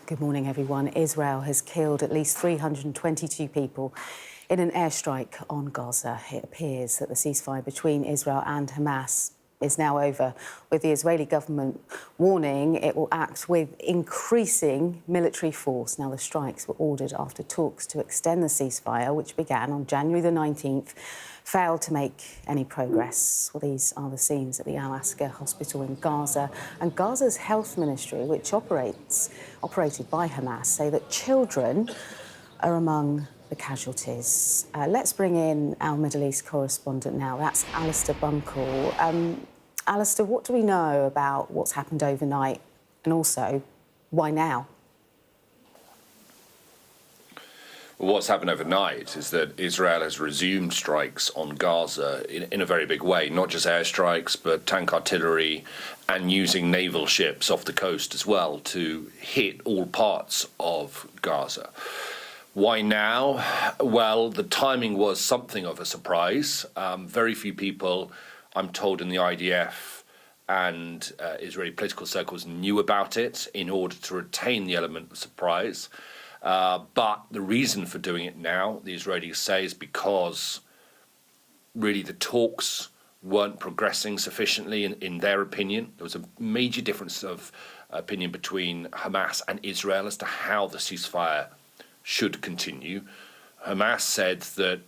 Good morning, everyone. Israel has killed at least 322 people in an airstrike on Gaza. It appears that the ceasefire between Israel and Hamas is now over, with the Israeli government warning it will act with increasing military force. Now, the strikes were ordered after talks to extend the ceasefire, which began on January the 19th, failed to make any progress. Well, these are the scenes at the Al-Aqsa hospital in Gaza. And Gaza's health ministry, which operated by Hamas, say that children are among the casualties. Let's bring in our Middle East correspondent now. That's Alistair Bunkle. Alistair, what do we know about what's happened overnight, and also why now? Well, what's happened overnight is that Israel has resumed strikes on Gaza in a very big way, not just airstrikes, but tank artillery and using naval ships off the coast as well to hit all parts of Gaza. Why now? Well, the timing was something of a surprise. Very few people, I'm told, in the IDF and Israeli political circles knew about it in order to retain the element of surprise. But the reason for doing it now, the Israelis say, is because really the talks weren't progressing sufficiently in their opinion. There was a major difference of opinion between Hamas and Israel as to how the ceasefire should continue. Hamas said that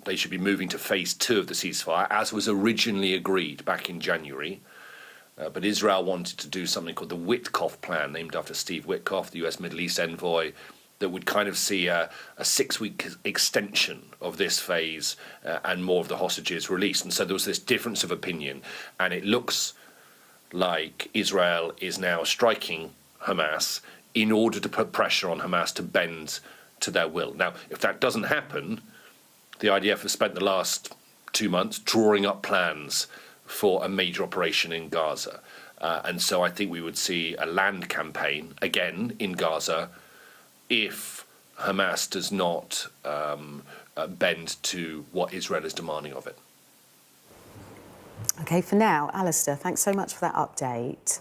they should be moving to phase 2 of the ceasefire, as was originally agreed back in January. But Israel wanted to do something called the Witkoff Plan, named after Steve Witkoff, the US Middle East envoy, that would kind of see a 6-week extension of this phase and more of the hostages released. And so there was this difference of opinion. And it looks like Israel is now striking Hamas in order to put pressure on Hamas to bend to their will. Now, if that doesn't happen, the IDF has spent the last 2 months drawing up plans for a major operation in Gaza. And so I think we would see a land campaign again in Gaza if Hamas does not bend to what Israel is demanding of it. OK, for now, Alistair, thanks so much for that update.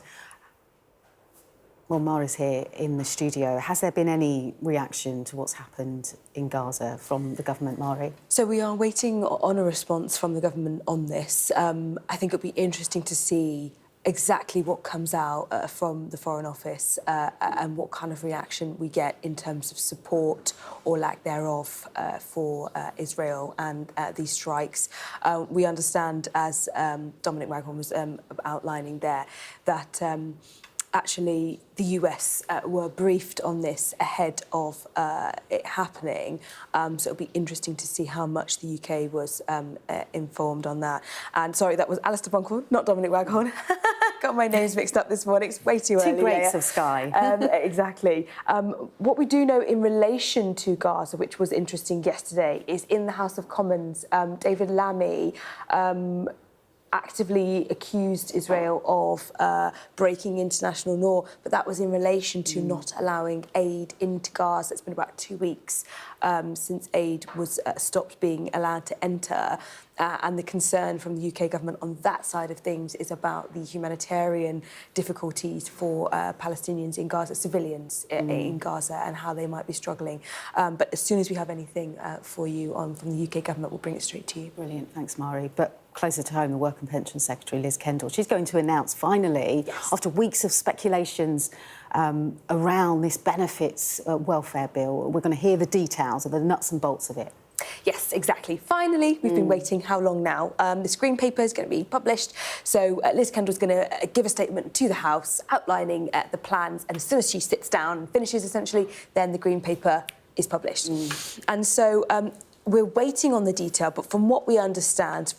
Well, Mara's here in the studio. Has there been any reaction to what's happened in Gaza from the government, Mari? So we are waiting on a response from the government on this. I think it'll be interesting to see exactly what comes out from the Foreign Office and what kind of reaction we get in terms of support or lack thereof for Israel and these strikes. We understand, as Dominic Waghorn was outlining there, that actually the US were briefed on this ahead of it happening. So it'll be interesting to see how much the UK was informed on that. And sorry, that was Alistair Bunkle, not Dominic Waghorn. Got my names mixed up this morning. It's way too early. Two greats of Sky. Exactly. What we do know in relation to Gaza, which was interesting yesterday, is in the House of Commons, David Lammy actively accused Israel of breaking international law, but that was in relation to not allowing aid into Gaza. It's been about 2 weeks since aid was stopped being allowed to enter. And the concern from the UK government on that side of things is about the humanitarian difficulties for Palestinians in Gaza, civilians in Gaza, and how they might be struggling. But as soon as we have anything for you from the UK government, we'll bring it straight to you. Brilliant, thanks, Mari. But closer to home, the Work and Pension Secretary, Liz Kendall, she's going to announce finally, after weeks of speculations around this benefits welfare bill, we're going to hear the details of the nuts and bolts of it. Yes, exactly. Finally, we've been waiting how long now? This Green Paper is going to be published. So Liz Kendall's going to give a statement to the House outlining the plans. And as soon as she sits down and finishes, essentially, then the Green Paper is published. And so we're waiting on the detail. But from what we understand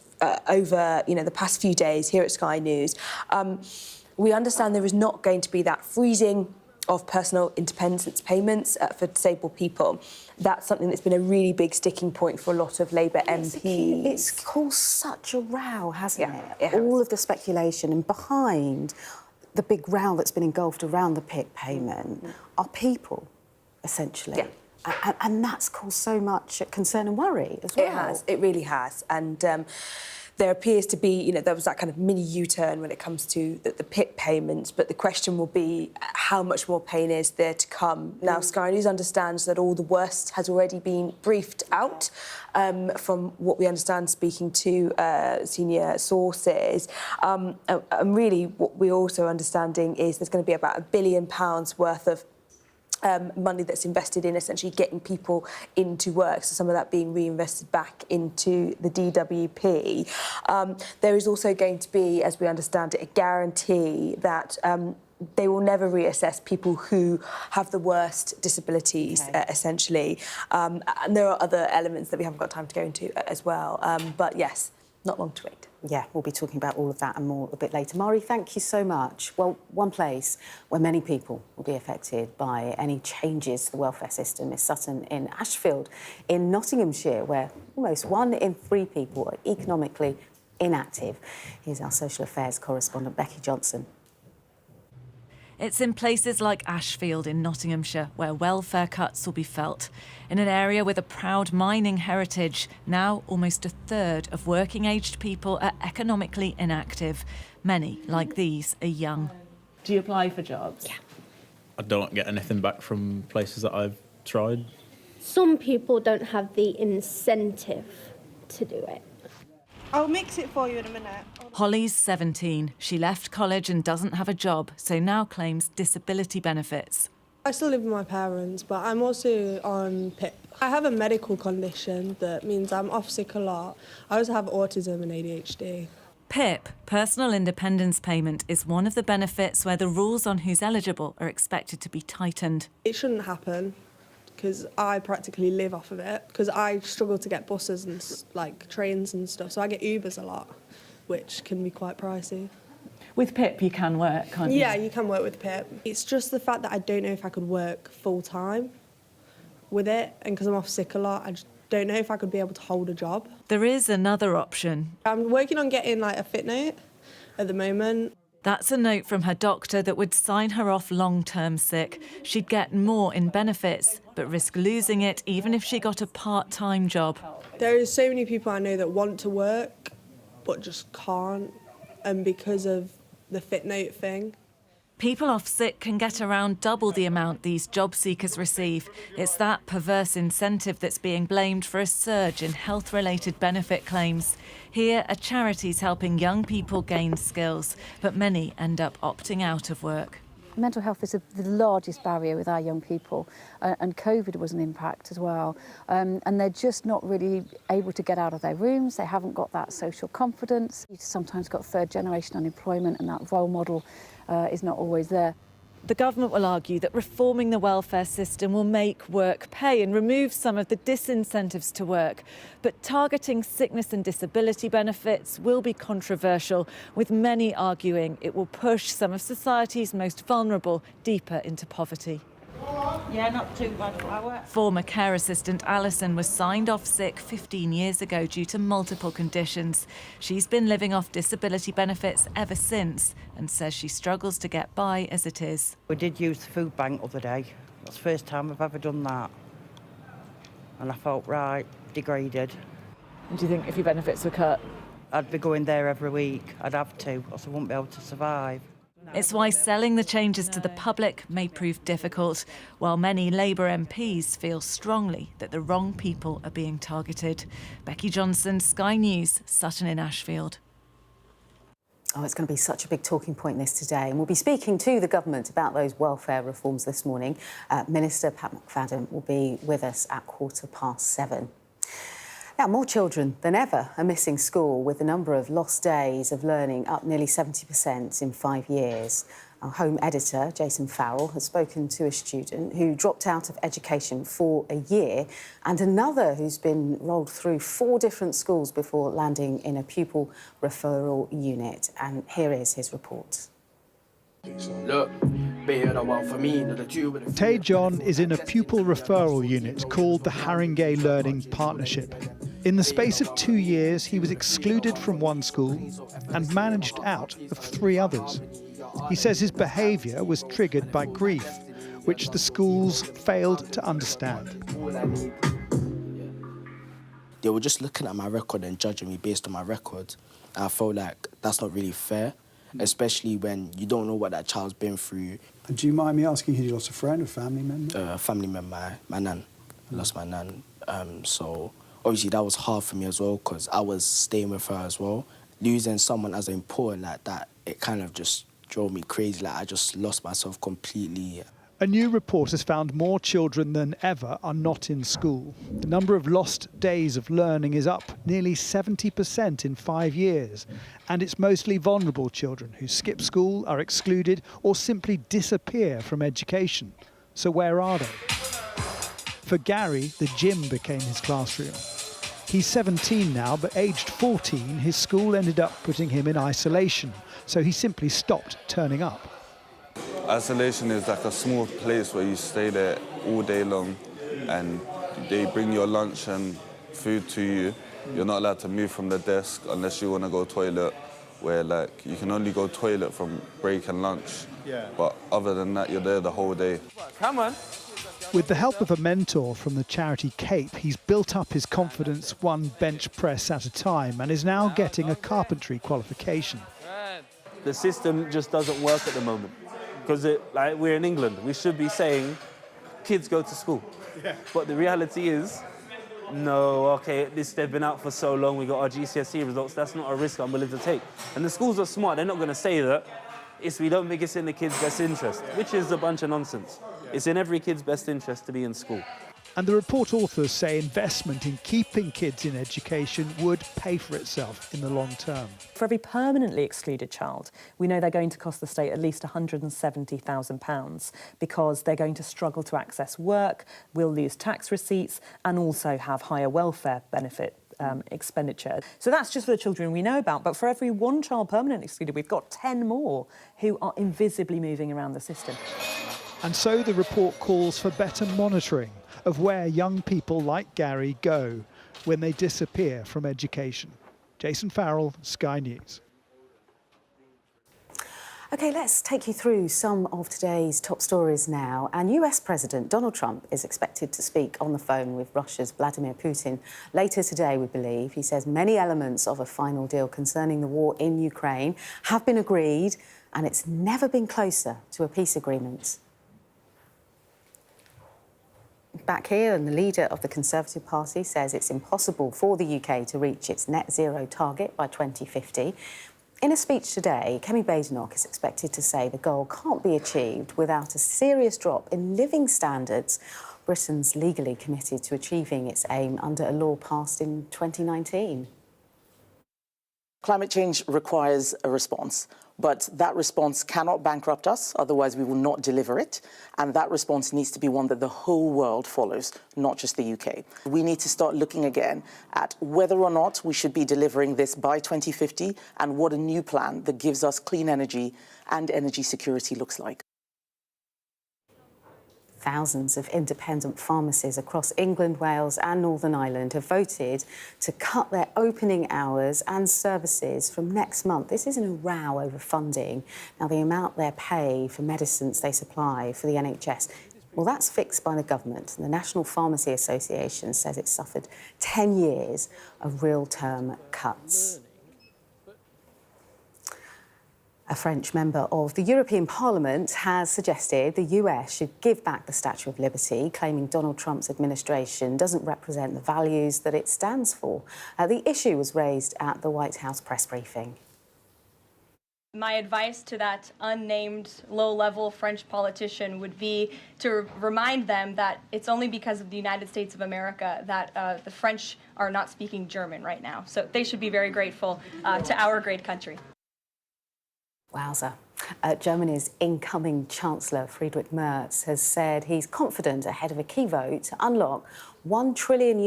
over the past few days here at Sky News, we understand there is not going to be that freezing of personal independence payments for disabled people. That's something that's been a really big sticking point for a lot of Labour MPs. It's caused such a row, hasn't it? It has. All of the speculation, and behind the big row that's been engulfed around the PIC payment are people, essentially. And that's caused so much concern and worry as well. It has, it really has. And There appears to be, there was that kind of mini U-turn when it comes to the PIP payments, but the question will be how much more pain is there to come? Now, Sky News understands that all the worst has already been briefed out, from what we understand speaking to senior sources. And really what we're also understanding is there's going to be about £1 billion worth of money that's invested in essentially getting people into work, so some of that being reinvested back into the DWP. There is also going to be, as we understand it, a guarantee that they will never reassess people who have the worst disabilities, essentially. And there are other elements that we haven't got time to go into as well. But yes, not long to wait. Yeah, we'll be talking about all of that and more a bit later. Mari, thank you so much. Well, one place where many people will be affected by any changes to the welfare system is Sutton in Ashfield in Nottinghamshire, where almost 1 in 3 people are economically inactive. Here's our social affairs correspondent, Becky Johnson. It's in places like Ashfield in Nottinghamshire where welfare cuts will be felt. In an area with a proud mining heritage, now almost 1/3 of working-aged people are economically inactive. Many, like these, are young. Do you apply for jobs? Yeah. I don't get anything back from places that I've tried. Some people don't have the incentive to do it. I'll mix it for you in a minute. Holly's 17. She left college and doesn't have a job, so now claims disability benefits. I still live with my parents, but I'm also on PIP. I have a medical condition that means I'm off sick a lot. I also have autism and ADHD. PIP, Personal Independence Payment, is one of the benefits where the rules on who's eligible are expected to be tightened. It shouldn't happen, because I practically live off of it, because I struggle to get buses and trains and stuff, so I get Ubers a lot, which can be quite pricey. With PIP, you can work, can't you? Yeah, you can work with PIP. It's just the fact that I don't know if I could work full-time with it, and because I'm off sick a lot, I just don't know if I could be able to hold a job. There is another option. I'm working on getting a fit note at the moment. That's a note from her doctor that would sign her off long-term sick. She'd get more in benefits, but risk losing it even if she got a part-time job. There are so many people I know that want to work, but just can't, and because of the fit note thing. People off sick can get around double the amount these job seekers receive. It's that perverse incentive that's being blamed for a surge in health-related benefit claims. Here are charities helping young people gain skills, but many end up opting out of work. Mental health is the largest barrier with our young people, and COVID was an impact as well. And they're just not really able to get out of their rooms. They haven't got that social confidence. You've sometimes got third-generation unemployment, and that role model is not always there. The government will argue that reforming the welfare system will make work pay and remove some of the disincentives to work. But targeting sickness and disability benefits will be controversial, with many arguing it will push some of society's most vulnerable deeper into poverty. Yeah, not too bad for our work. Former care assistant Alison was signed off sick 15 years ago due to multiple conditions. She's been living off disability benefits ever since and says she struggles to get by as it is. We did use the food bank the other day. That's the first time I've ever done that. And I felt right, degraded. And do you think if your benefits were cut? I'd be going there every week. I'd have to, or else I wouldn't be able to survive. It's why selling the changes to the public may prove difficult, while many Labour MPs feel strongly that the wrong people are being targeted. Becky Johnson, Sky News, Sutton in Ashfield. Oh, it's going to be such a big talking point this today, and we'll be speaking to the government about those welfare reforms this morning. Minister Pat McFadden will be with us at 7:15. Now, more children than ever are missing school, with the number of lost days of learning up nearly 70% in 5 years. Our home editor, Jason Farrell, has spoken to a student who dropped out of education for a year and another who's been rolled through 4 different schools before landing in a pupil referral unit. And here is his report. Tay John is in a pupil referral unit called the Haringey Learning Partnership. In the space of 2 years, he was excluded from one school and managed out of 3 others. He says his behaviour was triggered by grief, which the schools failed to understand. they were just looking at my record and judging me based on my record. And I felt like that's not really fair, especially when you don't know what that child's been through. And do you mind me asking, had you lost a friend or family member? Family member, my nan. I lost my nan. So obviously that was hard for me as well because I was staying with her as well. Losing someone as important like that, it kind of just drove me crazy. Like I just lost myself completely. A new report has found more children than ever are not in school. The number of lost days of learning is up nearly 70% in 5 years. And it's mostly vulnerable children who skip school, are excluded or simply disappear from education. So where are they? For Gary, the gym became his classroom. He's 17 now, but aged 14, his school ended up putting him in isolation. So he simply stopped turning up. Isolation is like a small place where you stay there all day long and they bring your lunch and food to you. You're not allowed to move from the desk unless you want to go toilet, where like you can only go toilet from break and lunch. Yeah. But other than that, you're there the whole day. Come on. With the help of a mentor from the charity Cape, he's built up his confidence one bench press at a time and is now getting a carpentry qualification. The system just doesn't work at the moment. Because like we're in England, we should be saying kids go to school. Yeah. But the reality is, no, okay, they've been out for so long, we got our GCSE results, that's not a risk I'm willing to take. And the schools are smart, they're not going to say that we don't think it's in the kids' best interest, which is a bunch of nonsense. It's in every kid's best interest to be in school. And the report authors say investment in keeping kids in education would pay for itself in the long term. For every permanently excluded child, we know they're going to cost the state at least £170,000 because they're going to struggle to access work, will lose tax receipts and also have higher welfare benefit expenditure. So that's just for the children we know about. But for every one child permanently excluded, we've got 10 more who are invisibly moving around the system. And so the report calls for better monitoring of where young people like Gary go when they disappear from education. Jason Farrell, Sky News. OK, let's take you through some of today's top stories now. And US President Donald Trump is expected to speak on the phone with Russia's Vladimir Putin later today, we believe. He says many elements of a final deal concerning the war in Ukraine have been agreed, and it's never been closer to a peace agreement. Back here, and the leader of the Conservative Party says it's impossible for the UK to reach its net zero target by 2050. In a speech today, Kemi Badenoch is expected to say the goal can't be achieved without a serious drop in living standards. Britain's legally committed to achieving its aim under a law passed in 2019. Climate change requires a response, but that response cannot bankrupt us, otherwise we will not deliver it. And that response needs to be one that the whole world follows, not just the UK. We need to start looking again at whether or not we should be delivering this by 2050 and what a new plan that gives us clean energy and energy security looks like. Thousands of independent pharmacies across England, Wales and Northern Ireland have voted to cut their opening hours and services from next month. This isn't a row over funding. Now, the amount they pay for medicines they supply for the NHS, well, that's fixed by the government. The National Pharmacy Association says it's suffered 10 years of real-term cuts. A French member of the European Parliament has suggested the US should give back the Statue of Liberty, claiming Donald Trump's administration doesn't represent the values that it stands for. The issue was raised at the White House press briefing. My advice to that unnamed low-level French politician would be to remind them that it's only because of the United States of America that the French are not speaking German right now. So they should be very grateful to our great country. Wowza. Germany's incoming Chancellor Friedrich Merz has said he's confident ahead of a key vote to unlock €1 trillion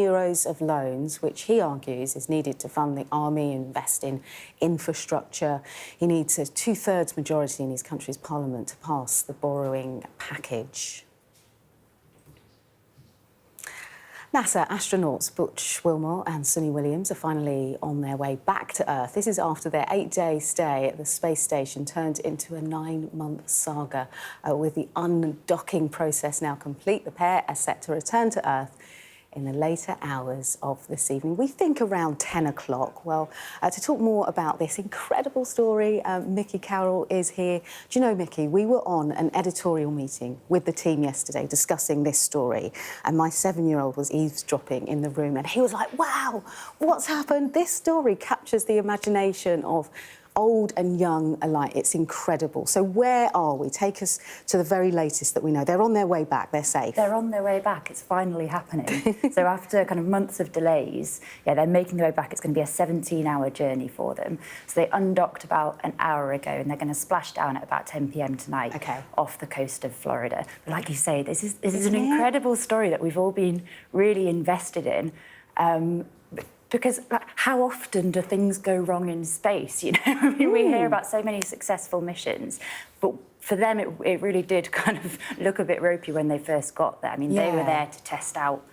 of loans, which he argues is needed to fund the army, invest in infrastructure. He needs a two-thirds majority in his country's parliament to pass the borrowing package. NASA astronauts Butch Wilmore and Suni Williams are finally on their way back to Earth. This is after their 8-day stay at the space station turned into a 9-month saga. With the undocking process now complete, the pair are set to return to Earth in the later hours of this evening. We think around 10 o'clock. Well, to talk more about this incredible story, Mickey Carroll is here. Do you know, Mickey, we were on an editorial meeting with the team yesterday discussing this story, and my 7-year-old was eavesdropping in the room, and he was like, wow, what's happened? This story captures the imagination of old and young alike. It's incredible. So where are we? Take us to the very latest that we know. They're on their way back. They're safe. They're on their way back. It's finally happening. So after kind of months of delays, yeah, they're making their way back. It's going to be a 17-hour journey for them. So they undocked about an hour ago, and they're going to splash down at about 10 p.m. tonight off the coast of Florida. But like you say, this is an incredible story that we've all been really invested in. Because how often do things go wrong in space? You know, I mean, we hear about so many successful missions, but for them, it really did kind of look a bit ropey when they first got there. I mean, they were there to test out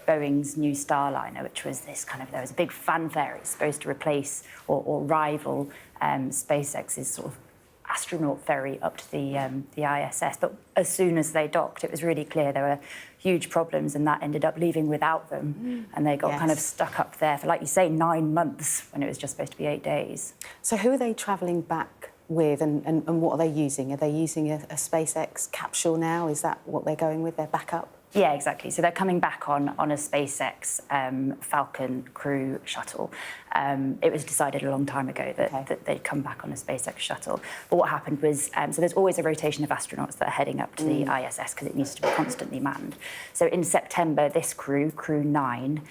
Boeing's new Starliner, which was this kind of, there was a big fanfare. It's supposed to replace or rival SpaceX's sort of astronaut ferry up to the ISS. But as soon as they docked, it was really clear there were huge problems, and that ended up leaving without them. And they got kind of stuck up there for, like you say, 9 months when it was just supposed to be 8 days. So who are they travelling back with, and what are they using? Are they using a SpaceX capsule now? Is that what they're going with, their backup? Yeah, exactly. So they're coming back on a SpaceX Falcon crew shuttle. It was decided a long time ago that they'd come back on a SpaceX shuttle. But what happened was, so there's always a rotation of astronauts that are heading up to the ISS because it needs to be constantly manned. So in September, this crew 9,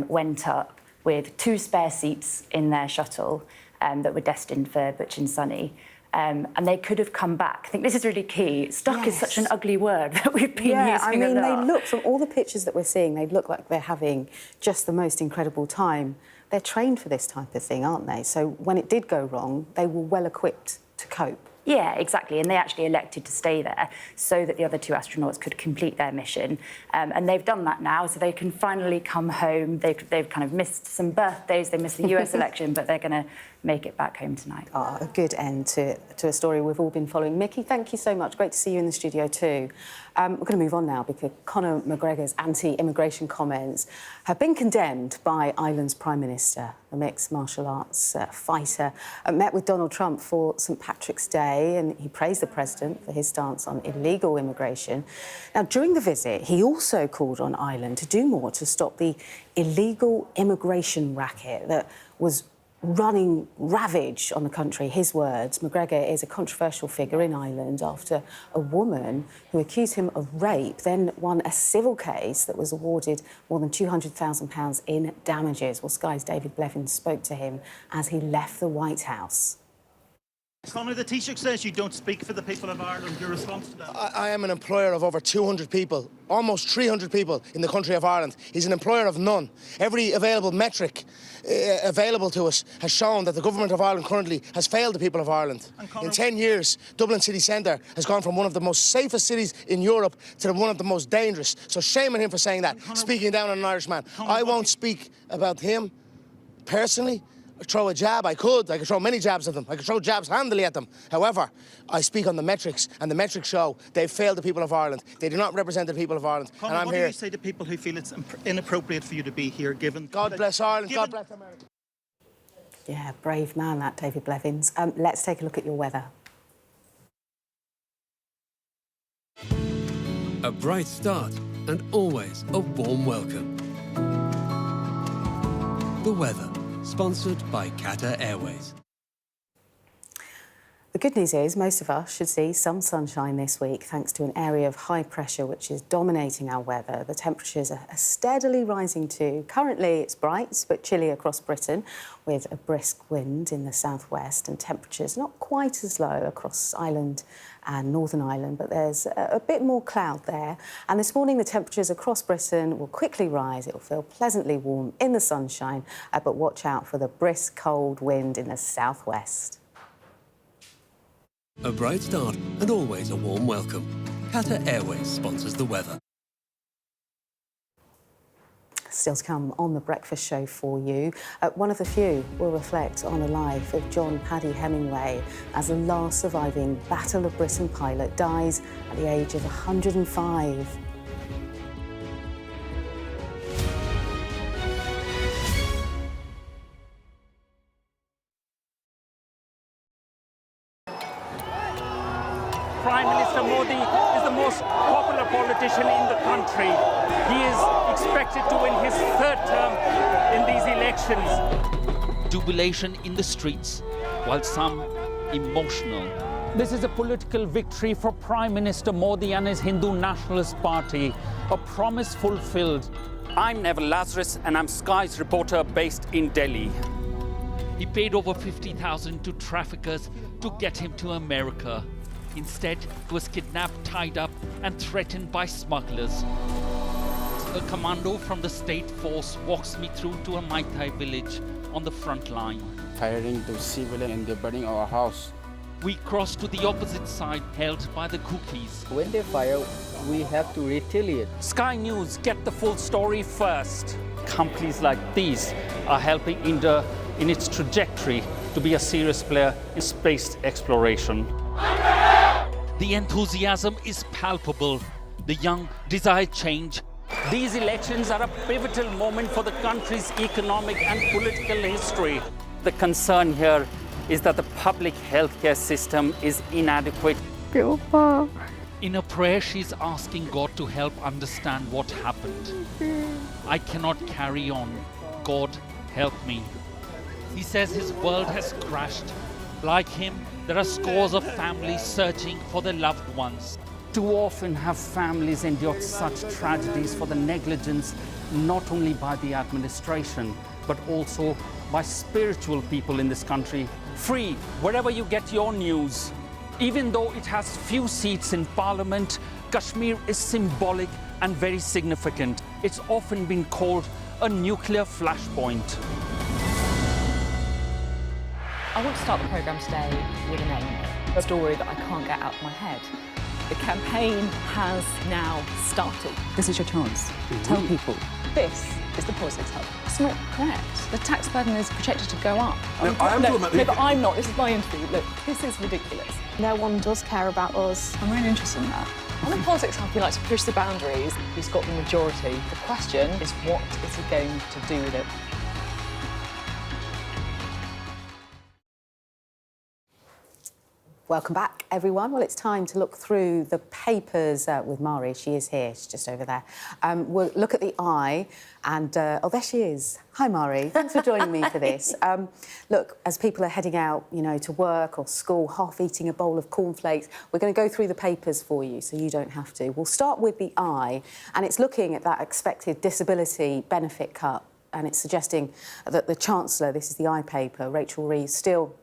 went up with 2 spare seats in their shuttle that were destined for Butch and Sunny. And they could have come back. I think this is really key. Stuck is such an ugly word that we've been using I mean, a lot. they look, from all the pictures that we're seeing, they look like they're having just the most incredible time. They're trained for this type of thing, aren't they? So when it did go wrong, they were well equipped to cope. Yeah, exactly. And they actually elected to stay there so that the other 2 astronauts could complete their mission. And they've done that now, so they can finally come home. They've kind of missed some birthdays. They missed the US election, but they're going to make it back home tonight. Oh, a good end to a story we've all been following. Mickey, thank you so much. Great to see you in the studio too. We're going to move on now because Conor McGregor's anti-immigration comments have been condemned by Ireland's Prime Minister. The mixed martial arts fighter met with Donald Trump for St Patrick's Day, and he praised the president for his stance on illegal immigration. Now, during the visit, he also called on Ireland to do more to stop the illegal immigration racket that was running ravage on the country. His words. McGregor is a controversial figure in Ireland after a woman who accused him of rape then won a civil case that was awarded more than £200,000 in damages. Well, Sky's David Blevins spoke to him as he left the White House. Conor, the Taoiseach says you don't speak for the people of Ireland. Your response to that? I am an employer of over 200 people, almost 300 people in the country of Ireland. He's an employer of none. Every available metric available to us has shown that the government of Ireland currently has failed the people of Ireland. In 10 years, Dublin city centre has gone from one of the most safest cities in Europe to one of the most dangerous. So shame on him for saying that, speaking down on an Irishman. I won't speak about him personally. Throw a jab, I could throw many jabs at them. I could throw jabs handily at them. However, I speak on the metrics, and the metrics show they've failed the people of Ireland. They do not represent the people of Ireland. Conor, and I'm what here. do you say to people who feel it's inappropriate for you to be here, given... God bless Ireland, God bless America. Yeah, brave man, that David Blevins. Let's take a look at your weather. A bright start and always a warm welcome. The weather. Sponsored by Qatar Airways. The good news is most of us should see some sunshine this week thanks to an area of high pressure which is dominating our weather. The temperatures are steadily rising too. Currently it's bright but chilly across Britain with a brisk wind in the southwest, and temperatures not quite as low across Ireland and Northern Ireland, but there's a bit more cloud there. And this morning the temperatures across Britain will quickly rise. It will feel pleasantly warm in the sunshine, but watch out for the brisk cold wind in the southwest. A bright start and always a warm welcome. Qatar Airways sponsors the weather. Still to come on the breakfast show for you. One of the few will reflect on the life of John Paddy Hemingway as the last surviving Battle of Britain pilot dies at the age of 105. Prime Minister Modi is the most popular politician in the country. He is expected to win his third term in these elections. Jubilation in the streets, while some emotional. This is a political victory for Prime Minister Modi and his Hindu Nationalist Party, a promise fulfilled. I'm Neville Lazarus and I'm Sky's reporter based in Delhi. He paid over 50,000 to traffickers to get him to America. Instead, he was kidnapped, tied up and threatened by smugglers. A commando from the state force walks me through to a Mai Tai village on the front line. Firing to civilians and they're burning our house. We cross to the opposite side, held by the cookies. When they fire, we have to retaliate. Sky News get the full story first. Companies like these are helping India in its trajectory to be a serious player in space exploration. The enthusiasm is palpable. The young desire change. These elections are a pivotal moment for the country's economic and political history. The concern here is that the public healthcare system is inadequate. In a prayer, she's asking God to help understand what happened. I cannot carry on. God, help me. He says his world has crashed. Like him, there are scores of families searching for their loved ones. Too often have families endured such tragedies for the negligence not only by the administration, but also by spiritual people in this country. Free wherever you get your news. Even though it has few seats in Parliament, Kashmir is symbolic and very significant. It's often been called a nuclear flashpoint. I want to start the programme today with a name, a story that I can't get out of my head. The campaign has now started. This is your chance. Tell people. This is the Politics Hub. It's not correct. The tax burden is projected to go up. No, I am talking about no, but I'm not. This is my interview. Look, this is ridiculous. No one does care about us. I'm really interested in that. On the Politics Hub, we like to push the boundaries. He's got the majority. The question is, what is he going to do with it? Welcome back, everyone. Well, it's time to look through the papers with Mari. She is here. She's just over there. We'll look at the eye and... oh, there she is. Hi, Mari. Thanks for joining me for this. Look, as people are heading out, you know, to work or school, half eating a bowl of cornflakes, we're going to go through the papers for you so you don't have to. We'll start with the eye, and it's looking at that expected disability benefit cut, and it's suggesting that the Chancellor, this is the eye paper, Rachel Reeves, still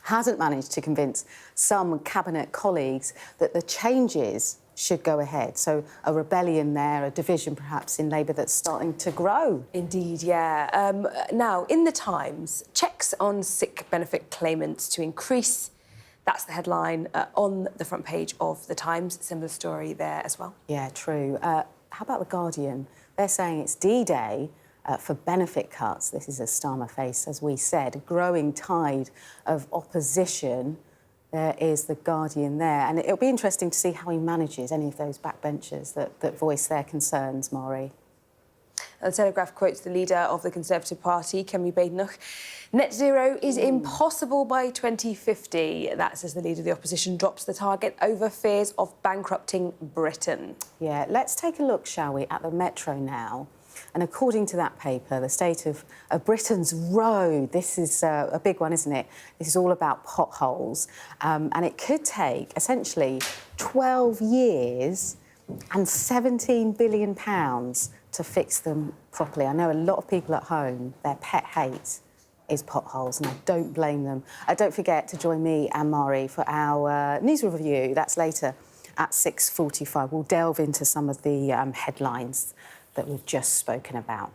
hasn't managed to convince some cabinet colleagues that the changes should go ahead. So a rebellion there, a division perhaps in Labour that's starting to grow. Indeed, yeah. Now, in the Times, checks on sick benefit claimants to increase. That's the headline on the front page of the Times. Similar story there as well. Yeah, true. How about The Guardian? They're saying it's D-Day for benefit cuts. This is a Starmer face, as we said. A growing tide of opposition. There is The Guardian there. And it'll be interesting to see how he manages any of those backbenchers that voice their concerns, Maury. The Telegraph quotes the leader of the Conservative Party, Kemi Badenoch. Net zero is impossible by 2050. That, says the leader of the opposition, drops the target over fears of bankrupting Britain. Yeah, let's take a look, shall we, at the Metro now. And according to that paper, the state of Britain's road, this is a big one, isn't it? This is all about potholes. And it could take, essentially, 12 years and £17 billion to fix them properly. I know a lot of people at home, their pet hate is potholes, and I don't blame them. Don't forget to join me and Mari for our news review. That's later at 6:45. We'll delve into some of the headlines that we've just spoken about.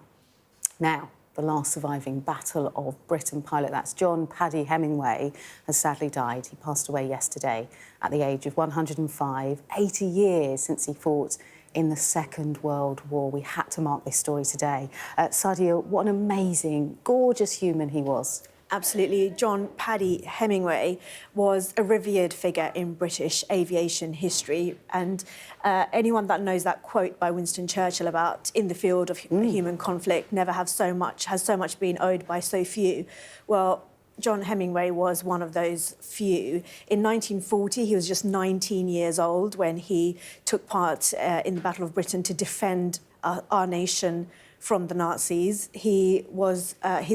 Now, the last surviving Battle of Britain pilot, that's John Paddy Hemingway, has sadly died. He passed away yesterday at the age of 105, 80 years since he fought in the Second World War. We had to mark this story today. Sadia, what an amazing, gorgeous human he was. Absolutely. John Paddy Hemingway was a revered figure in British aviation history, and anyone that knows that quote by Winston Churchill about in the field of human conflict never has so much been owed by so few. Well, John Hemingway was one of those few. In 1940, he was just 19 years old when he took part in the Battle of Britain to defend our nation from the Nazis. His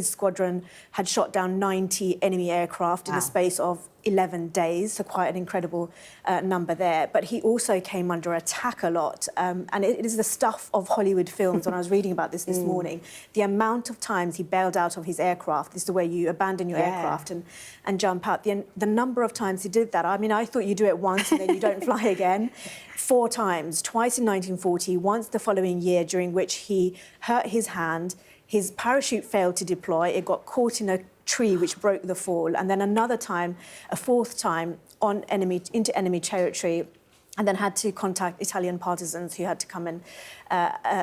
squadron had shot down 90 enemy aircraft in the space of 11 days, so quite an incredible number there. But he also came under attack a lot, and it is the stuff of Hollywood films. When I was reading about this morning, the amount of times he bailed out of his aircraft, this is the way you abandon your aircraft and jump out. The number of times he did that, I mean, I thought you do it once and then you don't fly again. 4 times, twice in 1940, once the following year, during which he hurt his hand, his parachute failed to deploy, it got caught in a tree which broke the fall, and then another time, a 4th time, into enemy territory, and then had to contact Italian partisans who had to come and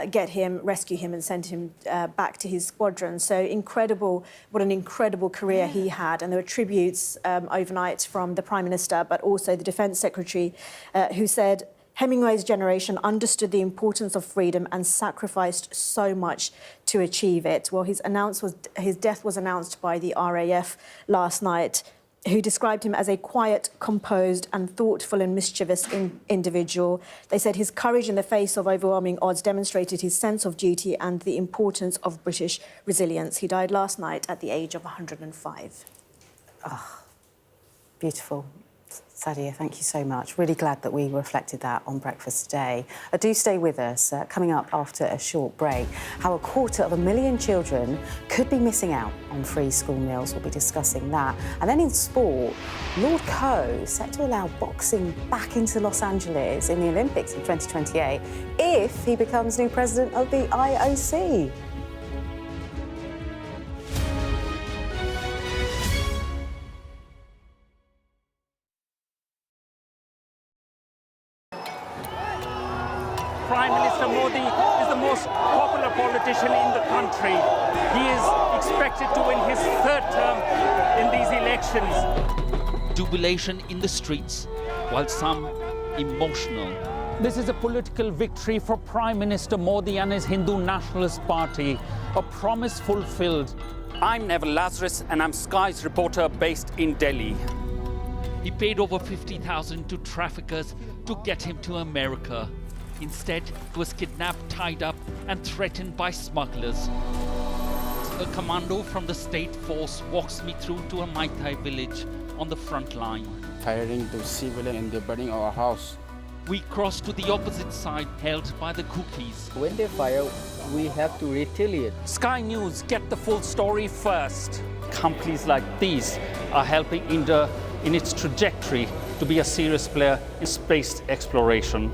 get him, rescue him, and send him back to his squadron. So incredible, what an incredible career he had. And there were tributes overnight from the Prime Minister, but also the Defence Secretary, who said, Hemingway's generation understood the importance of freedom and sacrificed so much to achieve it. Well, his death was announced by the RAF last night, who described him as a quiet, composed and thoughtful and mischievous individual. They said his courage in the face of overwhelming odds demonstrated his sense of duty and the importance of British resilience. He died last night at the age of 105. Oh, beautiful. Sadia, thank you so much. Really glad that we reflected that on Breakfast today. Do stay with us. Coming up after a short break, how 250,000 children could be missing out on free school meals. We'll be discussing that. And then in sport, Lord Coe set to allow boxing back into Los Angeles in the Olympics in 2028 if he becomes new president of the IOC. Prime Minister Modi is the most popular politician in the country. He is expected to win his 3rd term in these elections. Jubilation in the streets, while some emotional. This is a political victory for Prime Minister Modi and his Hindu Nationalist Party, a promise fulfilled. I'm Neville Lazarus and I'm Sky's reporter based in Delhi. He paid over $50,000 to traffickers to get him to America. Instead, he was kidnapped, tied up, and threatened by smugglers. A commando from the state force walks me through to a Mai Tai village on the front line. Firing the civilian and they're burning our house. We cross to the opposite side, held by the cookies. When they fire, we have to retaliate. Sky News, get the full story first. Companies like these are helping India in its trajectory to be a serious player in space exploration.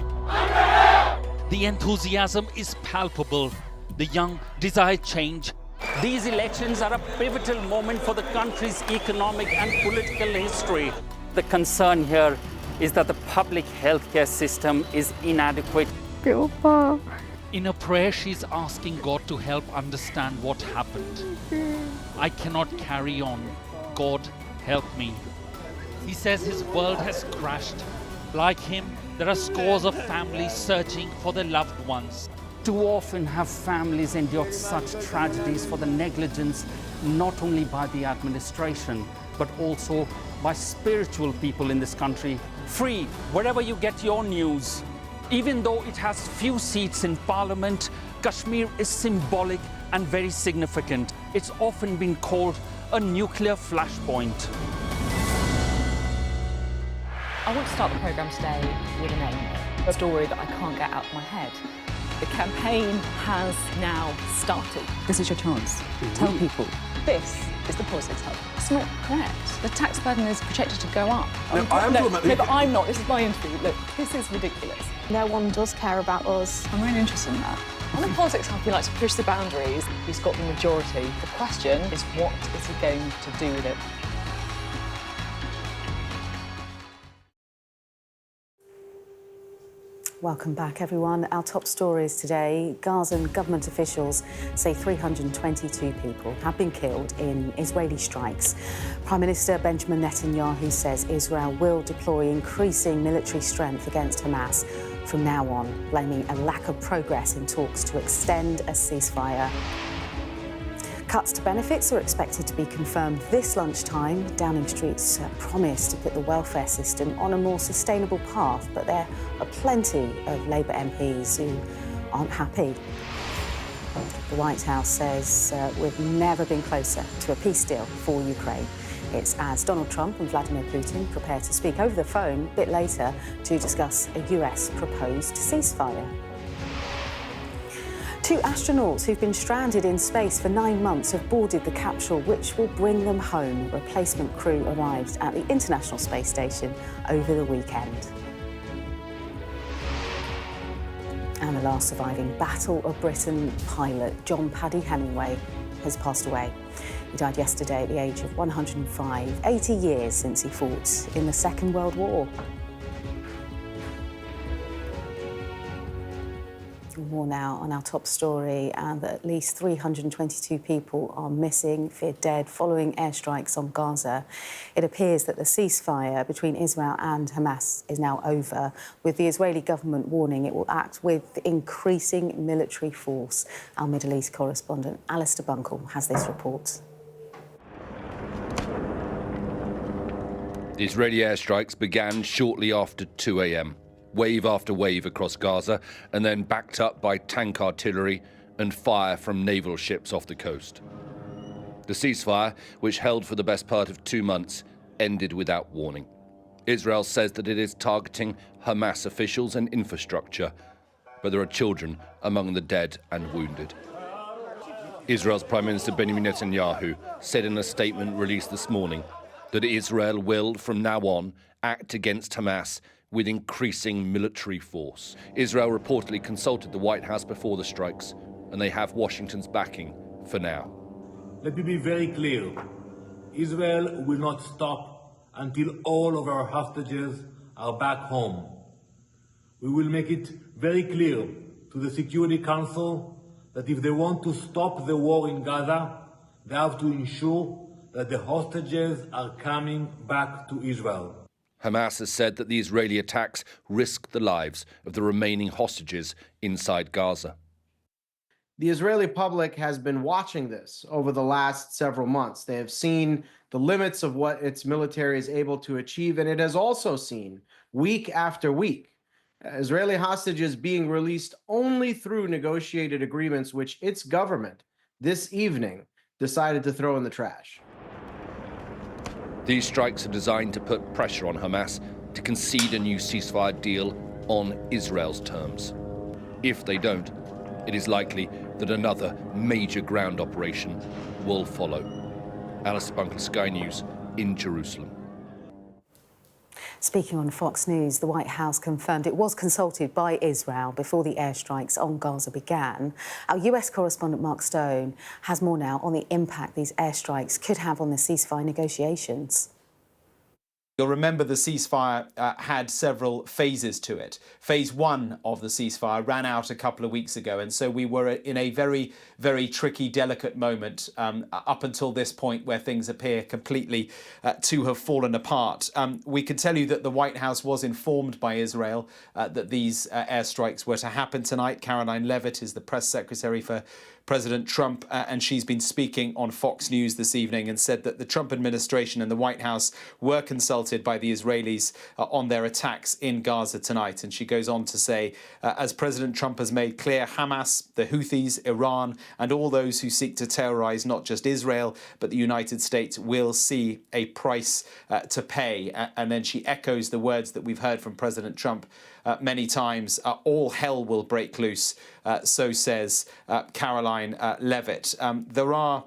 The enthusiasm is palpable. The young desire change. These elections are a pivotal moment for the country's economic and political history. The concern here is that the public healthcare system is inadequate. In a prayer, she's asking God to help understand what happened. I cannot carry on. God, help me. He says his world has crashed. Like him, there are scores of families searching for their loved ones. Too often have families endured such tragedies for the negligence not only by the administration, but also by spiritual people in this country. Free, wherever you get your news. Even though it has few seats in Parliament, Kashmir is symbolic and very significant. It's often been called a nuclear flashpoint. I want to start the programme today with a name, a story that I can't get out of my head. The campaign has now started. This is your chance. Tell people. This is the Politics Hub. It's not correct. The tax burden is projected to go up. No, but I'm not. This is my interview. Look, this is ridiculous. No one does care about us. I'm really interested in that. On the Politics Hub, we like to push the boundaries. He's got the majority. The question is, what is he going to do with it? Welcome back, everyone. Our top stories today. Gazan government officials say 322 people have been killed in Israeli strikes. Prime Minister Benjamin Netanyahu says Israel will deploy increasing military strength against Hamas from now on, blaming a lack of progress in talks to extend a ceasefire. Cuts to benefits are expected to be confirmed this lunchtime. Downing Street's promised to put the welfare system on a more sustainable path, but there are plenty of Labour MPs who aren't happy. The White House says we've never been closer to a peace deal for Ukraine. It's as Donald Trump and Vladimir Putin prepare to speak over the phone a bit later to discuss a US proposed ceasefire. 2 astronauts who've been stranded in space for 9 months have boarded the capsule, which will bring them home. Replacement crew arrived at the International Space Station over the weekend. And the last surviving Battle of Britain pilot, John Paddy Hemingway, has passed away. He died yesterday at the age of 105, 80 years since he fought in the Second World War. More now on our top story, and that at least 322 people are missing, feared dead, following airstrikes on Gaza. It appears that the ceasefire between Israel and Hamas is now over, with the Israeli government warning it will act with increasing military force. Our Middle East correspondent Alistair Bunkle has this report. The Israeli airstrikes began shortly after 2 a.m. Wave after wave across Gaza, and then backed up by tank artillery and fire from naval ships off the coast. The ceasefire, which held for the best part of 2 months, ended without warning. Israel says that it is targeting Hamas officials and infrastructure, but there are children among the dead and wounded. Israel's Prime Minister Benjamin Netanyahu said in a statement released this morning that Israel will, from now on, act against Hamas with increasing military force. Israel reportedly consulted the White House before the strikes, and they have Washington's backing for now. Let me be very clear. Israel will not stop until all of our hostages are back home. We will make it very clear to the Security Council that if they want to stop the war in Gaza, they have to ensure that the hostages are coming back to Israel. Hamas has said that the Israeli attacks risk the lives of the remaining hostages inside Gaza. The Israeli public has been watching this over the last several months. They have seen the limits of what its military is able to achieve, and it has also seen, week after week, Israeli hostages being released only through negotiated agreements, which its government, this evening, decided to throw in the trash. These strikes are designed to put pressure on Hamas to concede a new ceasefire deal on Israel's terms. If they don't, it is likely that another major ground operation will follow. Alistair Bunkle, Sky News, in Jerusalem. Speaking on Fox News, the White House confirmed it was consulted by Israel before the airstrikes on Gaza began. Our US correspondent Mark Stone has more now on the impact these airstrikes could have on the ceasefire negotiations. You'll remember the ceasefire had several phases to it. Phase 1 of the ceasefire ran out a couple of weeks ago, and so we were in a very, very tricky, delicate moment up until this point where things appear completely to have fallen apart. We can tell you that the White House was informed by Israel that these airstrikes were to happen tonight. Caroline Leavitt is the press secretary for President Trump, and she's been speaking on Fox News this evening and said that the Trump administration and the White House were consulted by the Israelis on their attacks in Gaza tonight. And she goes on to say, as President Trump has made clear, Hamas, the Houthis, Iran, and all those who seek to terrorize not just Israel, but the United States will see a price to pay. And then she echoes the words that we've heard from President Trump many times, all hell will break loose, so says Caroline Leavitt. There are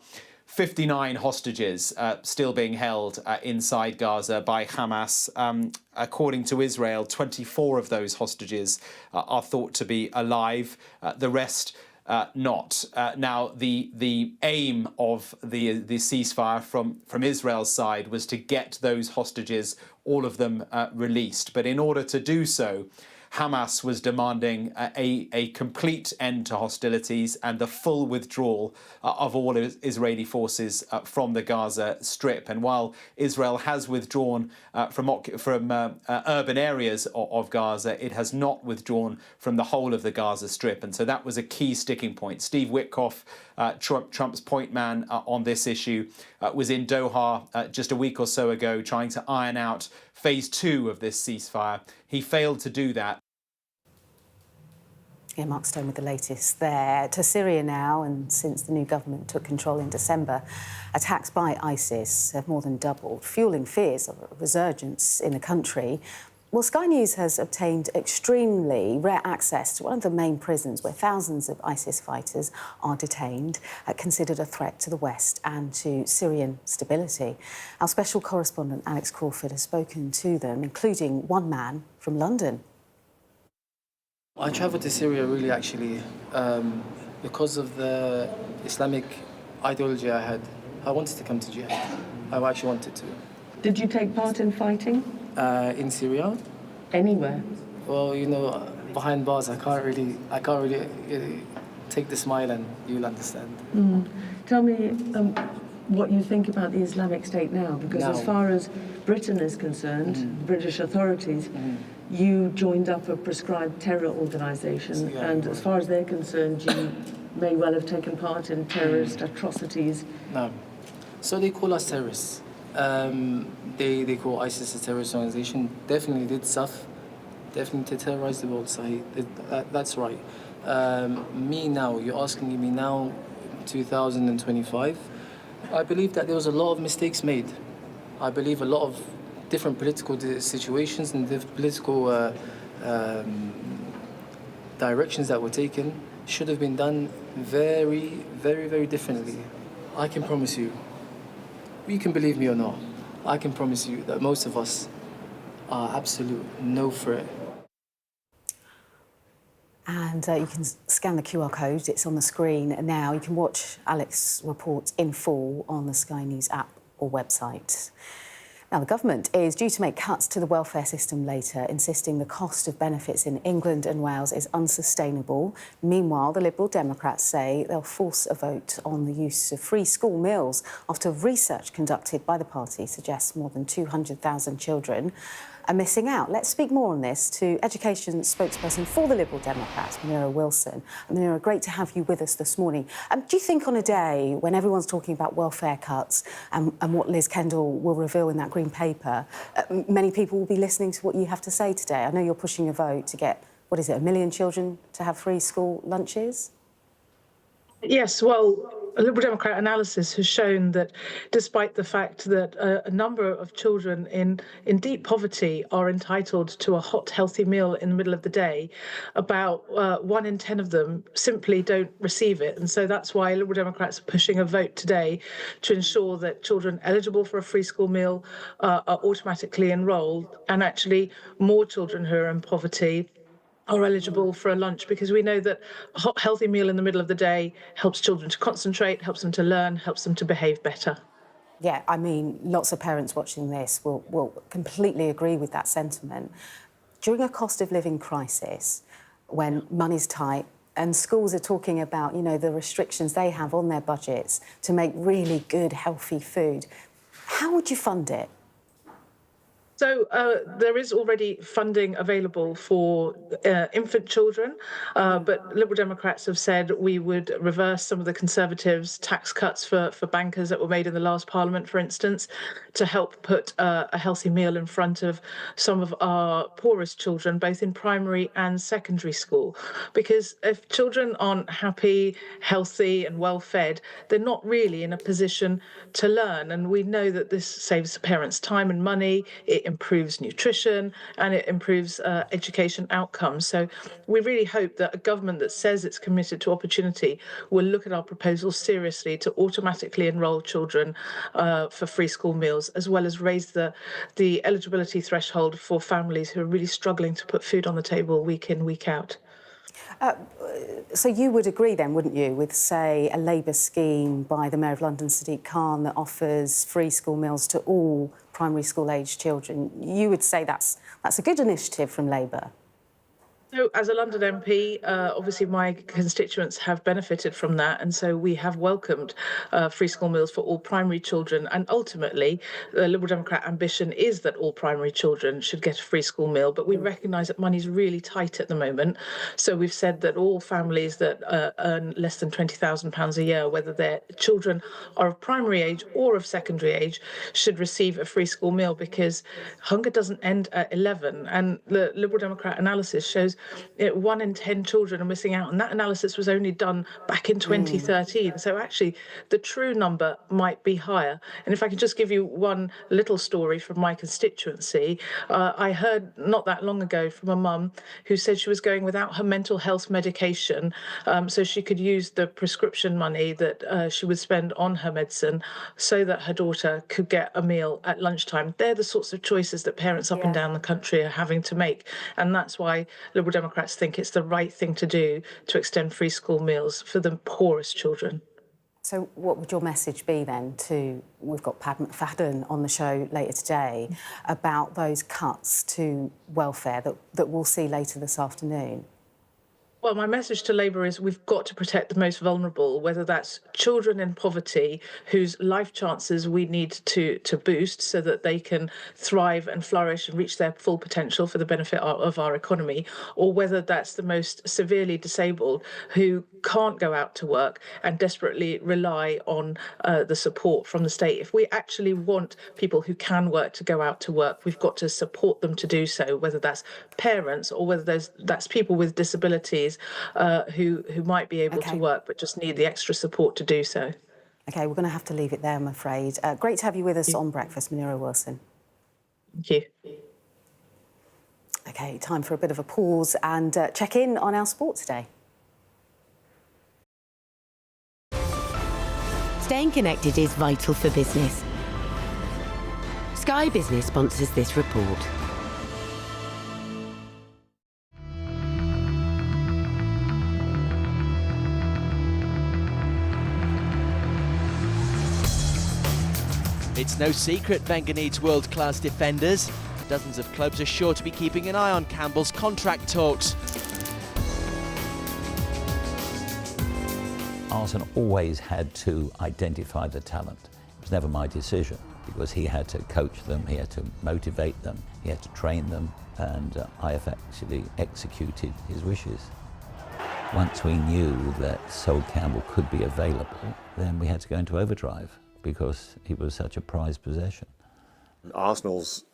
59 hostages still being held inside Gaza by Hamas. According to Israel, 24 of those hostages are thought to be alive, the rest not. Now, the aim of the ceasefire from Israel's side was to get those hostages, all of them, released. But in order to do so, Hamas was demanding a complete end to hostilities and the full withdrawal of all Israeli forces from the Gaza Strip. And while Israel has withdrawn from urban areas of Gaza, it has not withdrawn from the whole of the Gaza Strip. And so that was a key sticking point. Steve Witkoff, Trump's point man on this issue, was in Doha just a week or so ago trying to iron out phase 2 of this ceasefire. He failed to do that. Yeah, Mark Stone with the latest there. To Syria now, and since the new government took control in December, attacks by ISIS have more than doubled, fueling fears of a resurgence in the country. Well, Sky News has obtained extremely rare access to one of the main prisons where thousands of ISIS fighters are detained, considered a threat to the West and to Syrian stability. Our special correspondent Alex Crawford has spoken to them, including one man from London. I travelled to Syria really actually because of the Islamic ideology I had. I wanted to come to jihad. I actually wanted to. Did you take part in fighting? In Syria? Anywhere? Well, you know, behind bars, I can't really take the smile and you'll understand. Tell me what you think about the Islamic State now, because as far as Britain is concerned, British authorities, you joined up a prescribed terror organisation, and as far as they're concerned, you may well have taken part in terrorist atrocities. No. So they call us terrorists. They call ISIS a terrorist organization. Definitely did stuff. Definitely to terrorize the world. So that's right. Me now, you're asking me now, 2025. I believe that there was a lot of mistakes made. I believe a lot of different political situations and different political directions that were taken should have been done very, very, very differently. I can promise you, you can believe me or not, I can promise you that most of us are absolute no threat. And you can scan the QR code, it's on the screen now. You can watch Alex report in full on the Sky News app or website. Now, the government is due to make cuts to the welfare system later, insisting the cost of benefits in England and Wales is unsustainable. Meanwhile, the Liberal Democrats say they'll force a vote on the use of free school meals after research conducted by the party suggests more than 200,000 children are missing out. Let's speak more on this to education spokesperson for the Liberal Democrats, Munira Wilson. Munira, great to have you with us this morning. Do you think on a day when everyone's talking about welfare cuts and what Liz Kendall will reveal in that Green Paper, many people will be listening to what you have to say today? I know you're pushing a vote to get, 1 million children to have free school lunches? Yes, well, a Liberal Democrat analysis has shown that despite the fact that a number of children in deep poverty are entitled to a hot, healthy meal in the middle of the day, about 1 in 10 of them simply don't receive it. And so that's why Liberal Democrats are pushing a vote today to ensure that children eligible for a free school meal are automatically enrolled, and actually more children who are in poverty are eligible for a lunch, because we know that a hot, healthy meal in the middle of the day helps children to concentrate, helps them to learn, helps them to behave better. Yeah, I mean, lots of parents watching this will completely agree with that sentiment. During a cost of living crisis, when money's tight and schools are talking about, the restrictions they have on their budgets to make really good, healthy food, how would you fund it? So there is already funding available for infant children, but Liberal Democrats have said we would reverse some of the Conservatives' tax cuts for bankers that were made in the last Parliament, for instance, to help put a healthy meal in front of some of our poorest children, both in primary and secondary school. Because if children aren't happy, healthy and well fed, they're not really in a position to learn. And we know that this saves parents time and money, it improves nutrition, and it improves education outcomes. So we really hope that a government that says it's committed to opportunity will look at our proposals seriously to automatically enrol children for free school meals, as well as raise the eligibility threshold for families who are really struggling to put food on the table week in, week out. So you would agree then, wouldn't you, with, say, a Labour scheme by the Mayor of London, Sadiq Khan, that offers free school meals to all primary school-aged children? You would say that's a good initiative from Labour? So, as a London MP, obviously my constituents have benefited from that, and so we have welcomed free school meals for all primary children. And ultimately, the Liberal Democrat ambition is that all primary children should get a free school meal. But we recognise that money's really tight at the moment, so we've said that all families that earn less than £20,000 a year, whether their children are of primary age or of secondary age, should receive a free school meal, because hunger doesn't end at 11. And the Liberal Democrat analysis shows 1 in 10 children are missing out, and that analysis was only done back in 2013. So actually, the true number might be higher. And if I could just give you one little story from my constituency, I heard not that long ago from a mum who said she was going without her mental health medication, so she could use the prescription money that she would spend on her medicine, so that her daughter could get a meal at lunchtime. They're the sorts of choices that parents up and down the country are having to make, and that's why Liberal Democrats think it's the right thing to do to extend free school meals for the poorest children. So what would your message be then to, we've got Pat McFadden on the show later today, about those cuts to welfare that we'll see later this afternoon? Well, my message to Labour is we've got to protect the most vulnerable, whether that's children in poverty whose life chances we need to boost so that they can thrive and flourish and reach their full potential for the benefit of our economy, or whether that's the most severely disabled who can't go out to work and desperately rely on the support from the state. If we actually want people who can work to go out to work, we've got to support them to do so, whether that's parents or whether that's people with disabilities who might be able to work but just need the extra support to do so. OK, we're going to have to leave it there, I'm afraid. Great to have you with us on Breakfast, Munira Wilson. Thank you. OK, time for a bit of a pause and check in on our sport today. Staying connected is vital for business. Sky Business sponsors this report. It's no secret Wenger needs world-class defenders. Dozens of clubs are sure to be keeping an eye on Campbell's contract talks. Arsenal always had to identify the talent. It was never my decision, because he had to coach them, he had to motivate them, he had to train them, and I effectively executed his wishes. Once we knew that Sol Campbell could be available, then we had to go into overdrive, because he was such a prized possession. Arsenal's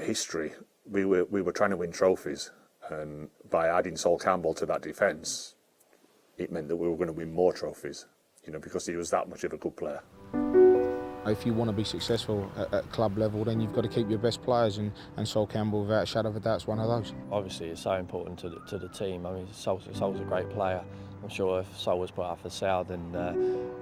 history, we were trying to win trophies, and by adding Sol Campbell to that defence, it meant that we were going to win more trophies, because he was that much of a good player. If you want to be successful at club level, then you've got to keep your best players, and Sol Campbell, without a shadow of a doubt, is one of those. Obviously, it's so important to the team. I mean, Sol's a great player. I'm sure if Sol was put up for sale, then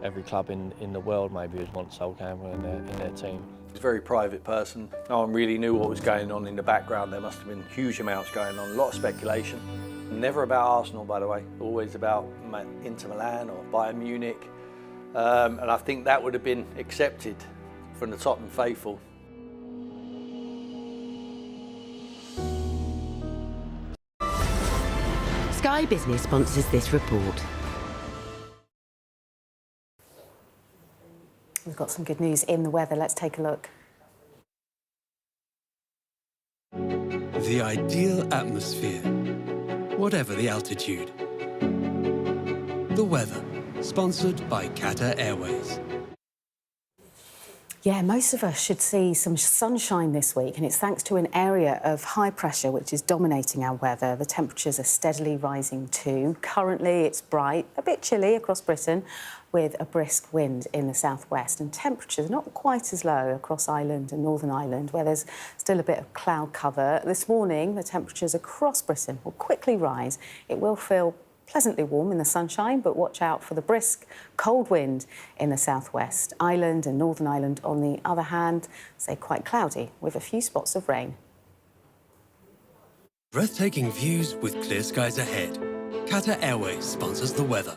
every club in the world maybe would want Sol Campbell in their team. He's a very private person. No one really knew what was going on in the background. There must have been huge amounts going on, a lot of speculation. Never about Arsenal, by the way, always about Inter Milan or Bayern Munich. And I think that would have been accepted from the Tottenham faithful. Sky Business sponsors this report. We've got some good news in the weather. Let's take a look. The ideal atmosphere, whatever the altitude. The weather, sponsored by Qatar Airways. Yeah, most of us should see some sunshine this week, and it's thanks to an area of high pressure which is dominating our weather. The temperatures are steadily rising too. Currently, it's bright, a bit chilly across Britain, with a brisk wind in the southwest, and temperatures not quite as low across Ireland and Northern Ireland, where there's still a bit of cloud cover. This morning, the temperatures across Britain will quickly rise. It will feel pleasantly warm in the sunshine, but watch out for the brisk, cold wind in the southwest. Ireland and Northern Ireland, on the other hand, stay quite cloudy with a few spots of rain. Breathtaking views with clear skies ahead. Qatar Airways sponsors the weather.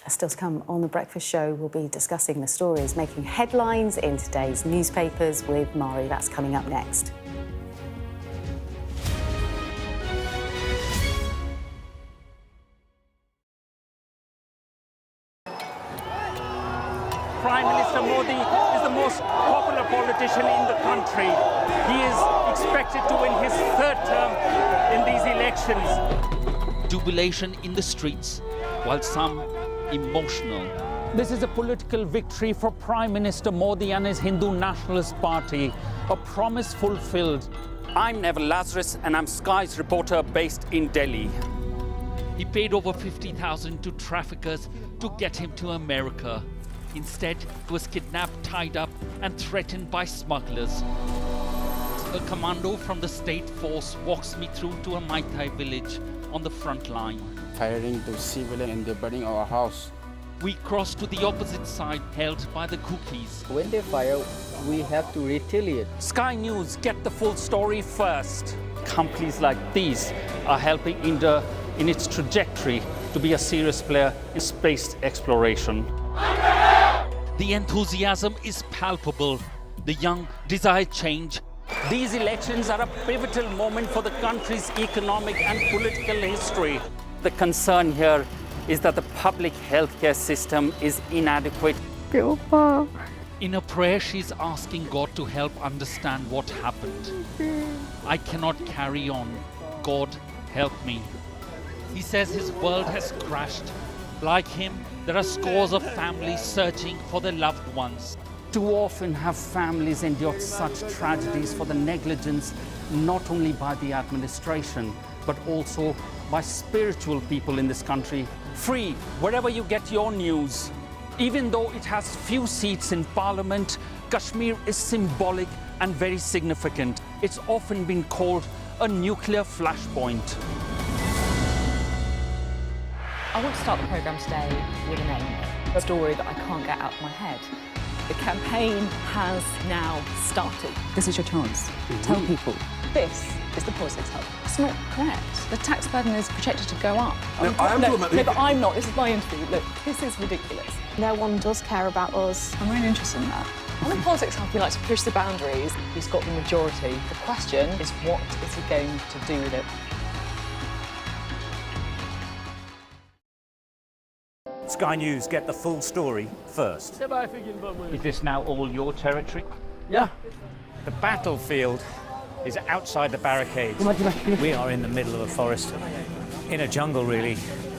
Still to come on The Breakfast Show, we'll be discussing the stories making headlines in today's newspapers with Mari. That's coming up next. politician in the country. He is expected to win his third term in these elections. Jubilation in the streets, while some emotional. This is a political victory for Prime Minister Modi and his Hindu Nationalist Party, a promise fulfilled. I'm Neville Lazarus and I'm Sky's reporter based in Delhi. He paid over 50,000 to traffickers to get him to America. Instead, he was kidnapped, tied up and threatened by smugglers. A commando from the state force walks me through to a Maitai village on the front line. Firing to civilians and they're burning our house. We cross to the opposite side, held by the cookies. When they fire, we have to retaliate. Sky News, get the full story first. Companies like these are helping India in its trajectory to be a serious player in space exploration. The enthusiasm is palpable. The young desire change. These elections are a pivotal moment for the country's economic and political history. The concern here is that the public healthcare system is inadequate. In a prayer, she's asking God to help understand what happened. I cannot carry on. God, help me. He says his world has crashed. Like him, there are scores of families searching for their loved ones. Too often have families endured such tragedies for the negligence not only by the administration, but also by spiritual people in this country. Free wherever you get your news. Even though it has few seats in Parliament, Kashmir is symbolic and very significant. It's often been called a nuclear flashpoint. I want to start the programme today with a name, a story that I can't get out of my head. The campaign has now started. This is your chance. Tell people. This is the Politics Hub. It's not correct. The tax burden is projected to go up. No, but I'm not. This is my interview. Look, this is ridiculous. No one does care about us. I'm really interested in that. On the Politics Hub, we like to push the boundaries. He's got the majority. The question is, what is he going to do with it? Sky News, get the full story first. Is this now all your territory? Yeah. The battlefield is outside the barricades. We are in the middle of a forest, in a jungle really,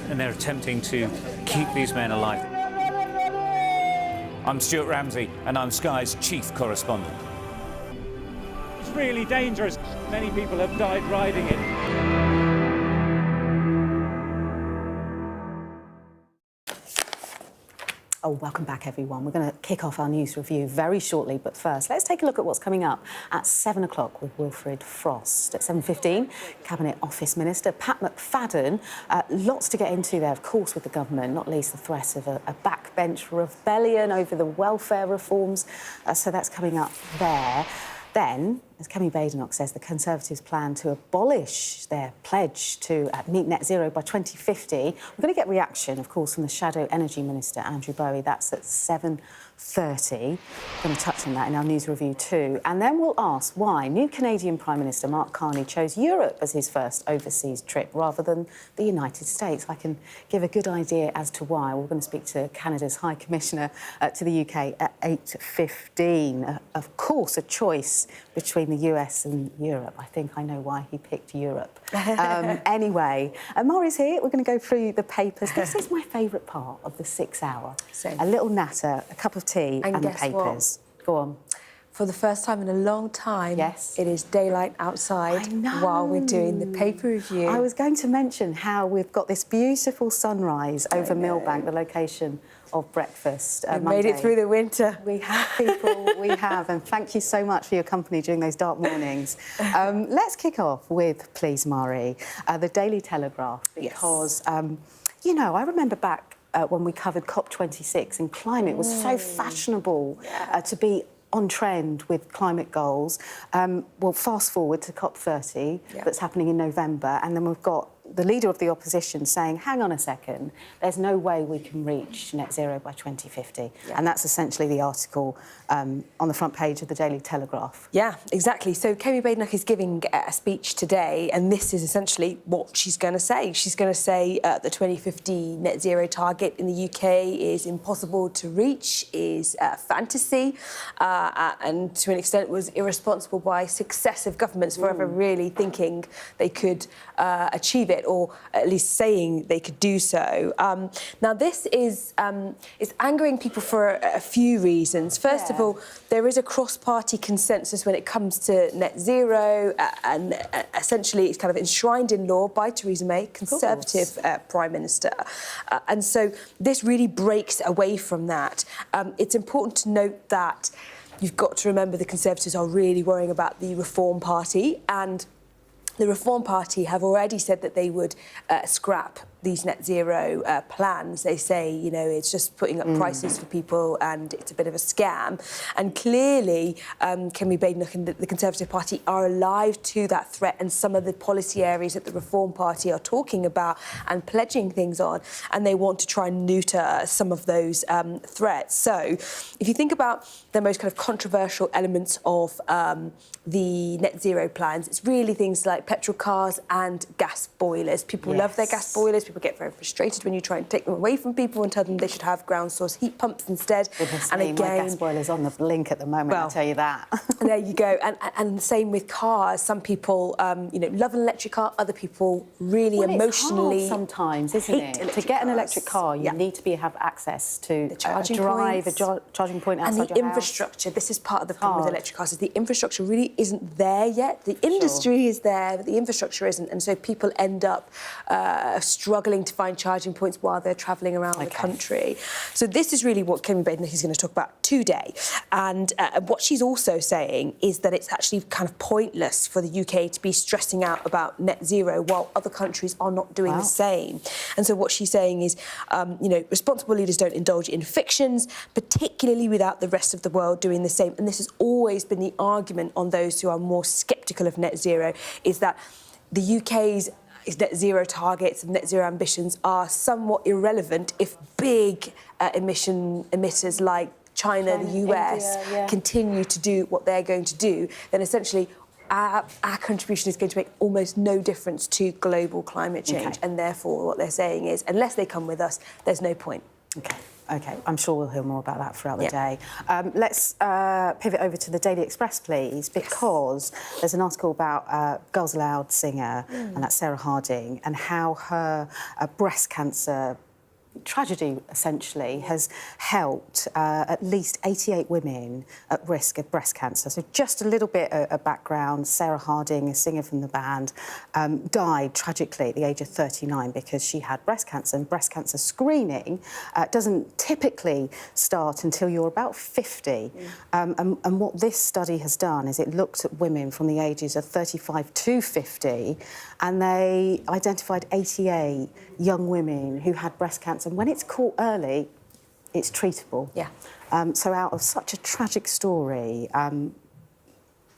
and they're attempting to keep these men alive. I'm Stuart Ramsey, and I'm Sky's chief correspondent. It's really dangerous. Many people have died riding it. Oh, welcome back, everyone. We're going to kick off our news review very shortly, but first, let's take a look at what's coming up at 7 o'clock with Wilfred Frost. At 7:15, Cabinet Office Minister Pat McFadden. Lots to get into there, of course, with the government, not least the threat of a backbench rebellion over the welfare reforms. So that's coming up there. Then, as Kemi Badenoch says, the Conservatives plan to abolish their pledge to meet net zero by 2050. We're going to get reaction, of course, from the Shadow Energy Minister, Andrew Bowie. That's at 7:30. We're going to touch on that in our news review too. And then we'll ask why new Canadian Prime Minister Mark Carney chose Europe as his first overseas trip rather than the United States. I can give a good idea as to why. We're going to speak to Canada's High Commissioner to the UK at 8:15. Of course, a choice between the US and Europe. I think I know why he picked Europe. Anyway, Mari's here. We're going to go through the papers. This is my favourite part of the 6 hour. Same. A little natter, a cup of tea and the guess papers. What? Go on. For the first time in a long time, yes, it is daylight outside while we're doing the paper review. I was going to mention how we've got this beautiful sunrise over Millbank, the location of breakfast. We made it through the winter. We have, people, we have, and thank you so much for your company during those dark mornings. Let's kick off with, please, Mari, the Daily Telegraph, because, you know, I remember back when we covered COP26 and climate was so fashionable to be on trend with climate goals. Well, fast forward to COP30, that's happening in November, and then we've got the leader of the opposition saying, hang on a second, there's no way we can reach net zero by 2050. Yeah. And that's essentially the article on the front page of the Daily Telegraph. Yeah, exactly. So Kemi Badenoch is giving a speech today, and this is essentially what she's going to say. She's going to say the 2050 net zero target in the UK is impossible to reach, is fantasy, and to an extent was irresponsible by successive governments for ever really thinking they could achieve it, or at least saying they could do so. Now, this is angering people for a few reasons. First of all, there is a cross-party consensus when it comes to net zero, and essentially it's kind of enshrined in law by Theresa May, Conservative Prime Minister. And so this really breaks away from that. It's important to note that you've got to remember the Conservatives are really worrying about the Reform Party, and the Reform Party have already said that they would scrap these net zero plans. They say, you know, it's just putting up prices for people and it's a bit of a scam. And clearly, Kemi Badenoch and the Conservative Party are alive to that threat and some of the policy areas that the Reform Party are talking about and pledging things on, and they want to try and neuter some of those threats. So if you think about the most kind of controversial elements of the net zero plans, it's really things like petrol cars and gas boilers. People love their gas boilers. People get very frustrated when you try and take them away from people and tell them they should have ground source heat pumps instead. And again, my gas boiler's on the blink at the moment, I'll tell you that. There you go. And the same with cars. Some people, you know, love an electric car. Other people really emotionally it's hard sometimes, isn't it? To get an electric car, you need to have access to the charging drive, points, a charging point outside and the your infrastructure. This is part of the problem with electric cars. Is the infrastructure really isn't there yet. The industry is there, but the infrastructure isn't, and so people end up struggling to find charging points while they're travelling around the country. So this is really what Kemi Badenoch is going to talk about today. And what she's also saying is that it's actually kind of pointless for the UK to be stressing out about net zero while other countries are not doing the same. And so what she's saying is, you know, responsible leaders don't indulge in fictions, particularly without the rest of the world doing the same. And this has always been the argument on those who are more sceptical of net zero, is that the UK's net zero targets and net zero ambitions are somewhat irrelevant if big emission emitters like China, the US, India, continue to do what they're going to do, then essentially our contribution is going to make almost no difference to global climate change. And therefore, what they're saying is, unless they come with us, there's no point. OK, I'm sure we'll hear more about that throughout the day. Let's pivot over to the Daily Express, please, because there's an article about Girls Aloud singer, and that's Sarah Harding, and how her breast cancer tragedy, essentially, has helped at least 88 women at risk of breast cancer. So just a little bit of background. Sarah Harding, a singer from the band, died tragically at the age of 39 because she had breast cancer. And breast cancer screening doesn't typically start until you're about 50. And what this study has done is it looked at women from the ages of 35 to 50, and they identified 88 young women who had breast cancer. And when it's caught early, it's treatable. So out of such a tragic story,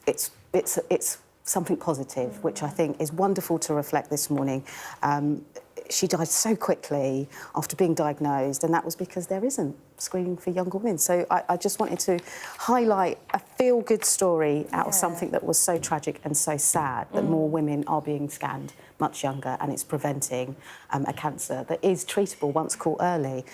it's something positive, which I think is wonderful to reflect this morning. She died so quickly after being diagnosed, and that was because there isn't screening for younger women. So I just wanted to highlight a feel-good story out of something that was so tragic and so sad, that more women are being scanned much younger, and it's preventing a cancer that is treatable once caught early.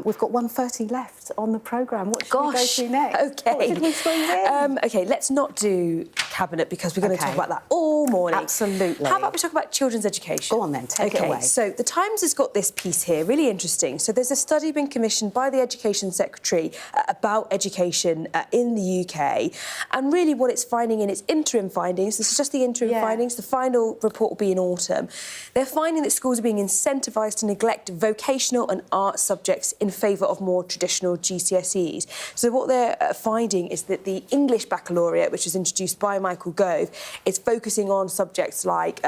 We've got 1:30 left on the programme. What should we go to next? OK. What should we squeeze in? OK, let's not do Cabinet, because we're going to talk about that all morning. Absolutely. How about we talk about children's education? Go on then, take it away. So the Times has got this piece here, really interesting. So there's a study being commissioned by the Education Secretary about education in the UK. And really what it's finding in its interim findings, this is just the interim findings, the final report will be in autumn. They're finding that schools are being incentivised to neglect vocational and art subjects in favour of more traditional GCSEs. So what they're finding is that the English Baccalaureate, which was introduced by Michael Gove, is focusing on subjects like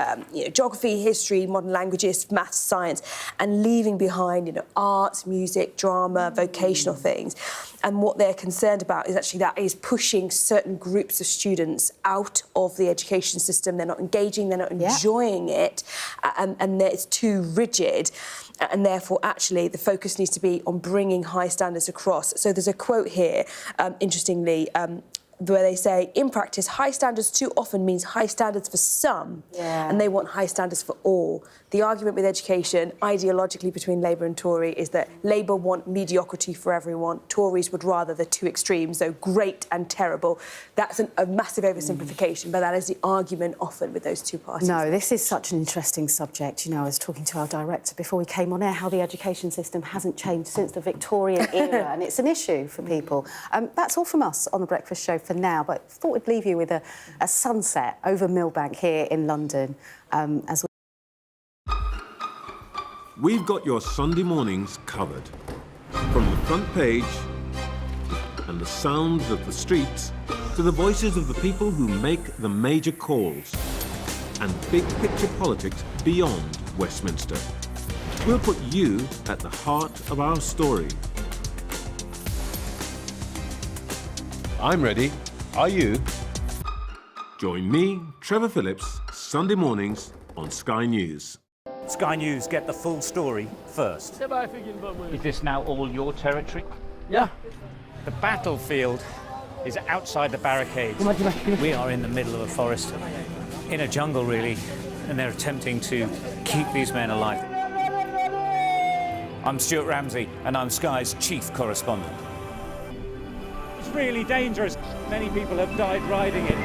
geography, history, modern languages, maths, science, and leaving behind arts, music, drama, vocational things. And what they're concerned about is actually that is pushing certain groups of students out of the education system. They're not engaging, they're not enjoying it, and it's too rigid. And therefore, actually, the focus needs to be on bringing high standards across. So there's a quote here, interestingly, where they say, in practice, high standards too often means high standards for some, and they want high standards for all. The argument with education, ideologically between Labour and Tory, is that Labour want mediocrity for everyone. Tories would rather the two extremes, so great and terrible. That's a massive oversimplification, but that is the argument often with those two parties. No, this is such an interesting subject. I was talking to our director before we came on air, how the education system hasn't changed since the Victorian era, and it's an issue for people. That's all from us on The Breakfast Show for now, but thought we'd leave you with a sunset over Millbank here in London as We've got your Sunday mornings covered. From the front page and the sounds of the streets to the voices of the people who make the major calls and big picture politics beyond Westminster. We'll put you at the heart of our story. I'm ready. Are you? Join me, Trevor Phillips, Sunday mornings on Sky News. Sky News get the full story first. Is this now all your territory? Yeah. The battlefield is outside the barricades. We are in the middle of a forest, in a jungle really, and they're attempting to keep these men alive. I'm Stuart Ramsey, and I'm Sky's chief correspondent. It's really dangerous. Many people have died riding it.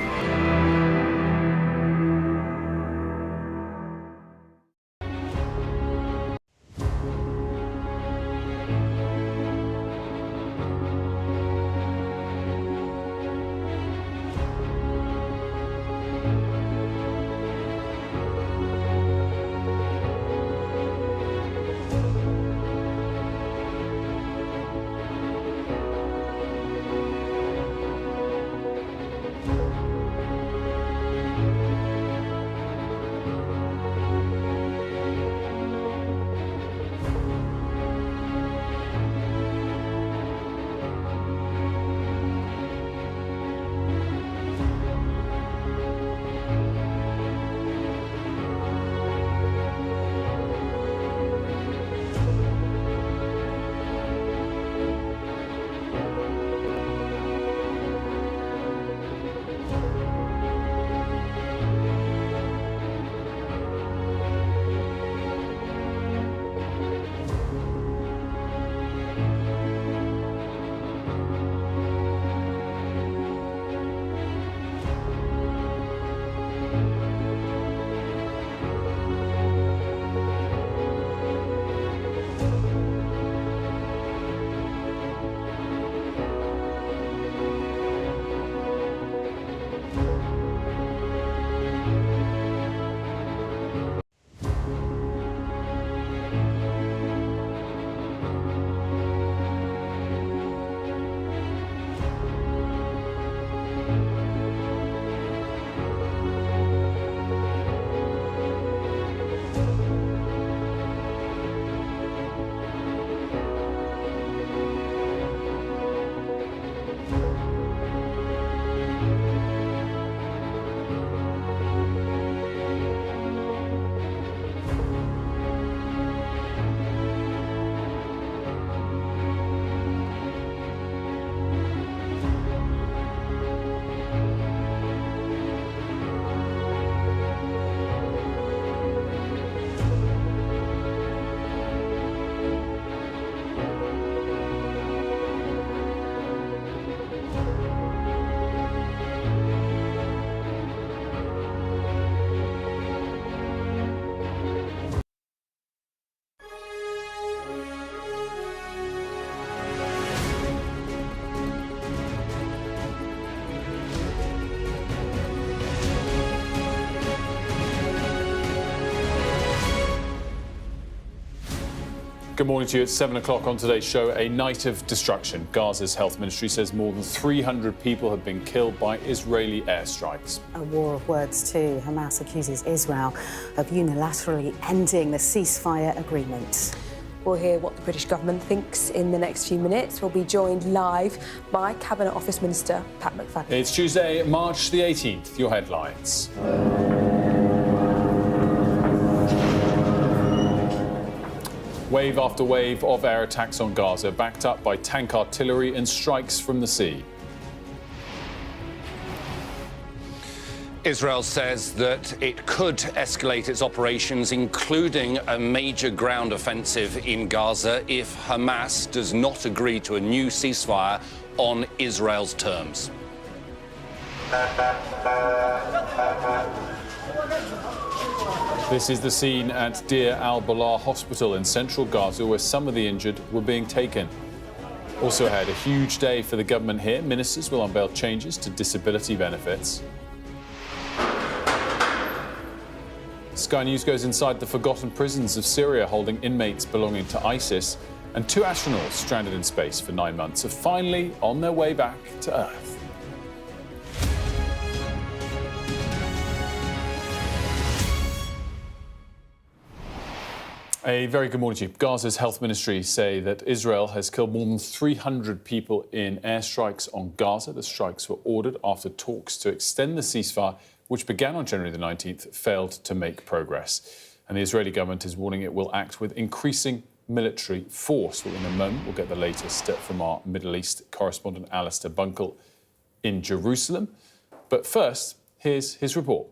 Good morning to you. It's 7 o'clock on today's show. A night of destruction. Gaza's health ministry says more than 300 people have been killed by Israeli airstrikes. A war of words too. Hamas accuses Israel of unilaterally ending the ceasefire agreement. We'll hear what the British government thinks in the next few minutes. We'll be joined live by Cabinet Office Minister Pat McFadden. It's Tuesday, March the 18th. Your headlines. Wave after wave of air attacks on Gaza, backed up by tank artillery and strikes from the sea. Israel says that it could escalate its operations, including a major ground offensive in Gaza, if Hamas does not agree to a new ceasefire on Israel's terms. This is the scene at Deir al-Balah Hospital in central Gaza, where some of the injured were being taken. Also ahead, a huge day for the government here. Ministers will unveil changes to disability benefits. Sky News goes inside the forgotten prisons of Syria, holding inmates belonging to ISIS. And 2 astronauts stranded in space for 9 months are finally on their way back to Earth. A very good morning to you. Gaza's health ministry say that Israel has killed more than 300 people in airstrikes on Gaza. The strikes were ordered after talks to extend the ceasefire, which began on January the 19th, failed to make progress. And the Israeli government is warning it will act with increasing military force. Well, in a moment, we'll get the latest from our Middle East correspondent Alistair Bunkle in Jerusalem. But first, here's his report.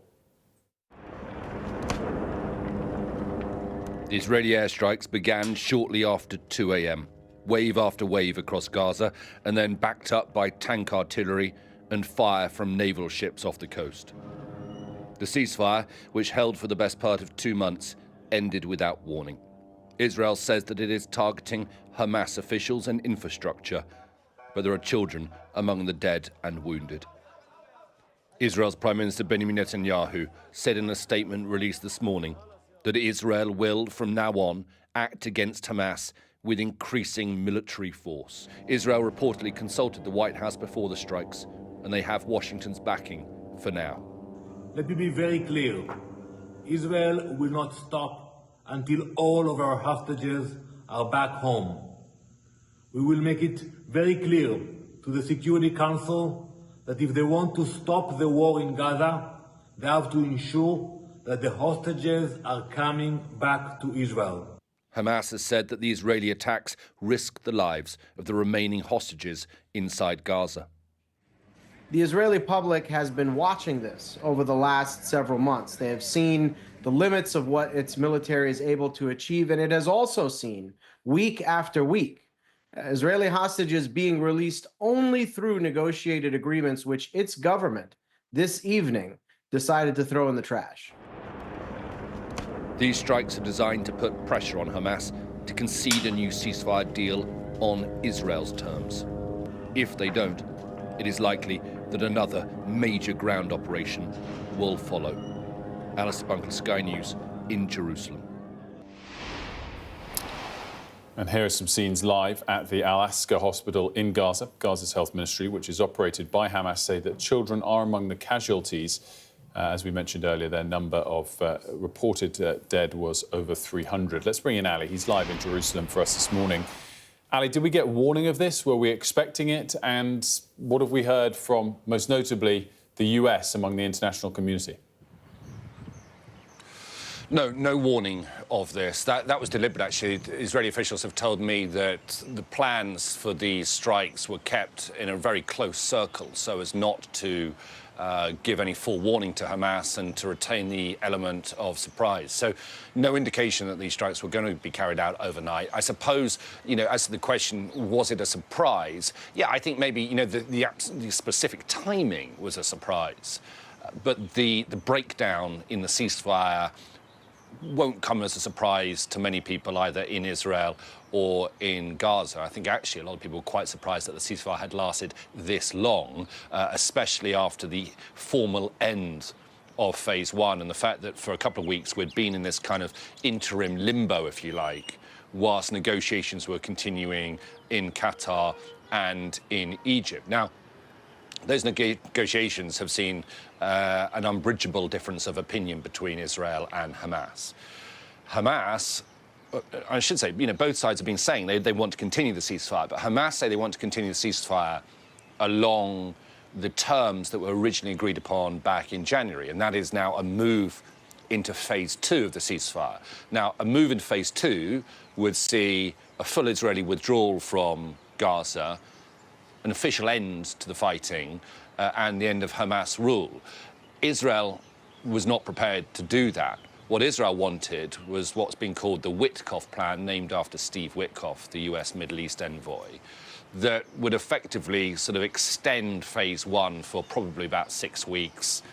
The Israeli airstrikes began shortly after 2 a.m, wave after wave across Gaza, and then backed up by tank artillery and fire from naval ships off the coast. The ceasefire, which held for the best part of 2 months, ended without warning. Israel says that it is targeting Hamas officials and infrastructure, but there are children among the dead and wounded. Israel's Prime Minister Benjamin Netanyahu said in a statement released this morning that Israel will, from now on, act against Hamas with increasing military force. Israel reportedly consulted the White House before the strikes, and they have Washington's backing for now. Let me be very clear. Israel will not stop until all of our hostages are back home. We will make it very clear to the Security Council that if they want to stop the war in Gaza, they have to ensure that the hostages are coming back to Israel. Hamas has said that the Israeli attacks risk the lives of the remaining hostages inside Gaza. The Israeli public has been watching this over the last several months. They have seen the limits of what its military is able to achieve, and it has also seen, week after week, Israeli hostages being released only through negotiated agreements, which its government, this evening, decided to throw in the trash. These strikes are designed to put pressure on Hamas to concede a new ceasefire deal on Israel's terms. If they don't, it is likely that another major ground operation will follow. Alistair Bunkle, Sky News, in Jerusalem. And here are some scenes live at the Al-Aqsa Hospital in Gaza. Gaza's health ministry, which is operated by Hamas, say that children are among the casualties. As we mentioned earlier, their number of reported dead was over 300. Let's bring in Ali. He's live in Jerusalem for us this morning. Ali, did we get warning of this? Were we expecting it? And what have we heard from, most notably, the US among the international community? No warning of this. That was deliberate, actually. Israeli officials have told me that the plans for these strikes were kept in a very close circle so as not to give any full warning to Hamas and to retain the element of surprise. So no indication that these strikes were going to be carried out overnight. I suppose, as to the question, was it a surprise? Yeah, I think maybe, the specific timing was a surprise. But the breakdown in the ceasefire won't come as a surprise to many people either in Israel or in Gaza. I think actually a lot of people were quite surprised that the ceasefire had lasted this long, especially after the formal end of phase one and the fact that for a couple of weeks we'd been in this kind of interim limbo, if you like, whilst negotiations were continuing in Qatar and in Egypt. Now, those negotiations have seen an unbridgeable difference of opinion between Israel and Hamas. Hamas, I should say, both sides have been saying they want to continue the ceasefire, but Hamas say they want to continue the ceasefire along the terms that were originally agreed upon back in January, and that is now a move into phase 2 of the ceasefire. Now, a move in phase 2 would see a full Israeli withdrawal from Gaza, an official end to the fighting, and the end of Hamas rule. Israel was not prepared to do that. What Israel wanted was what's been called the Witkoff Plan, named after Steve Witkoff, the US Middle East envoy, that would effectively sort of extend phase 1 for probably about 6 weeks,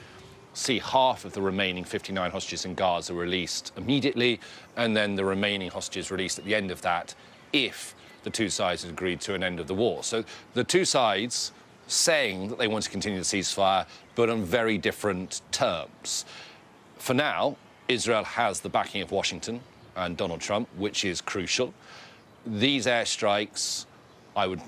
see half of the remaining 59 hostages in Gaza released immediately, and then the remaining hostages released at the end of that, if the two sides had agreed to an end of the war. So the two sides saying that they want to continue the ceasefire, but on very different terms. For now, Israel has the backing of Washington and Donald Trump, which is crucial. These airstrikes, I would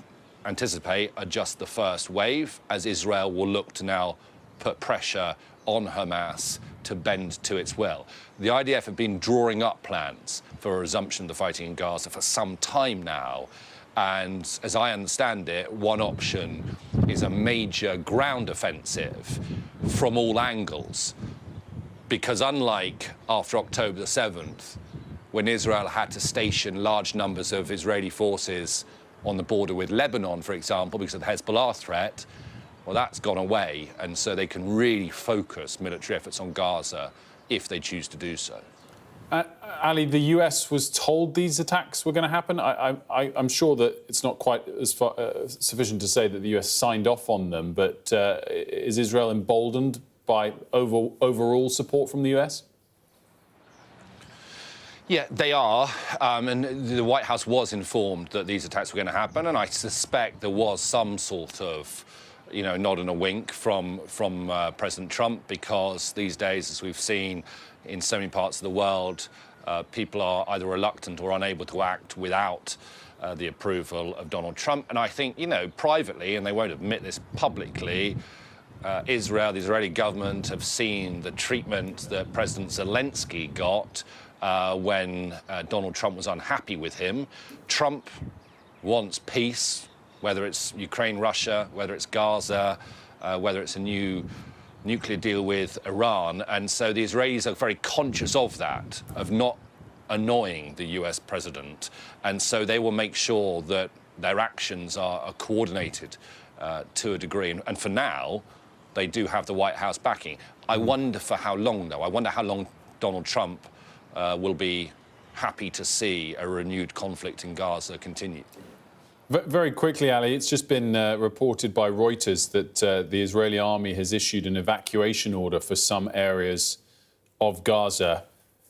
anticipate, are just the first wave, as Israel will look to now put pressure on Hamas to bend to its will. The IDF have been drawing up plans for a resumption of the fighting in Gaza for some time now, and as I understand it, one option is a major ground offensive from all angles, because unlike after October the 7th, when Israel had to station large numbers of Israeli forces on the border with Lebanon, for example, because of the Hezbollah threat, well, that's gone away, and so they can really focus military efforts on Gaza if they choose to do so. Ali, the US was told these attacks were going to happen. I'm sure that it's not quite as sufficient to say that the US signed off on them, but is Israel emboldened by overall support from the US? Yeah, they are, and the White House was informed that these attacks were going to happen, and I suspect there was some sort of nod and a wink from President Trump, because these days, as we've seen in so many parts of the world, people are either reluctant or unable to act without the approval of Donald Trump. And I think, privately, and they won't admit this publicly, the Israeli government have seen the treatment that President Zelensky got when Donald Trump was unhappy with him. Trump wants peace, whether it's Ukraine, Russia, whether it's Gaza, whether it's a new nuclear deal with Iran. And so the Israelis are very conscious of that, of not annoying the US president. And so they will make sure that their actions are coordinated to a degree. And for now, they do have the White House backing. I wonder for how long, though. I wonder how long Donald Trump will be happy to see a renewed conflict in Gaza continue. Very quickly, Ali, it's just been reported by Reuters that the Israeli army has issued an evacuation order for some areas of Gaza,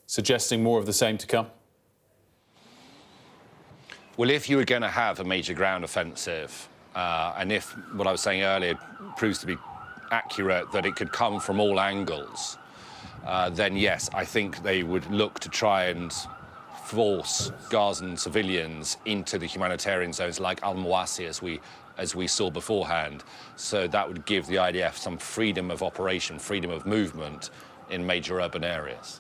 suggesting more of the same to come. Well, if you were going to have a major ground offensive, and if what I was saying earlier proves to be accurate, that it could come from all angles, then yes, I think they would look to try and force Gazan civilians into the humanitarian zones like Al-Mawasi, as we saw beforehand. So that would give the IDF some freedom of operation, freedom of movement in major urban areas.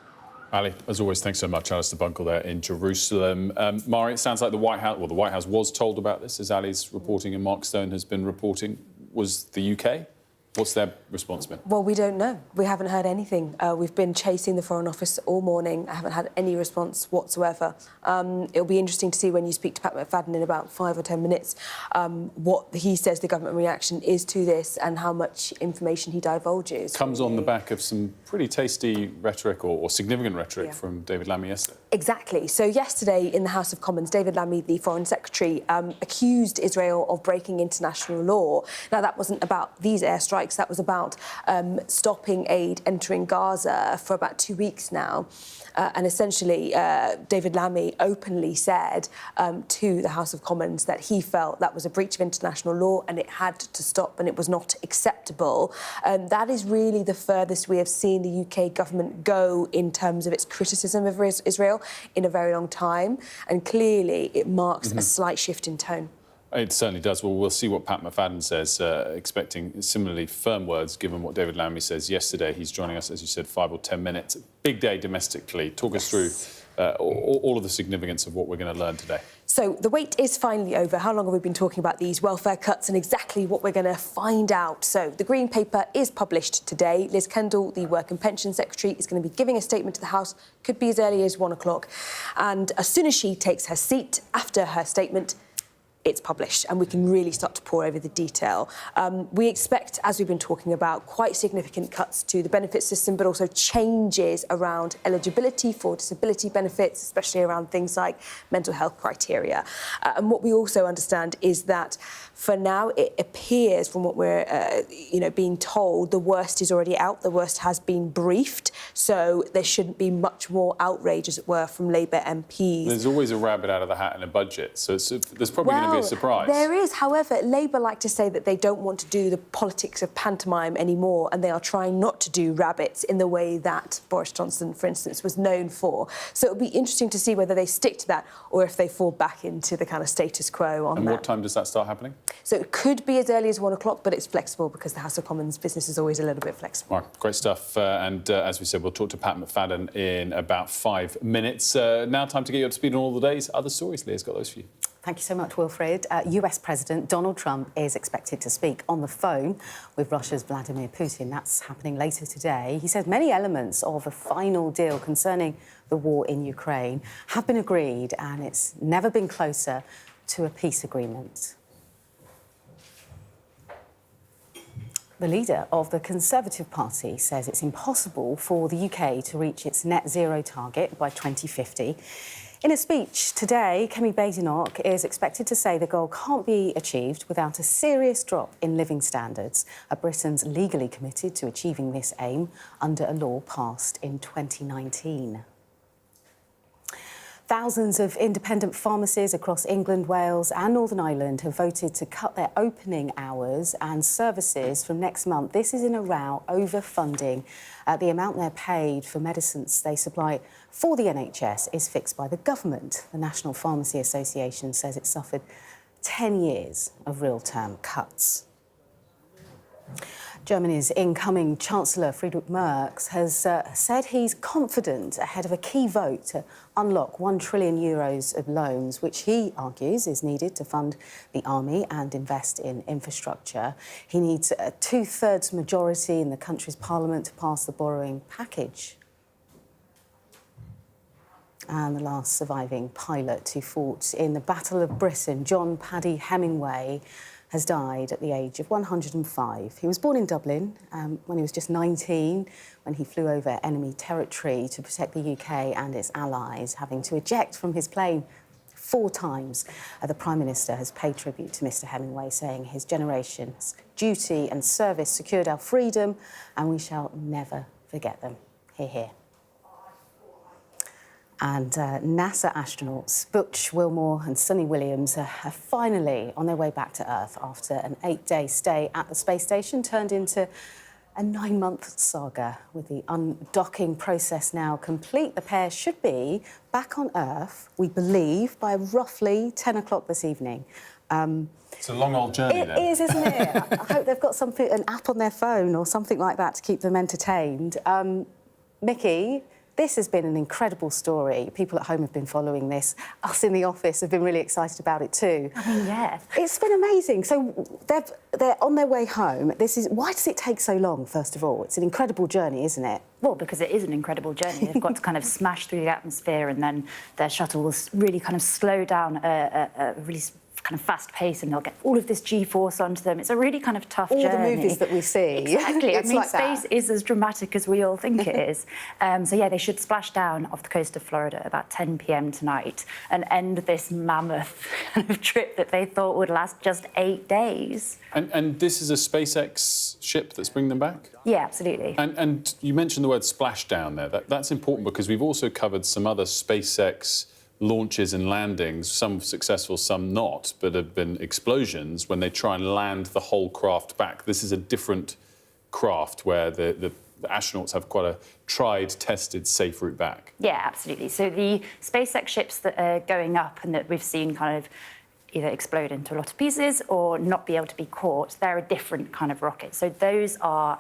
Ali, as always, thanks so much. Alistair Bunkle there in Jerusalem. Mari, it sounds like the White House was told about this, as Ali's reporting and Mark Stone has been reporting. Was the UK? What's their response been? Well, we don't know. We haven't heard anything. We've been chasing the Foreign Office all morning. I haven't had any response whatsoever. It'll be interesting to see when you speak to Pat McFadden in about 5 or 10 minutes what he says the government reaction is to this and how much information he divulges. Comes on the back of some pretty tasty rhetoric or significant rhetoric from David Lammy yesterday. Exactly. So yesterday in the House of Commons, David Lammy, the Foreign Secretary, accused Israel of breaking international law. Now, that wasn't about these airstrikes. airstrikes. That was about stopping aid entering Gaza for about 2 weeks now. And essentially, David Lammy openly said to the House of Commons that he felt that was a breach of international law and it had to stop and it was not acceptable. That is really the furthest we have seen the UK government go in terms of its criticism of Israel in a very long time. And clearly, it marks a slight shift in tone. It certainly does. Well, we'll see what Pat McFadden says, expecting similarly firm words, given what David Lammy says yesterday. He's joining us, as you said, 5 or 10 minutes. Big day domestically. Talk us through all of the significance of what we're going to learn today. So the wait is finally over. How long have we been talking about these welfare cuts and exactly what we're going to find out? So the Green Paper is published today. Liz Kendall, the Work and Pension Secretary, is going to be giving a statement to the House. Could be as early as 1 o'clock. And as soon as she takes her seat, after her statement, it's published and we can really start to pore over the detail. We expect, as we've been talking about, quite significant cuts to the benefit system, but also changes around eligibility for disability benefits, especially around things like mental health criteria. And what we also understand is that for now, it appears from what we're being told, the worst is already out, the worst has been briefed, so there shouldn't be much more outrage, as it were, from Labour MPs. There's always a rabbit out of the hat in a budget, so there's probably going to be a surprise. There is, however, Labour like to say that they don't want to do the politics of pantomime anymore, and they are trying not to do rabbits in the way that Boris Johnson, for instance, was known for. So it'll be interesting to see whether they stick to that or if they fall back into the kind of status quo on that. And what time does that start happening? So it could be as early as 1 o'clock, but it's flexible because the House of Commons business is always a little bit flexible. Right, great stuff. And as we said, we'll talk to Pat McFadden in about 5 minutes. Now time to get you up to speed on all the day's other stories. Leah's got those for you. Thank you so much, Wilfred. US President Donald Trump is expected to speak on the phone with Russia's Vladimir Putin. That's happening later today. He says many elements of a final deal concerning the war in Ukraine have been agreed, and it's never been closer to a peace agreement. The leader of the Conservative Party says it's impossible for the UK to reach its net zero target by 2050. In a speech today, Kemi Badenoch is expected to say the goal can't be achieved without a serious drop in living standards. Britain's legally committed to achieving this aim under a law passed in 2019. Thousands of independent pharmacies across England, Wales and Northern Ireland have voted to cut their opening hours and services from next month. This is in a row over funding. The amount they're paid for medicines they supply for the NHS is fixed by the government. The National Pharmacy Association says it suffered 10 years of real-term cuts. Germany's incoming Chancellor, Friedrich Merz, has said he's confident ahead of a key vote to unlock €1 trillion of loans, which he argues is needed to fund the army and invest in infrastructure. He needs a two-thirds majority in the country's parliament to pass the borrowing package. And the last surviving pilot who fought in the Battle of Britain, John Paddy Hemingway, has died at the age of 105. He was born in Dublin when he was just 19, when he flew over enemy territory to protect the UK and its allies, having to eject from his plane 4 times. The Prime Minister has paid tribute to Mr Hemingway, saying his generation's duty and service secured our freedom and we shall never forget them. Hear, hear. And NASA astronauts Butch Wilmore and Sunny Williams are finally on their way back to Earth after an 8-day stay at the space station turned into a 9-month saga. With the undocking process now complete, the pair should be back on Earth, we believe, by roughly 10 o'clock this evening. It's a long old journey, then. It is, isn't it? I hope they've got something, an app on their phone or something like that to keep them entertained. Mickey, this has been an incredible story. People at home have been following this. Us in the office have been really excited about it too. I mean, yeah. It's been amazing. So they're on their way home. Why does it take so long, first of all? It's an incredible journey, isn't it? Well, because it is an incredible journey. They've got to kind of smash through the atmosphere, and then their shuttle will really kind of slow down a really kind of fast pace, and they'll get all of this G-force onto them. It's a really kind of tough journey. All the movies that we see. Exactly. It's I mean, like space is as dramatic as we all think it is. So yeah, they should splash down off the coast of Florida about 10 p.m. tonight and end this mammoth kind of trip that they thought would last just 8 days. And this is a SpaceX ship that's bringing them back? Yeah, absolutely. And you mentioned the word splashdown there. That's important because we've also covered some other SpaceX launches and landings, some successful, some not, but have been explosions when they try and land the whole craft back. This is a different craft where the astronauts have quite a tried, tested, safe route back. Yeah, absolutely. So the SpaceX ships that are going up and that we've seen kind of either explode into a lot of pieces or not be able to be caught, they're a different kind of rocket. So those are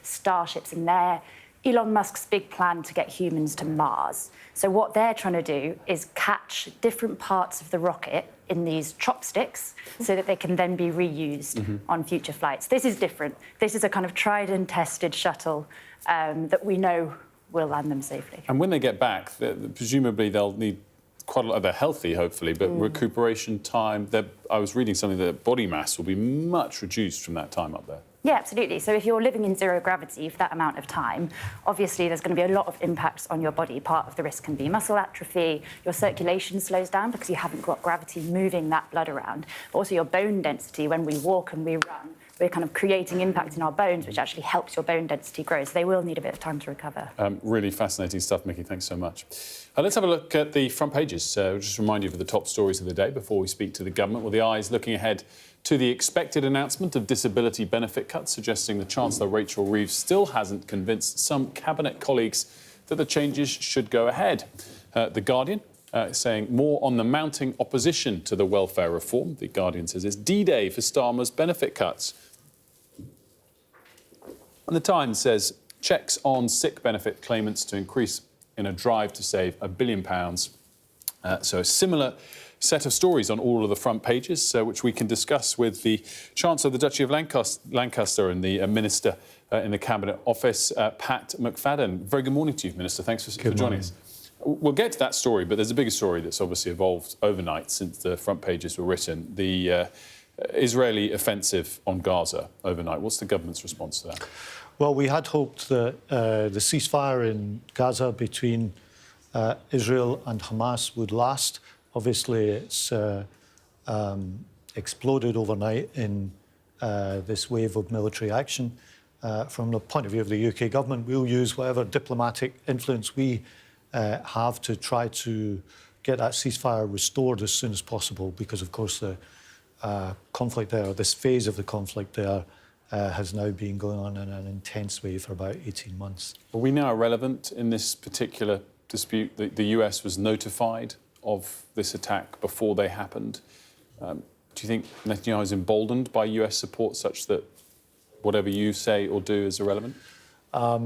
starships, and they're Elon Musk's big plan to get humans to Mars. So what they're trying to do is catch different parts of the rocket in these chopsticks so that they can then be reused on future flights. This is different. This is a kind of tried and tested shuttle that we know will land them safely. And when they get back, presumably they'll need quite a lot. They're healthy, hopefully, but recuperation time. I was reading something that body mass will be much reduced from that time up there. Yeah, absolutely. So if you're living in zero gravity for that amount of time, obviously there's going to be a lot of impacts on your body. Part of the risk can be muscle atrophy, your circulation slows down because you haven't got gravity moving that blood around. But also your bone density, when we walk and we run, we're kind of creating impact in our bones, which actually helps your bone density grow. So they will need a bit of time to recover. Really fascinating stuff, Mickey. Thanks so much. Let's have a look at the front pages. We'll just remind you of the top stories of the day before we speak to the government. Well, the eye is looking ahead to the expected announcement of disability benefit cuts, suggesting the Chancellor Rachel Reeves still hasn't convinced some cabinet colleagues that the changes should go ahead. The Guardian saying more on the mounting opposition to the welfare reform. The Guardian says it's D-Day for Starmer's benefit cuts. And the Times says checks on sick benefit claimants to increase in a drive to save £1 billion. So a similar set of stories on all of the front pages, which we can discuss with the Chancellor of the Duchy of Lancaster and the Minister in the Cabinet Office, Pat McFadden. Very good morning to you, Minister. Thanks for joining us. We'll get to that story, but there's a bigger story that's obviously evolved overnight since the front pages were written. The Israeli offensive on Gaza overnight. What's the government's response to that? Well, we had hoped that the ceasefire in Gaza between Israel and Hamas would last. Obviously, it's exploded overnight in this wave of military action. From the point of view of the UK government, we'll use whatever diplomatic influence we have to try to get that ceasefire restored as soon as possible, because, of course, the conflict there, this phase of the conflict there, has now been going on in an intense way for about 18 months. Are we now irrelevant in this particular dispute? The US was notified of this attack before they happened. Do you think Netanyahu is emboldened by US support such that whatever you say or do is irrelevant? I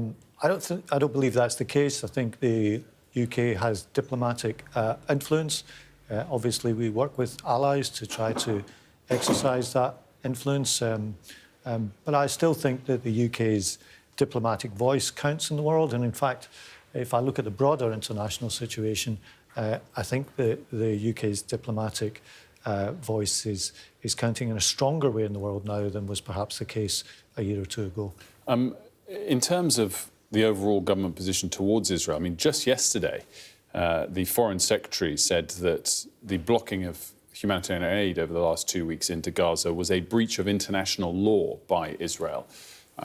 don't believe that's the case. I think the UK has diplomatic influence. Obviously, we work with allies to try to exercise that influence. But I still think that the UK's diplomatic voice counts in the world. And in fact, if I look at the broader international situation, I think that the UK's diplomatic voice is counting in a stronger way in the world now than was perhaps the case a year or two ago. In terms of the overall government position towards Israel, I mean, just yesterday, the Foreign Secretary said that the blocking of humanitarian aid over the last 2 weeks into Gaza was a breach of international law by Israel.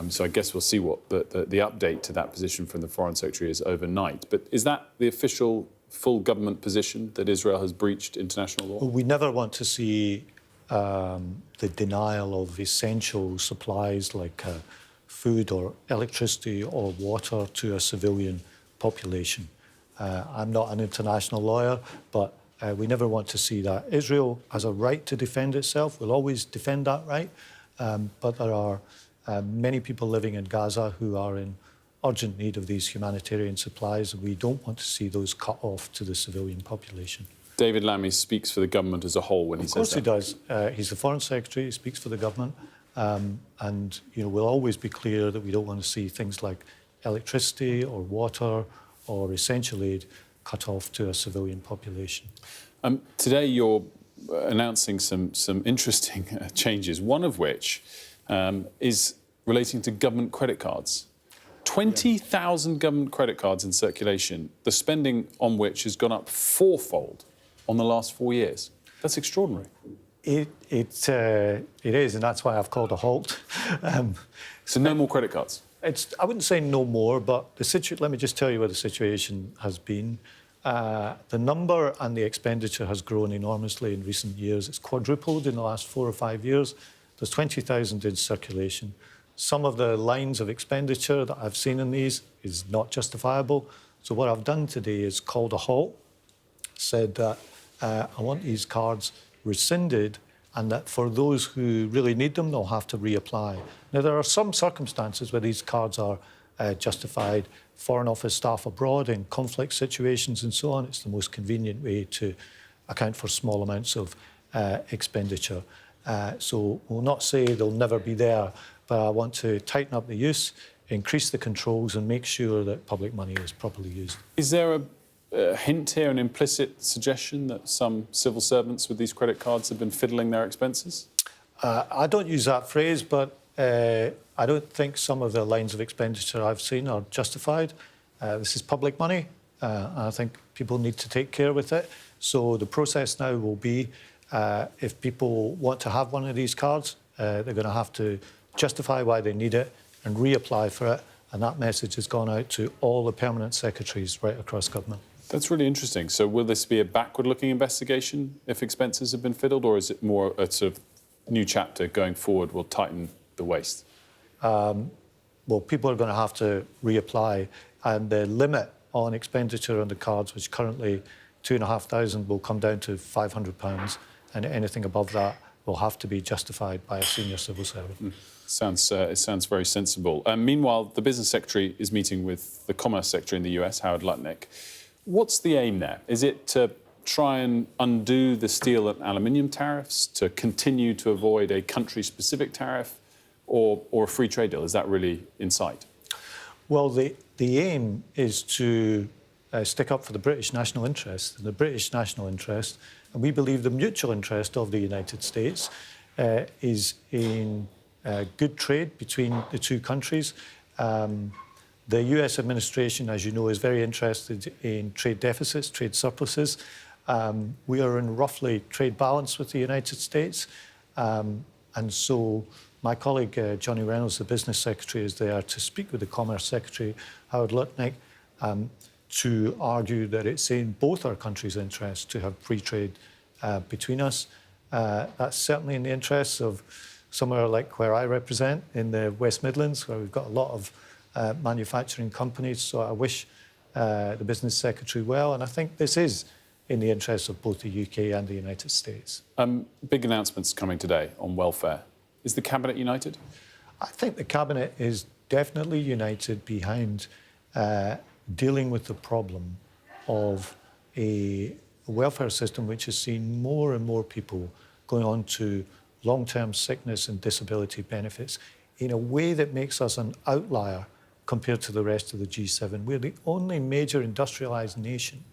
So I guess we'll see what the update to that position from the Foreign Secretary is overnight. But is that the official full government position, that Israel has breached international law? Well, we never want to see the denial of essential supplies like food or electricity or water to a civilian population. I'm not an international lawyer, but we never want to see that. Israel has a right to defend itself. We'll always defend that right. But there are many people living in Gaza who are in urgent need of these humanitarian supplies, and we don't want to see those cut off to the civilian population. David Lammy speaks for the government as a whole when he says that. Of course he does. He's the Foreign Secretary, he speaks for the government. And we'll always be clear that we don't want to see things like electricity or water or essential aid cut off to a civilian population. Today, you're announcing some interesting changes, one of which is relating to government credit cards. 20,000 government credit cards in circulation, the spending on which has gone up fourfold on the last 4 years. That's extraordinary. It is, and that's why I've called a halt. So no more credit cards? I wouldn't say no more, but let me just tell you what the situation has been. The number and the expenditure has grown enormously in recent years. It's quadrupled in the last 4 or 5 years. There's 20,000 in circulation. Some of the lines of expenditure that I've seen in these is not justifiable. So what I've done today is called a halt, said that I want these cards rescinded, and that for those who really need them, they'll have to reapply. Now, there are some circumstances where these cards are justified. Foreign Office staff abroad in conflict situations and so on. It's the most convenient way to account for small amounts of expenditure. So we'll not say they'll never be there, but I want to tighten up the use, increase the controls and make sure that public money is properly used. Is there a hint here, an implicit suggestion that some civil servants with these credit cards have been fiddling their expenses? I don't use that phrase, but I don't think some of the lines of expenditure I've seen are justified. This is public money, and I think people need to take care with it. So the process now will be, if people want to have one of these cards, they're going to have to justify why they need it and reapply for it. And that message has gone out to all the permanent secretaries right across government. That's really interesting. So will this be a backward-looking investigation if expenses have been fiddled, or is it more a sort of new chapter going forward will tighten the waist? Well, people are going to have to reapply, and the limit on expenditure on the cards, which currently £2,500, will come down to £500, and anything above that will have to be justified by a senior civil servant. It sounds very sensible. Meanwhile, the Business Secretary is meeting with the Commerce Secretary in the US, Howard Lutnick. What's the aim there? Is it to try and undo the steel and aluminium tariffs, to continue to avoid a country-specific tariff, or a free trade deal? Is that really in sight? Well, the aim is to stick up for the British national interest. And the British national interest, and we believe the mutual interest of the United States, is in good trade between the two countries. The US administration, as you know, is very interested in trade deficits, trade surpluses. We are in roughly trade balance with the United States. And so my colleague, Johnny Reynolds, the Business Secretary, is there to speak with the Commerce Secretary, Howard Lutnick, to argue that it's in both our countries' interests to have free trade between us. That's certainly in the interests of somewhere like where I represent, in the West Midlands, where we've got a lot of manufacturing companies. So I wish the Business Secretary well, and I think this is in the interests of both the UK and the United States. Big announcements coming today on welfare. Is the Cabinet united? I think the Cabinet is definitely united behind dealing with the problem of a welfare system which has seen more and more people going on to long-term sickness and disability benefits in a way that makes us an outlier compared to the rest of the G7. We're the only major industrialised nation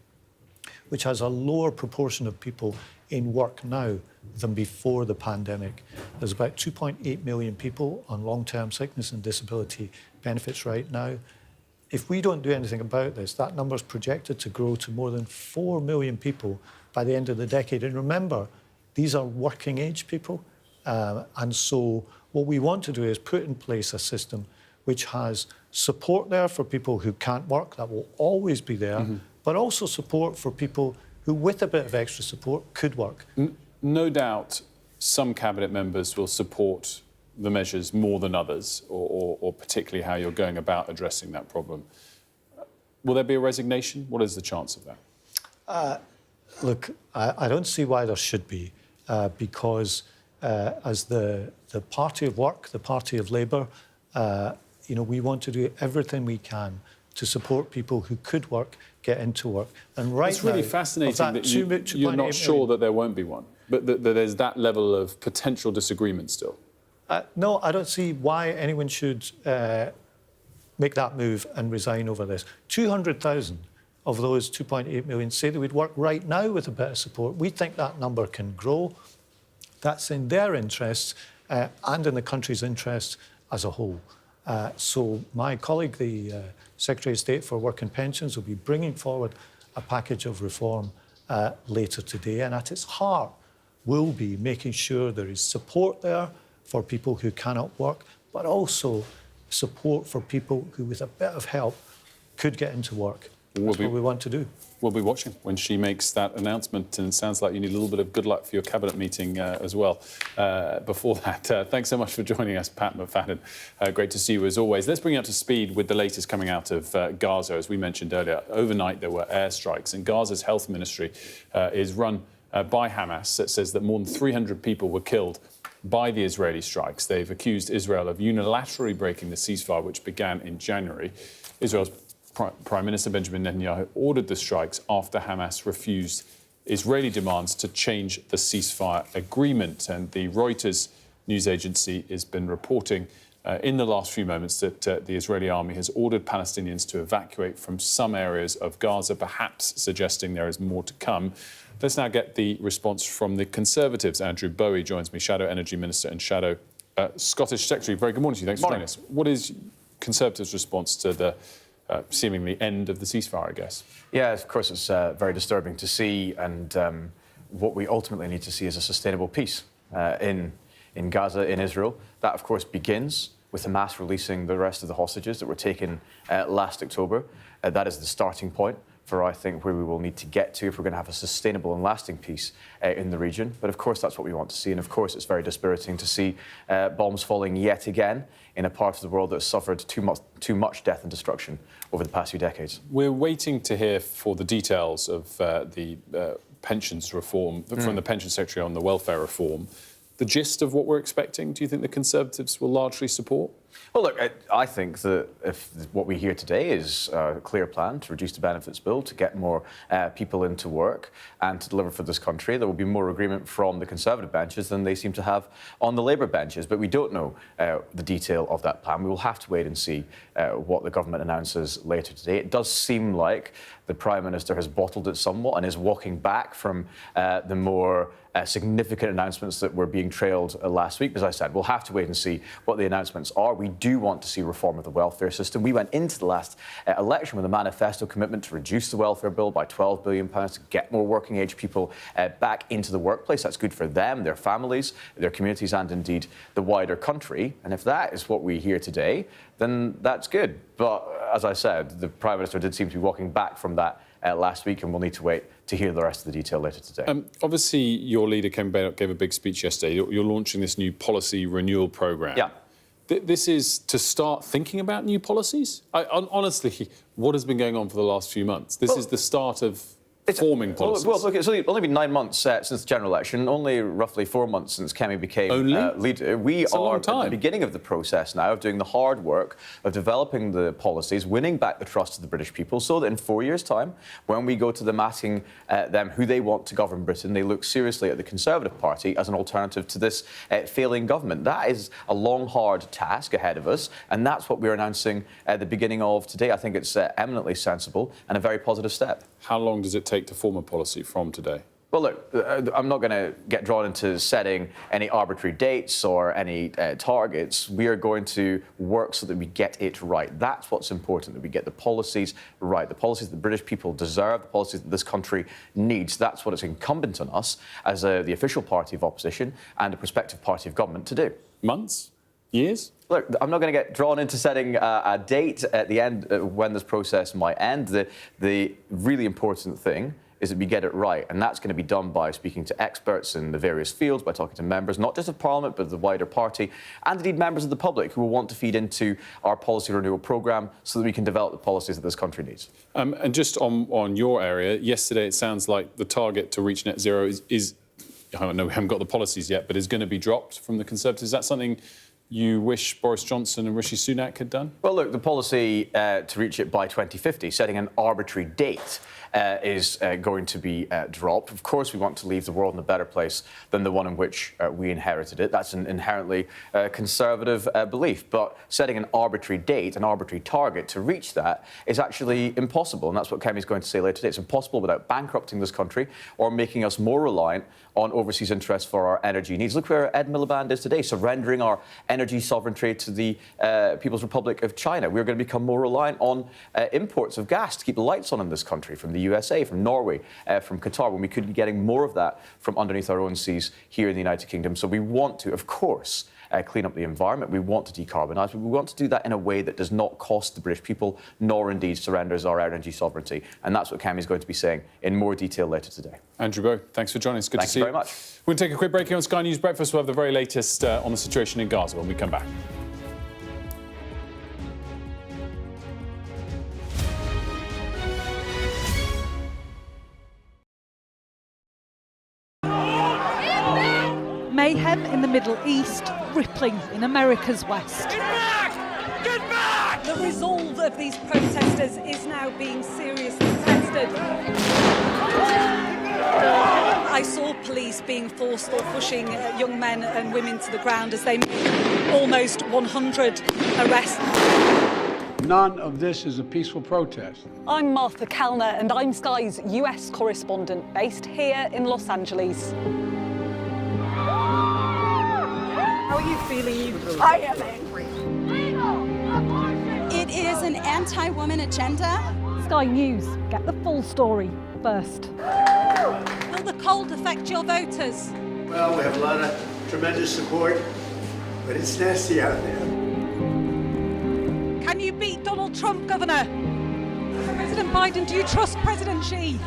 which has a lower proportion of people in work now than before the pandemic. There's about 2.8 million people on long-term sickness and disability benefits right now. If we don't do anything about this, that number's projected to grow to more than 4 million people by the end of the decade. And remember, these are working-age people. And so what we want to do is put in place a system which has support there for people who can't work, that will always be there, but also support for people who, with a bit of extra support, could work. No doubt some Cabinet members will support the measures more than others, or particularly how you're going about addressing that problem. Will there be a resignation? What is the chance of that? Look, I don't see why there should be, because as the party of work, the party of Labour, we want to do everything we can to support people who could work, get into work. And right it's really now, fascinating that you're not sure that there won't be one, but that there's that level of potential disagreement still. No, I don't see why anyone should make that move and resign over this. 200,000 of those 2.8 million say they would work right now with a bit of support. We think that number can grow. That's in their interests and in the country's interest as a whole. So my colleague, the Secretary of State for Work and Pensions, will be bringing forward a package of reform later today, and at its heart will be making sure there is support there for people who cannot work, but also support for people who, with a bit of help, could get into work. That's what we want to do. We'll be watching when she makes that announcement, and it sounds like you need a little bit of good luck for your cabinet meeting as well before that. Thanks so much for joining us, Pat McFadden. Great to see you as always. Let's bring you up to speed with the latest coming out of Gaza. As we mentioned earlier, overnight there were airstrikes, and Gaza's health ministry is run by Hamas. That says that more than 300 people were killed by the Israeli strikes. They've accused Israel of unilaterally breaking the ceasefire, which began in January. Israel's Prime Minister Benjamin Netanyahu ordered the strikes after Hamas refused Israeli demands to change the ceasefire agreement. And the Reuters news agency has been reporting in the last few moments that the Israeli army has ordered Palestinians to evacuate from some areas of Gaza, perhaps suggesting there is more to come. Let's now get the response from the Conservatives. Andrew Bowie joins me, Shadow Energy Minister and Shadow Scottish Secretary. Very good morning to you. Thanks for joining us. What is Conservatives' response to the seemingly end of the ceasefire, I guess? Yeah, of course, it's very disturbing to see, and what we ultimately need to see is a sustainable peace in Gaza, in Israel. That, of course, begins with Hamas releasing the rest of the hostages that were taken last October. That is the starting point for, I think, where we will need to get to if we're going to have a sustainable and lasting peace in the region. But, of course, that's what we want to see. And, of course, it's very dispiriting to see bombs falling yet again in a part of the world that has suffered too much death and destruction over the past few decades. We're waiting to hear for the details of the pensions reform, from the Pension Secretary on the welfare reform. The gist of what we're expecting, do you think the Conservatives will largely support? Well, look, I think that if what we hear today is a clear plan to reduce the benefits bill, to get more people into work and to deliver for this country, there will be more agreement from the Conservative benches than they seem to have on the Labour benches. But we don't know the detail of that plan. We will have to wait and see what the government announces later today. It does seem like the Prime Minister has bottled it somewhat and is walking back from the more significant announcements that were being trailed last week. As I said, we'll have to wait and see what the announcements are. We do want to see reform of the welfare system. We went into the last election with a manifesto commitment to reduce the welfare bill by £12 billion, to get more working-age people back into the workplace. That's good for them, their families, their communities, and indeed the wider country. And if that is what we hear today, then that's good. But as I said, the Prime Minister did seem to be walking back from that last week, and we'll need to wait to hear the rest of the detail later today. Obviously, your leader gave a big speech yesterday. You're launching this new policy renewal programme. Yeah. This is to start thinking about new policies? Honestly, what has been going on for the last few months? This is the start of forming policies. Well, look, it's only been 9 months since the general election, only roughly 4 months since Kemi became leader. We are at the beginning of the process now of doing the hard work of developing the policies, winning back the trust of the British people, so that in 4 years' time, when we go to them asking them who they want to govern Britain, they look seriously at the Conservative Party as an alternative to this failing government. That is a long, hard task ahead of us, and that's what we're announcing at the beginning of today. I think it's eminently sensible and a very positive step. How long does it take to form a policy from today? Well, look, I'm not going to get drawn into setting any arbitrary dates or any targets. We are going to work so that we get it right. That's what's important, that we get the policies right, the policies that the British people deserve, the policies that this country needs. That's what it's incumbent on us as the official party of opposition and a prospective party of government to do. Months? Years? Look, I'm not going to get drawn into setting a date at the end when this process might end. The really important thing is that we get it right, and that's going to be done by speaking to experts in the various fields, by talking to members, not just of Parliament, but of the wider party, and indeed members of the public who will want to feed into our policy renewal programme so that we can develop the policies that this country needs. And just on your area, yesterday it sounds like the target to reach net zero is I know we haven't got the policies yet, but is going to be dropped from the Conservatives. Is that something you wish Boris Johnson and Rishi Sunak had done? Well, look, the policy to reach it by 2050, setting an arbitrary date, is going to be dropped. Of course, we want to leave the world in a better place than the one in which we inherited it. That's an inherently conservative belief. But setting an arbitrary date, an arbitrary target to reach that is actually impossible. And that's what Kemi's going to say later today. It's impossible without bankrupting this country or making us more reliant on overseas interests for our energy needs. Look where Ed Miliband is today, surrendering our energy sovereignty to the People's Republic of China. We're going to become more reliant on imports of gas to keep the lights on in this country from the USA, from Norway, from Qatar, when we could be getting more of that from underneath our own seas here in the United Kingdom. So we want to, of course, clean up the environment. We want to decarbonise, but we want to do that in a way that does not cost the British people, nor indeed surrenders our energy sovereignty. And that's what Kemi's going to be saying in more detail later today. Andrew Bowe, thanks for joining us. Good to see you. Thank you very much. We're going to take a quick break here on Sky News Breakfast. We'll have the very latest on the situation in Gaza when we come back. Mayhem in the Middle East, rippling in America's West. Get back! Get back! The resolve of these protesters is now being seriously tested. I saw police being forced or pushing young men and women to the ground as they made almost 100 arrests. None of this is a peaceful protest. I'm Martha Kellner and I'm Sky's US correspondent based here in Los Angeles. How are you feeling? I am angry. It is an anti-woman agenda. Sky News, get the full story first. Will the cold affect your voters? Well, we have a lot of tremendous support, but it's nasty out there. Can you beat Donald Trump, Governor? President Biden, do you trust President Xi?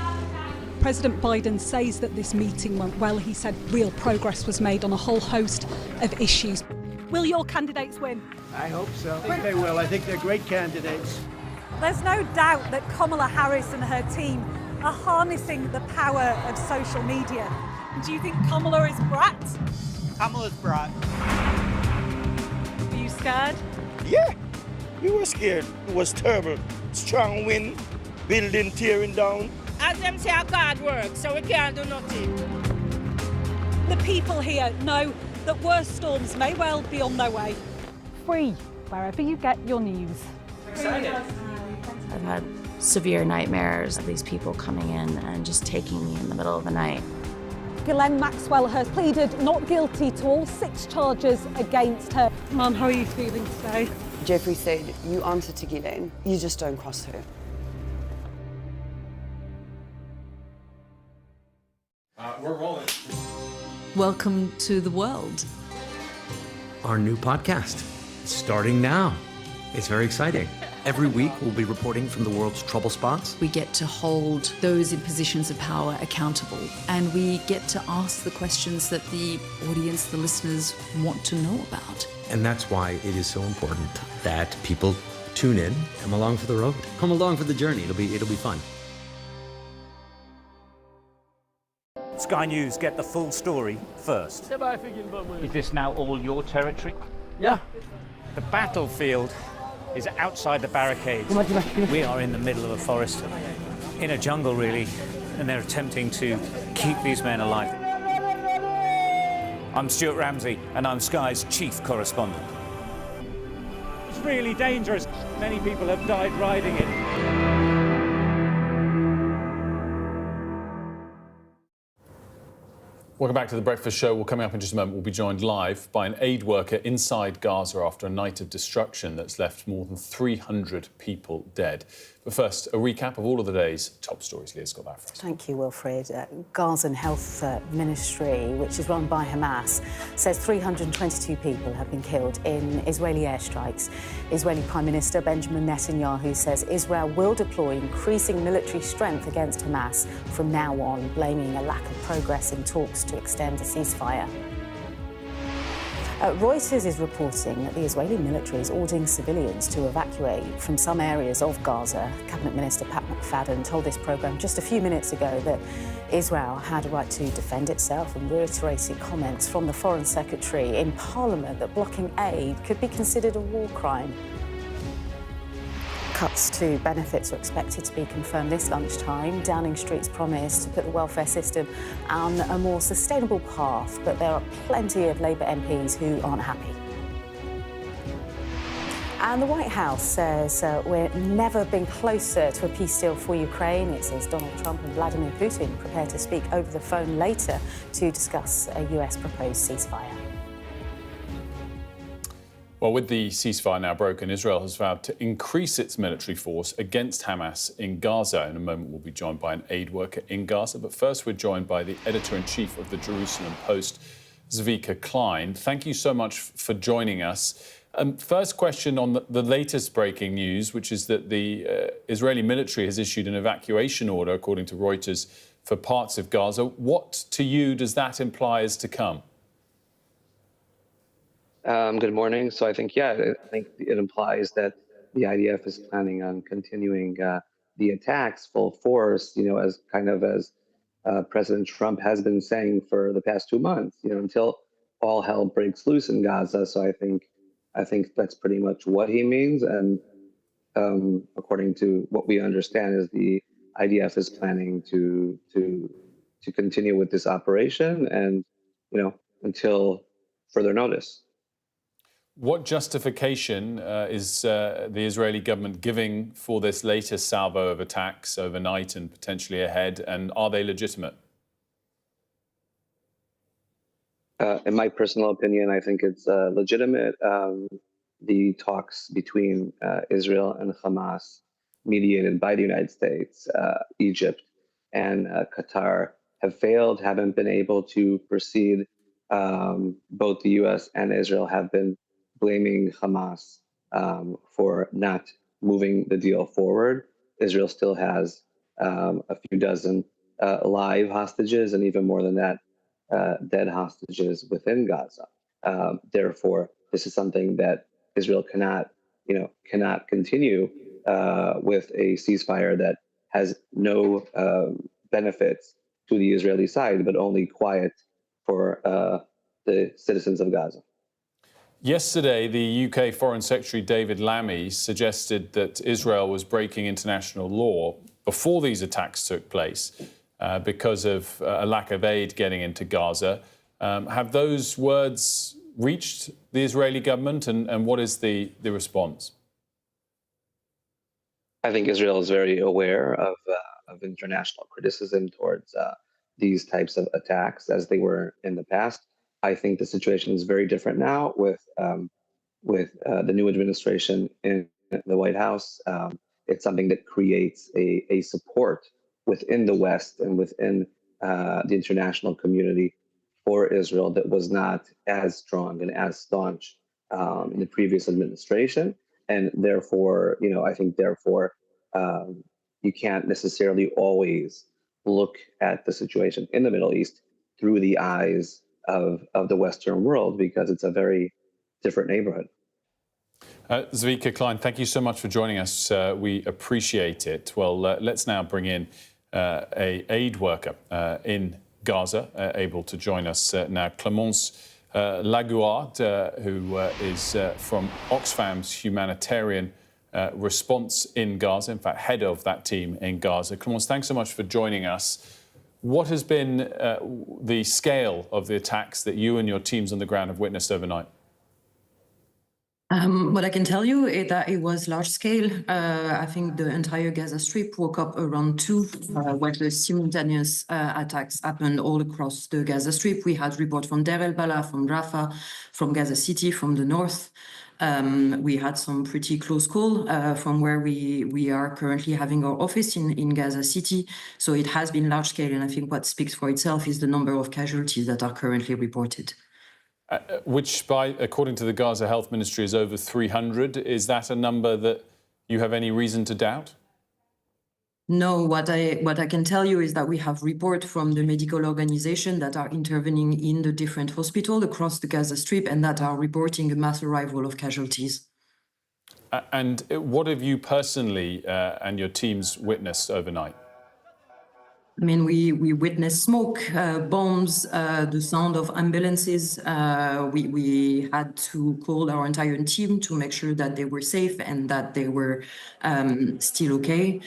President Biden says that this meeting went well. He said real progress was made on a whole host of issues. Will your candidates win? I hope so. I think they will. I think they're great candidates. There's no doubt that Kamala Harris and her team are harnessing the power of social media. Do you think Kamala is brat? Kamala's brat. Are you scared? Yeah, we were scared. It was terrible. Strong wind, building tearing down. As them say, our God works, so we can't do nothing. The people here know that worse storms may well be on their way. Free, wherever you get your news. Excited. I've had severe nightmares of these people coming in and just taking me in the middle of the night. Ghislaine Maxwell has pleaded not guilty to all 6 charges against her. Mum, how are you feeling today? Jeffrey said, you answer to Ghislaine, you just don't cross her. We're rolling. Welcome to the world. Our new podcast, starting now. It's very exciting. Every week, we'll be reporting from the world's trouble spots. We get to hold those in positions of power accountable, and we get to ask the questions that the audience, the listeners, want to know about. And that's why it is so important that people tune in, come along for the road, come along for the journey. It'll be fun. Sky News, get the full story first. Is this now all your territory? Yeah. The battlefield is outside the barricades. We are in the middle of a forest, in a jungle really, and they're attempting to keep these men alive. I'm Stuart Ramsey, and I'm Sky's chief correspondent. It's really dangerous. Many people have died riding it. Welcome back to The Breakfast Show. Well, coming up in just a moment, we'll be joined live by an aid worker inside Gaza after a night of destruction that's left more than 300 people dead. But first, a recap of all of the day's top stories. Leah's got that for us. Thank you, Wilfred. Gaza Health Ministry, which is run by Hamas, says 322 people have been killed in Israeli airstrikes. Israeli Prime Minister Benjamin Netanyahu says Israel will deploy increasing military strength against Hamas from now on, blaming a lack of progress in talks to extend a ceasefire. Reuters is reporting that the Israeli military is ordering civilians to evacuate from some areas of Gaza. Cabinet Minister Pat McFadden told this programme just a few minutes ago that Israel had a right to defend itself and reiterated comments from the Foreign Secretary in Parliament that blocking aid could be considered a war crime. Cuts to benefits are expected to be confirmed this lunchtime. Downing Street's promise to put the welfare system on a more sustainable path, but there are plenty of Labour MPs who aren't happy. And the White House says we're never been closer to a peace deal for Ukraine. It says Donald Trump and Vladimir Putin prepare to speak over the phone later to discuss a US proposed ceasefire. Well, with the ceasefire now broken, Israel has vowed to increase its military force against Hamas in Gaza. In a moment, we'll be joined by an aid worker in Gaza. But first, we're joined by the editor-in-chief of the Jerusalem Post, Zvika Klein. Thank you so much for joining us. First question on the latest breaking news, which is that the Israeli military has issued an evacuation order, according to Reuters, for parts of Gaza. What, to you, does that imply is to come? Good morning. So I think it implies that the IDF is planning on continuing the attacks full force, as President Trump has been saying for the past 2 months, until all hell breaks loose in Gaza. So I think that's pretty much what he means. And according to what we understand, is the IDF is planning to continue with this operation and, until further notice. What justification is the Israeli government giving for this latest salvo of attacks overnight and potentially ahead, and are they legitimate? In my personal opinion, I think it's legitimate. The talks between Israel and Hamas, mediated by the United States, Egypt, and Qatar, have failed, haven't been able to proceed. Both the U.S. and Israel have been blaming Hamas for not moving the deal forward. Israel still has a few dozen live hostages, and even more than that, dead hostages within Gaza. Therefore, this is something that Israel cannot continue with a ceasefire that has no benefits to the Israeli side, but only quiet for the citizens of Gaza. Yesterday, the UK Foreign Secretary David Lammy suggested that Israel was breaking international law before these attacks took place because of a lack of aid getting into Gaza. Have those words reached the Israeli government, and what is the response? I think Israel is very aware of international criticism towards these types of attacks, as they were in the past. I think the situation is very different now with the new administration in the White House. It's something that creates a support within the West and within the international community for Israel that was not as strong and as staunch in the previous administration. And therefore, I think you can't necessarily always look at the situation in the Middle East through the eyes of the Western world, because it's a very different neighborhood. Zvika Klein, thank you so much for joining us. We appreciate it. Well, let's now bring in a aid worker in Gaza, able to join us now. Clémence Laguard, who is from Oxfam's humanitarian response in Gaza, in fact, head of that team in Gaza. Clémence, thanks so much for joining us. What has been the scale of the attacks that you and your teams on the ground have witnessed overnight? What I can tell you is that it was large scale. I think the entire Gaza Strip woke up around 2, where the simultaneous attacks happened all across the Gaza Strip. We had reports from Deir el-Balah, from Rafah, from Gaza City, from the north. We had some pretty close call from where we are currently having our office in Gaza City. So it has been large scale, and I think what speaks for itself is the number of casualties that are currently reported. Which, according to the Gaza Health Ministry, is over 300. Is that a number that you have any reason to doubt? No, what I can tell you is that we have reports from the medical organization that are intervening in the different hospitals across the Gaza Strip and that are reporting a mass arrival of casualties. And what have you personally and your teams witnessed overnight? I mean, we witnessed smoke, bombs, the sound of ambulances. We had to call our entire team to make sure that they were safe and that they were still okay.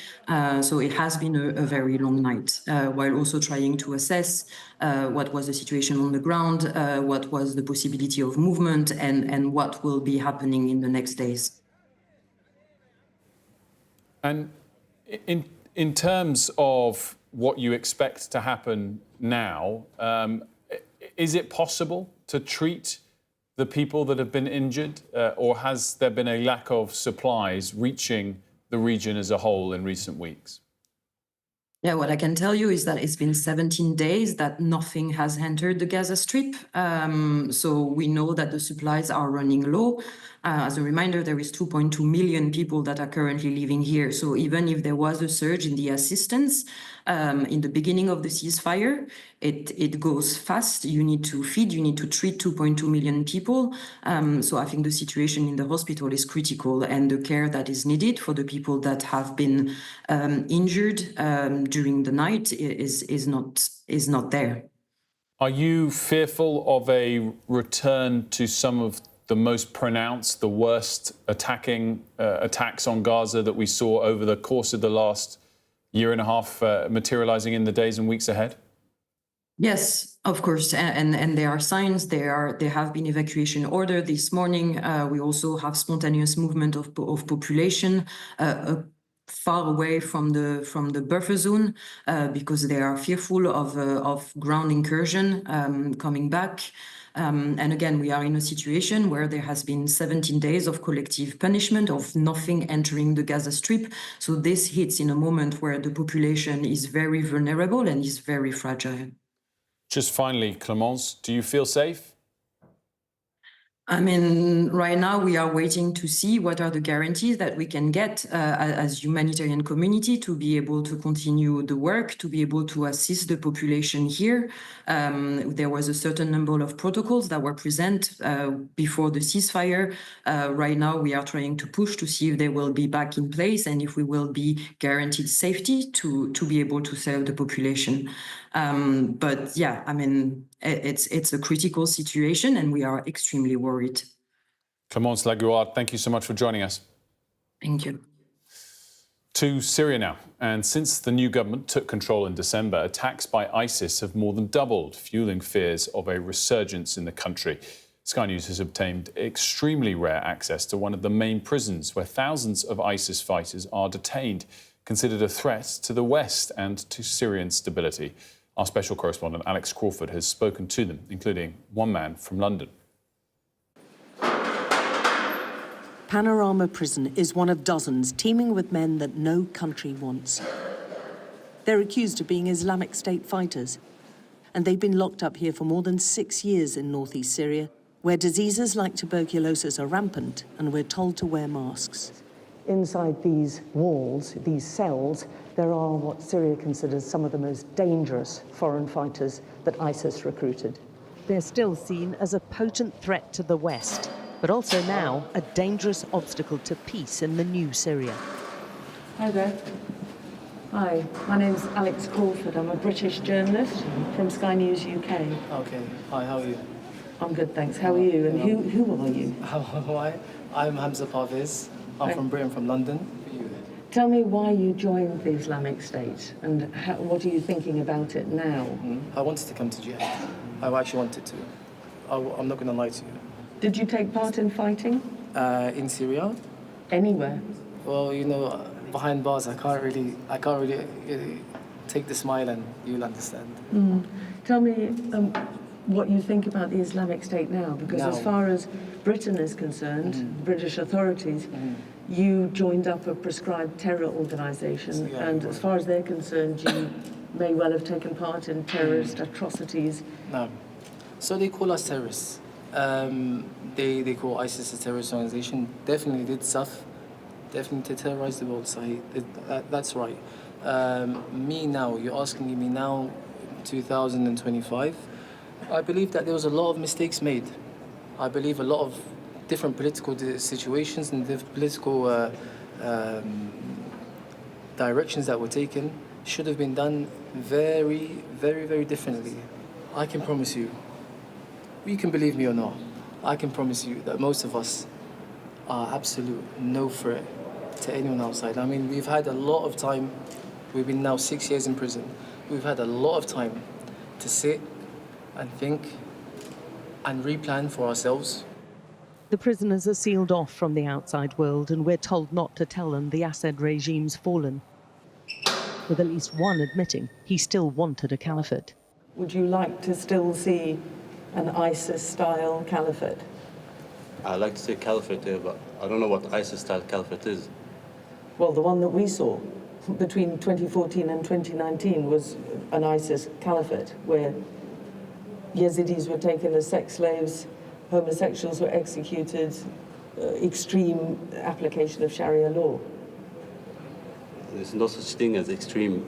So it has been a very long night, while also trying to assess what was the situation on the ground, what was the possibility of movement, and what will be happening in the next days. And in terms of what you expect to happen now, is it possible to treat the people that have been injured, or has there been a lack of supplies reaching the region as a whole in recent weeks? Yeah, what I can tell you is that it's been 17 days that nothing has entered the Gaza Strip. So we know that the supplies are running low. As a reminder, there is 2.2 million people that are currently living here. So even if there was a surge in the assistance in the beginning of the ceasefire, it goes fast. You need to feed, you need to treat 2.2 million people. So I think the situation in the hospital is critical, and the care that is needed for the people that have been injured during the night is not there. Are you fearful of a return to some of the most pronounced, the worst attacks on Gaza that we saw over the course of the last year and a half materializing in the days and weeks ahead? Yes, of course, and there are signs. There have been evacuation order this morning. We also have spontaneous movement of population far away from the buffer zone because they are fearful of ground incursion coming back. And again, we are in a situation where there has been 17 days of collective punishment, of nothing entering the Gaza Strip. So this hits in a moment where the population is very vulnerable and is very fragile. Just finally, Clémence, do you feel safe? I mean, right now we are waiting to see what are the guarantees that we can get as humanitarian community to be able to continue the work, to be able to assist the population here. There was a certain number of protocols that were present before the ceasefire. Right now we are trying to push to see if they will be back in place and if we will be guaranteed safety to be able to serve the population. But yeah, I mean, it's a critical situation and we are extremely worried. Clémence Laguard, thank you so much for joining us. Thank you. To Syria now. And since the new government took control in December, attacks by ISIS have more than doubled, fueling fears of a resurgence in the country. Sky News has obtained extremely rare access to one of the main prisons where thousands of ISIS fighters are detained, considered a threat to the West and to Syrian stability. Our special correspondent Alex Crawford has spoken to them, including one man from London. Panorama Prison is one of dozens teeming with men that no country wants. They're accused of being Islamic State fighters, and they've been locked up here for more than 6 years in northeast Syria, where diseases like tuberculosis are rampant, and we're told to wear masks. Inside these walls, these cells, there are what Syria considers some of the most dangerous foreign fighters that ISIS recruited. They're still seen as a potent threat to the West, but also now a dangerous obstacle to peace in the new Syria. Hi there. Hi, my name's Alex Crawford. I'm a British journalist from Sky News UK. Okay. Hi, how are you? I'm good, thanks. How are you? And who are you? Why? I'm Hamza Parvez. I'm from Britain, from London. Tell me why you joined the Islamic State and what are you thinking about it now? I wanted to come to jihad. I actually wanted to. I'm not going to lie to you. Did you take part in fighting? In Syria? Anywhere? Well, you know, behind bars, I can't really take the smile and you'll understand. Tell me what you think about the Islamic State now, because as far as Britain is concerned, British authorities, you joined up a prescribed terror organisation, and as far as they're concerned, you may well have taken part in terrorist atrocities. No. So they call us terrorists. They call ISIS a terrorist organisation. Definitely did stuff. Definitely to terrorise the world, Sahih. That's right. Me now, you're asking me now, 2025. I believe that there was a lot of mistakes made. I believe a lot of different political situations and political directions that were taken should have been done very, very, very differently. I can promise you, you can believe me or not, I can promise you that most of us are absolute no threat to anyone outside. I mean, we've had a lot of time. We've been now 6 years in prison. We've had a lot of time to sit and think and replan for ourselves. The prisoners are sealed off from the outside world, and we're told not to tell them the Assad regime's fallen, with at least one admitting he still wanted a caliphate. Would you like to still see an ISIS-style caliphate? I'd like to see caliphate here, but I don't know what ISIS-style caliphate is. Well, the one that we saw between 2014 and 2019 was an ISIS caliphate, where Yazidis were taken as sex slaves, homosexuals were executed, extreme application of Sharia law. There's no such thing as extreme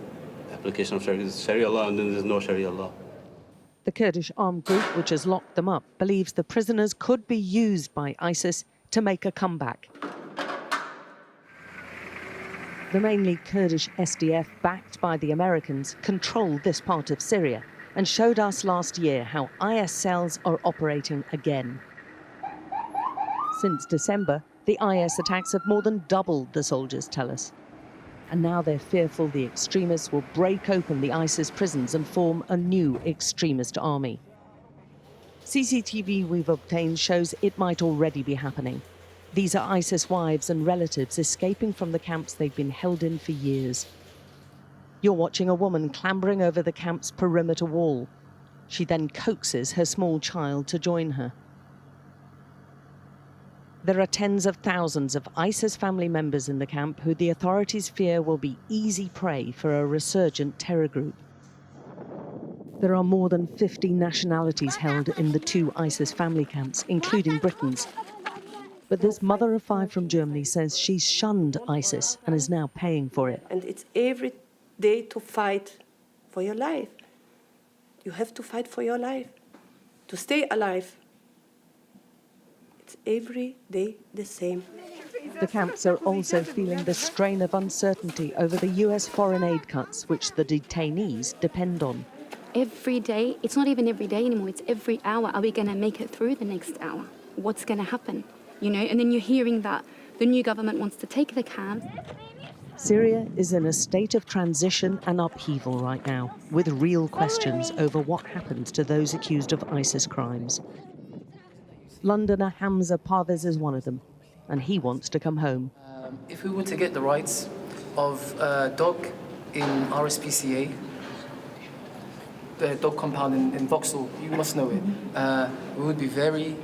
application of Sharia. There's Sharia law and then there's no Sharia law. The Kurdish armed group, which has locked them up, believes the prisoners could be used by ISIS to make a comeback. The mainly Kurdish SDF, backed by the Americans, control this part of Syria and showed us last year how IS cells are operating again. Since December, the IS attacks have more than doubled, the soldiers tell us. And now they're fearful the extremists will break open the ISIS prisons and form a new extremist army. CCTV we've obtained shows it might already be happening. These are ISIS wives and relatives escaping from the camps they've been held in for years. You're watching a woman clambering over the camp's perimeter wall. She then coaxes her small child to join her. There are tens of thousands of ISIS family members in the camp who the authorities fear will be easy prey for a resurgent terror group. There are more than 50 nationalities held in the 2 ISIS family camps, including Britain's. But this mother of 5 from Germany says she's shunned ISIS and is now paying for it. And it's every day to fight for your life. You have to fight for your life, to stay alive. It's every day the same. The camps are also feeling the strain of uncertainty over the US foreign aid cuts, which the detainees depend on. Every day, it's not even every day anymore, it's every hour. Are we going to make it through the next hour? What's going to happen? You know, and then you're hearing that the new government wants to take the camps. Syria is in a state of transition and upheaval right now, with real questions over what happens to those accused of ISIS crimes. Londoner Hamza Parvez is one of them, and he wants to come home. If we were to get the rights of dog in RSPCA, the dog compound in Vauxhall, you must know it, we would be very,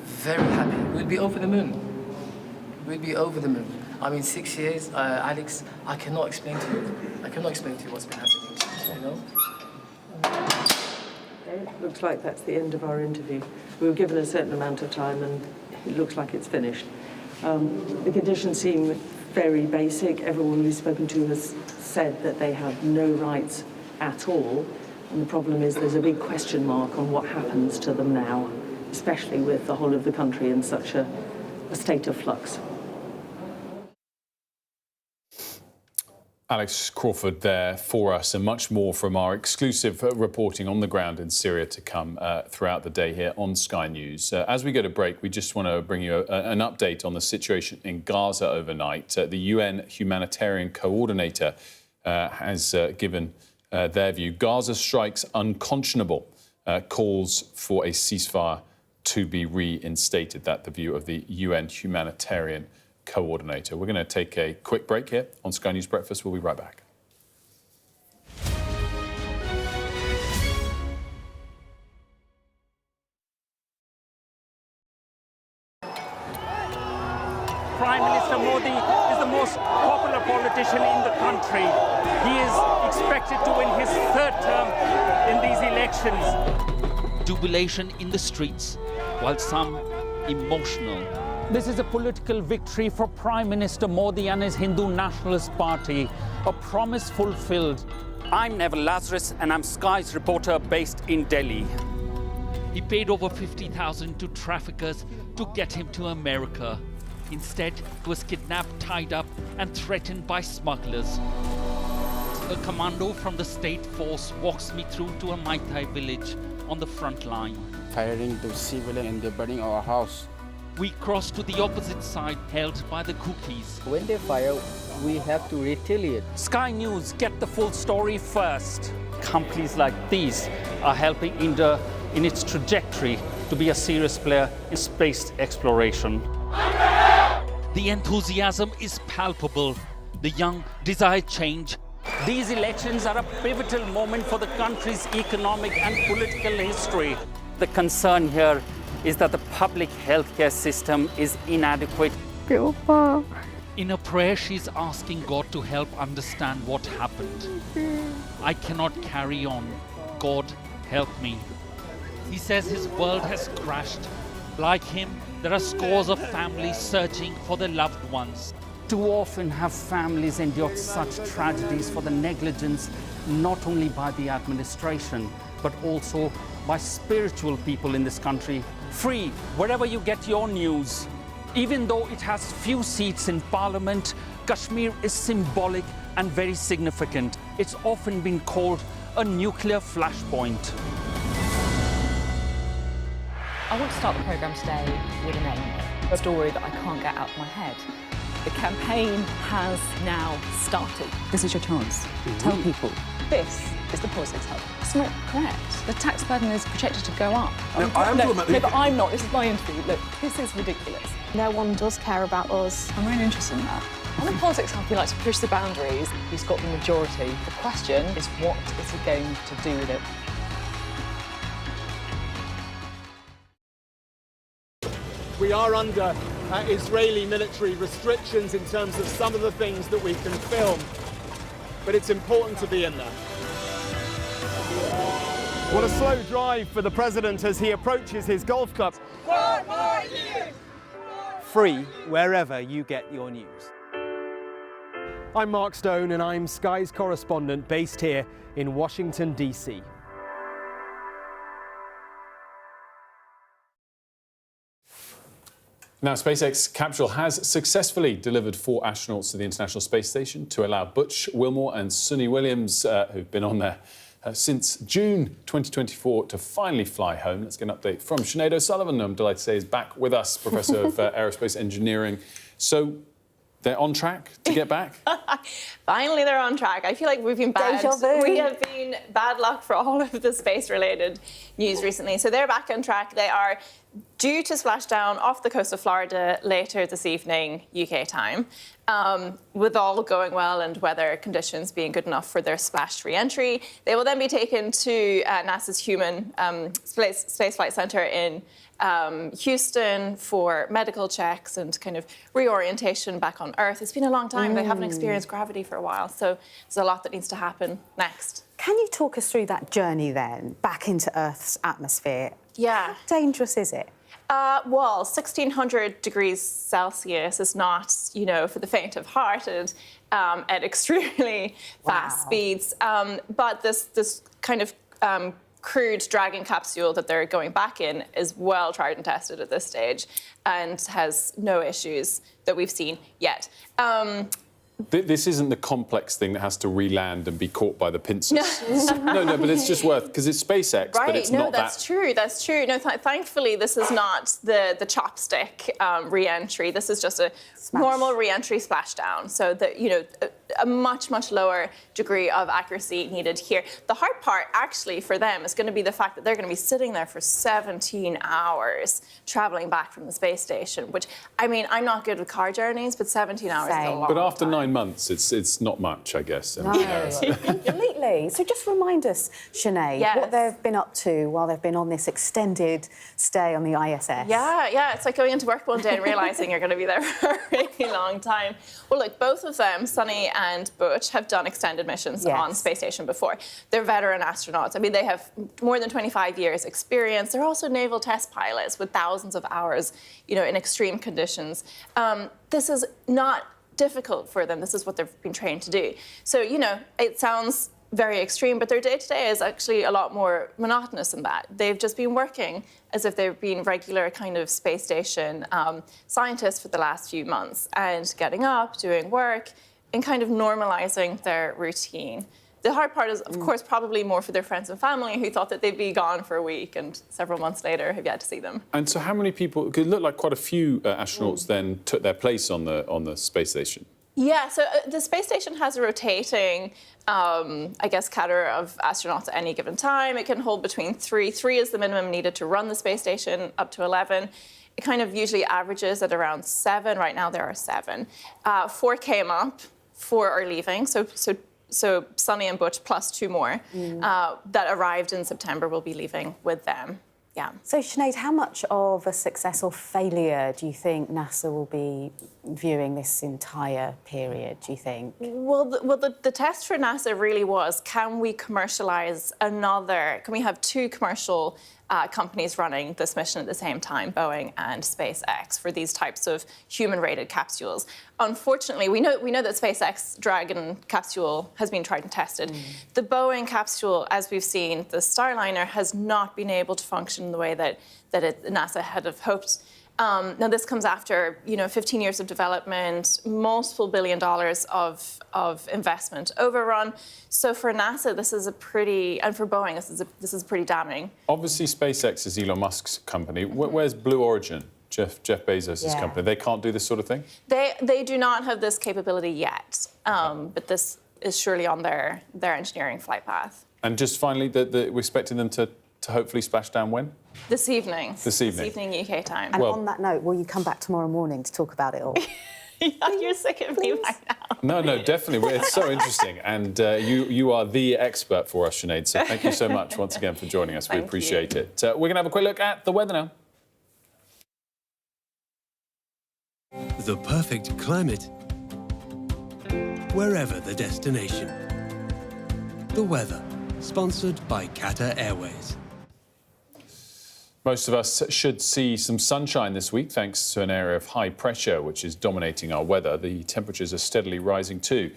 very happy. We would be over the moon. We'd be over the moon. I mean, 6 years, Alex, I cannot explain to you. I cannot explain to you what's been happening, you know? It looks like that's the end of our interview. We were given a certain amount of time and it looks like it's finished. The conditions seem very basic. Everyone we've spoken to has said that they have no rights at all. And the problem is there's a big question mark on what happens to them now, especially with the whole of the country in such a state of flux. Alex Crawford there for us, and much more from our exclusive reporting on the ground in Syria to come throughout the day here on Sky News. As we go to break, we just want to bring you an update on the situation in Gaza overnight. The UN humanitarian coordinator has given their view. Gaza strikes unconscionable, calls for a ceasefire to be reinstated. That's the view of the UN humanitarian coordinator. We're going to take a quick break here on Sky News Breakfast. We'll be right back. Prime Minister Modi is the most popular politician in the country. He is expected to win his 3rd term in these elections. Jubilation in the streets, while some emotional. This is a political victory for Prime Minister Modi and his Hindu Nationalist Party, a promise fulfilled. I'm Neville Lazarus and I'm Sky's reporter based in Delhi. He paid over $50,000 to traffickers to get him to America. Instead, he was kidnapped, tied up and threatened by smugglers. A commando from the state force walks me through to a Mai Tai village on the front line. Firing the civilian and they're burning our house. We cross to the opposite side, held by the cookies. When they fire, we have to retaliate. Sky News get the full story first. Companies like these are helping India in its trajectory to be a serious player in space exploration. The enthusiasm is palpable. The young desire change. These elections are a pivotal moment for the country's economic and political history. The concern here is that the public healthcare system is inadequate. In a prayer, she's asking God to help understand what happened. I cannot carry on. God, help me. He says his world has crashed. Like him, there are scores of families searching for their loved ones. Too often have families endured such tragedies for the negligence not only by the administration, but also by spiritual people in this country. Free wherever you get your news. Even though it has few seats in parliament, Kashmir is symbolic and very significant. It's often been called a nuclear flashpoint. I want to start the programme today with a name, a story that I can't get out of my head. The campaign has now started. This is your chance. Tell people. This is the Politics Hub. It's not correct. The tax burden is projected to go up. No, I am talking about but I'm not. This is my interview. Look, this is ridiculous. No one does care about us. I'm really interested in that. On the Politics Hub, we like to push the boundaries. He's got the majority. The question is, what is he going to do with it? We are under Israeli military restrictions in terms of some of the things that we can film, but it's important to be in there. What a slow drive for the president as he approaches his golf club. 4 more years! Free wherever you get your news. I'm Mark Stone and I'm Sky's correspondent based here in Washington, D.C. Now, SpaceX capsule has successfully delivered 4 astronauts to the International Space Station to allow Butch Wilmore and Suni Williams, who've been on there since June 2024, to finally fly home. Let's get an update from Sinead O'Sullivan, I'm delighted to say, is back with us, Professor of Aerospace Engineering. So they're on track to get back? Finally, they're on track. I feel like we've been bad. We have been bad luck for all of the space-related news recently. So they're back on track. They are due to splash down off the coast of Florida later this evening, UK time, with all going well and weather conditions being good enough for their splashed re-entry. They will then be taken to NASA's Human Space Flight Center in Houston for medical checks and kind of reorientation back on Earth. It's been a long time. They haven't experienced gravity for a while, so there's a lot that needs to happen next. Can you talk us through that journey then, back into Earth's atmosphere? Yeah. How dangerous is it? Well, 1600 degrees Celsius is not, you know, for the faint of hearted at extremely fast speeds. But this kind of crewed Dragon capsule that they're going back in is well tried and tested at this stage and has no issues that we've seen yet. This isn't the complex thing that has to re-land and be caught by the pincers. No, but it's just worth, because it's SpaceX, right, but it's not that's true, that's true. No, thankfully, this is not the chopstick re-entry. This is just a normal re-entry splashdown. So that, you know, a much, much lower degree of accuracy needed here. The hard part, actually, for them is going to be the fact that they're going to be sitting there for 17 hours traveling back from the space station, which, I mean, I'm not good with car journeys, but 17 hours is a long But after 9 months, it's not much, I guess. No, completely. So just remind us, Sinead, what they've been up to while they've been on this extended stay on the ISS. Yeah, it's like going into work one day and realising you're going to be there for a really long time. Well, look, both of them, Sunny and Butch, have done extended missions on space station before. They're veteran astronauts. I mean, they have more than 25 years experience. They're also naval test pilots with thousands of hours, you know, in extreme conditions. This is not difficult for them. This is what they've been trained to do. So, you know, it sounds very extreme, but their day-to-day is actually a lot more monotonous than that. They've just been working as if they've been regular kind of space station scientists for the last few months and getting up, doing work, in kind of normalizing their routine. The hard part is, of course, probably more for their friends and family who thought that they'd be gone for a week and several months later have yet to see them. And so how many people, it looked like quite a few astronauts then took their place on the space station. Yeah, so the space station has a rotating, I guess, cadre of astronauts at any given time. It can hold between 3. 3 is the minimum needed to run the space station, up to 11. It kind of usually averages at around 7. Right now there are 7. 4 came up, 4 are leaving. So Sonny and Butch plus 2 more that arrived in September will be leaving with them. Yeah. So, Sinead, how much of a success or failure do you think NASA will be viewing this entire period, do you think? Well, the test for NASA really was, can we commercialize can we have 2 commercial companies running this mission at the same time, Boeing and SpaceX, for these types of human-rated capsules? Unfortunately, we know that SpaceX Dragon capsule has been tried and tested. The Boeing capsule, as we've seen, the Starliner, has not been able to function in the way that NASA had have hoped. Now, this comes after 15 years of development, multiple $1 billion of investment overrun. So for NASA, this is and for Boeing, this is pretty damning. Obviously, SpaceX is Elon Musk's company. Where's Blue Origin, Jeff Bezos' company? They can't do this sort of thing? They do not have this capability yet, but this is surely on their engineering flight path. And just finally, we're expecting them to hopefully splash down when? This evening. This evening. This evening UK time. And on that note, will you come back tomorrow morning to talk about it all? You're sick of me by now. No, definitely. It's so interesting. And you are the expert for us, Sinead. So thank you so much once again for joining us. We appreciate it. We're going to have a quick look at the weather now. The perfect climate, wherever the destination. The weather, sponsored by Qatar Airways. Most of us should see some sunshine this week, thanks to an area of high pressure which is dominating our weather. The temperatures are steadily rising too.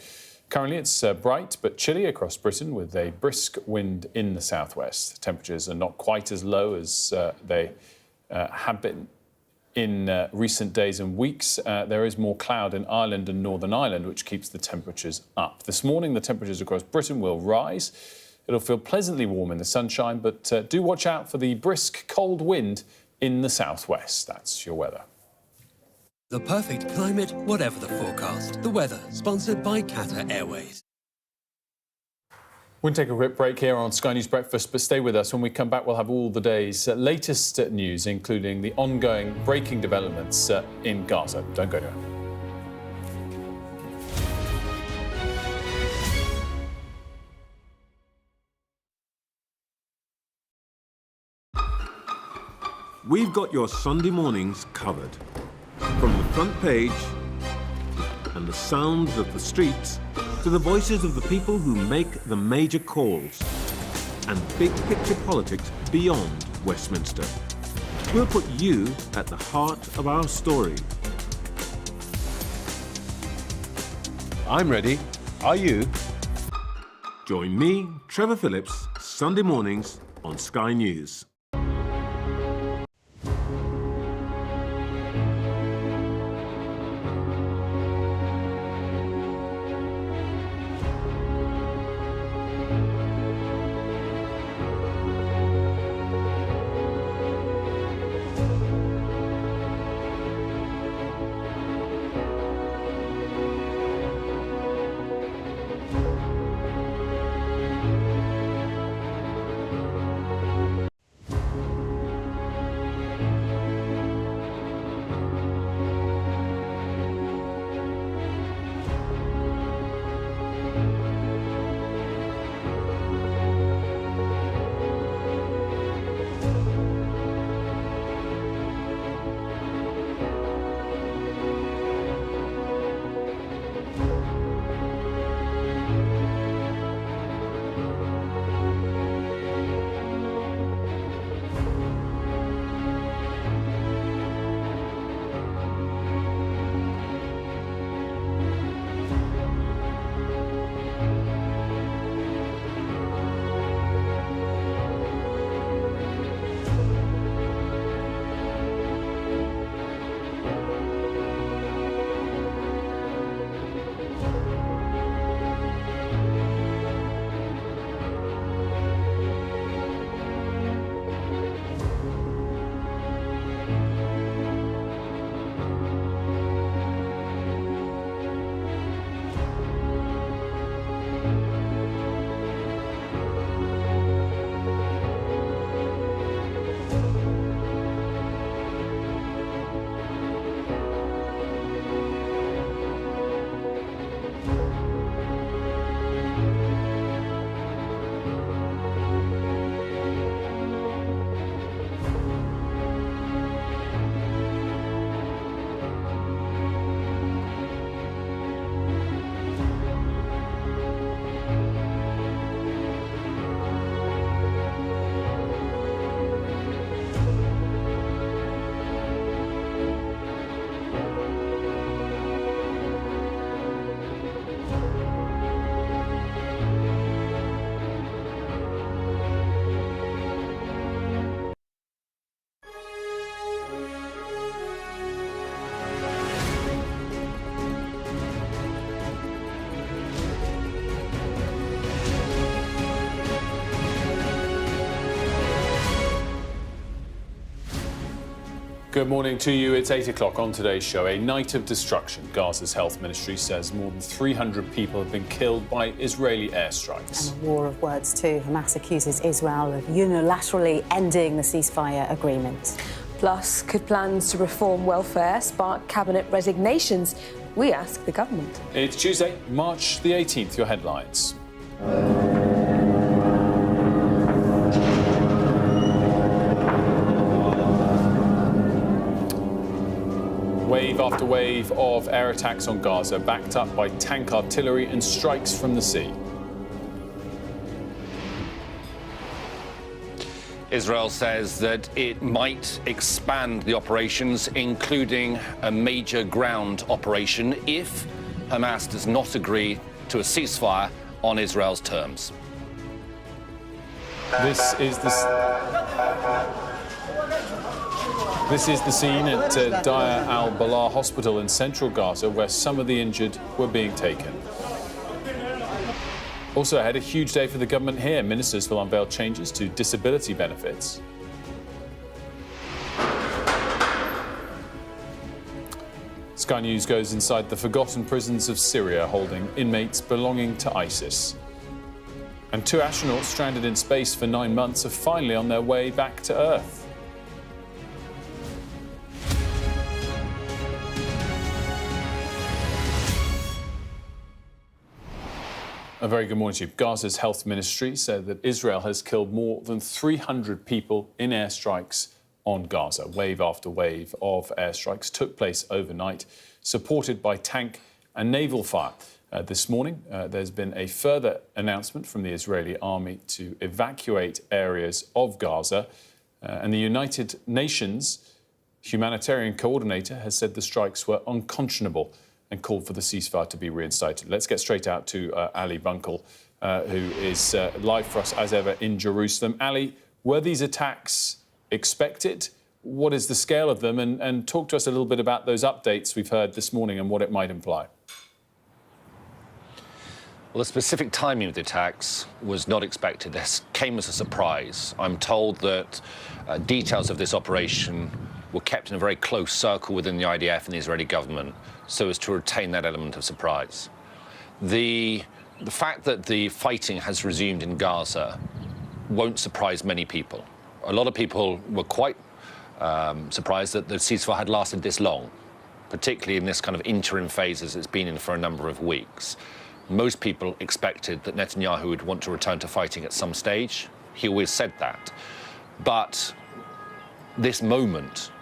Currently, it's bright but chilly across Britain with a brisk wind in the southwest. Temperatures are not quite as low as they have been in recent days and weeks. There is more cloud in Ireland and Northern Ireland, which keeps the temperatures up. This morning, the temperatures across Britain will rise. It'll feel pleasantly warm in the sunshine, but do watch out for the brisk, cold wind in the southwest. That's your weather. The perfect climate, whatever the forecast. The weather, sponsored by Qatar Airways. We'll take a quick break here on Sky News Breakfast, but stay with us. When we come back, we'll have all the day's latest news, including the ongoing breaking developments in Gaza. Don't go anywhere. We've got your Sunday mornings covered. From the front page and the sounds of the streets to the voices of the people who make the major calls and big picture politics beyond Westminster. We'll put you at the heart of our story. I'm ready. Are you? Join me, Trevor Phillips, Sunday mornings on Sky News. Good morning to you. It's 8 o'clock on today's show. A night of destruction. Gaza's health ministry says more than 300 people have been killed by Israeli airstrikes. And a war of words too. Hamas accuses Israel of unilaterally ending the ceasefire agreement. Plus, could plans to reform welfare spark cabinet resignations? We ask the government. It's Tuesday, March the 18th. Your headlines. Wave after wave of air attacks on Gaza, backed up by tank artillery and strikes from the sea. Israel says that it might expand the operations, including a major ground operation, if Hamas does not agree to a ceasefire on Israel's terms. This is the scene at Deir al-Balah Hospital in central Gaza, where some of the injured were being taken. Also ahead, a huge day for the government here. Ministers will unveil changes to disability benefits. Sky News goes inside the forgotten prisons of Syria, holding inmates belonging to ISIS. And 2 astronauts stranded in space for 9 months are finally on their way back to Earth. A very good morning to you. Gaza's health ministry said that Israel has killed more than 300 people in airstrikes on Gaza. Wave after wave of airstrikes took place overnight, supported by tank and naval fire. This morning, there's been a further announcement from the Israeli army to evacuate areas of Gaza. And the United Nations humanitarian coordinator has said the strikes were unconscionable and called for the ceasefire to be reinstated. Let's get straight out to Ali Bunkel, who is live for us as ever in Jerusalem. Ali, were these attacks expected? What is the scale of them? And talk to us a little bit about those updates we've heard this morning and what it might imply. Well, the specific timing of the attacks was not expected. This came as a surprise. I'm told that details of this operation were kept in a very close circle within the IDF and the Israeli government, so as to retain that element of surprise. The fact that the fighting has resumed in Gaza won't surprise many people. A lot of people were quite surprised that the ceasefire had lasted this long, particularly in this kind of interim phase as it's been in for a number of weeks. Most people expected that Netanyahu would want to return to fighting at some stage. He always said that. But this moment,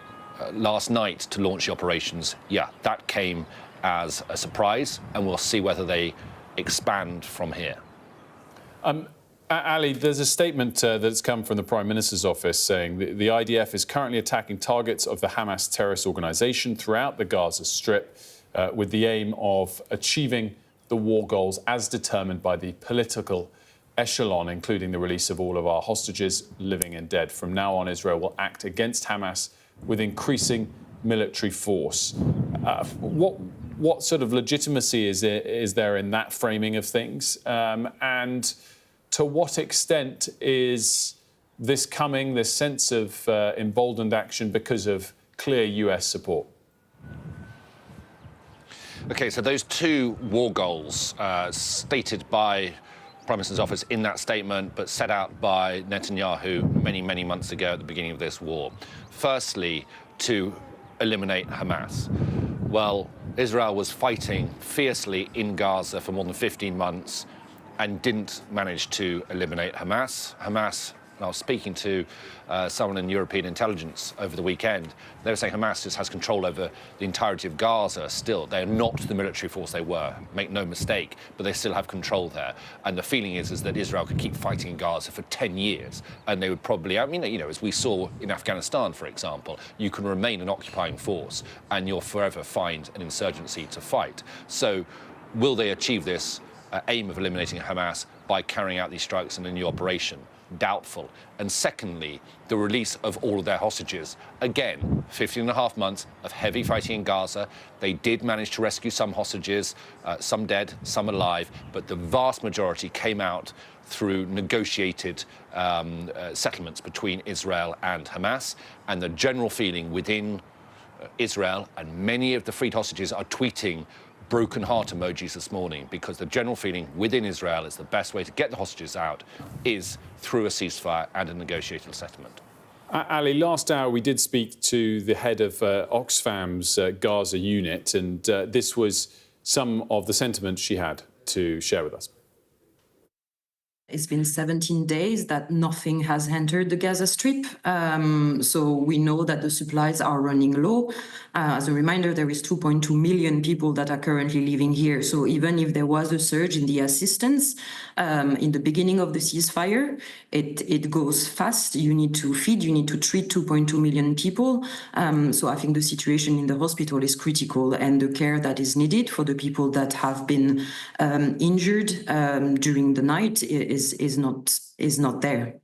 last night to launch the operations, that came as a surprise, and we'll see whether they expand from here. Ali, there's a statement that's come from the Prime Minister's office saying the IDF is currently attacking targets of the Hamas terrorist organisation throughout the Gaza Strip with the aim of achieving the war goals as determined by the political echelon, including the release of all of our hostages, living and dead. From now on, Israel will act against Hamas with increasing military force. What sort of legitimacy is there in that framing of things? And to what extent is this coming, this sense of emboldened action, because of clear US support? OK, so those 2 war goals stated by Prime Minister's office in that statement, but set out by Netanyahu many, many months ago at the beginning of this war. Firstly, to eliminate Hamas. Well, Israel was fighting fiercely in Gaza for more than 15 months and didn't manage to eliminate Hamas. And I was speaking to someone in European intelligence over the weekend. They were saying Hamas just has control over the entirety of Gaza still. They're not the military force they were, make no mistake, but they still have control there. And the feeling is that Israel could keep fighting in Gaza for 10 years. And they would probably, as we saw in Afghanistan, for example, you can remain an occupying force and you'll forever find an insurgency to fight. So will they achieve this? aim of eliminating Hamas by carrying out these strikes in a new operation. Doubtful. And secondly, the release of all of their hostages. Again, 15.5 months of heavy fighting in Gaza. They did manage to rescue some hostages, some dead, some alive, but the vast majority came out through negotiated settlements between Israel and Hamas. And the general feeling within Israel, and many of the freed hostages are tweeting broken heart emojis this morning, because the general feeling within Israel is the best way to get the hostages out is through a ceasefire and a negotiated settlement. Ali, last hour we did speak to the head of Oxfam's Gaza unit, and this was some of the sentiments she had to share with us. It's been 17 days that nothing has entered the Gaza Strip, so we know that the supplies are running low. As a reminder, there is 2.2 million people that are currently living here. So even if there was a surge in the assistance in the beginning of the ceasefire, it goes fast. You need to feed, you need to treat 2.2 million people. So I think the situation in the hospital is critical, and the care that is needed for the people that have been injured during the night is not there.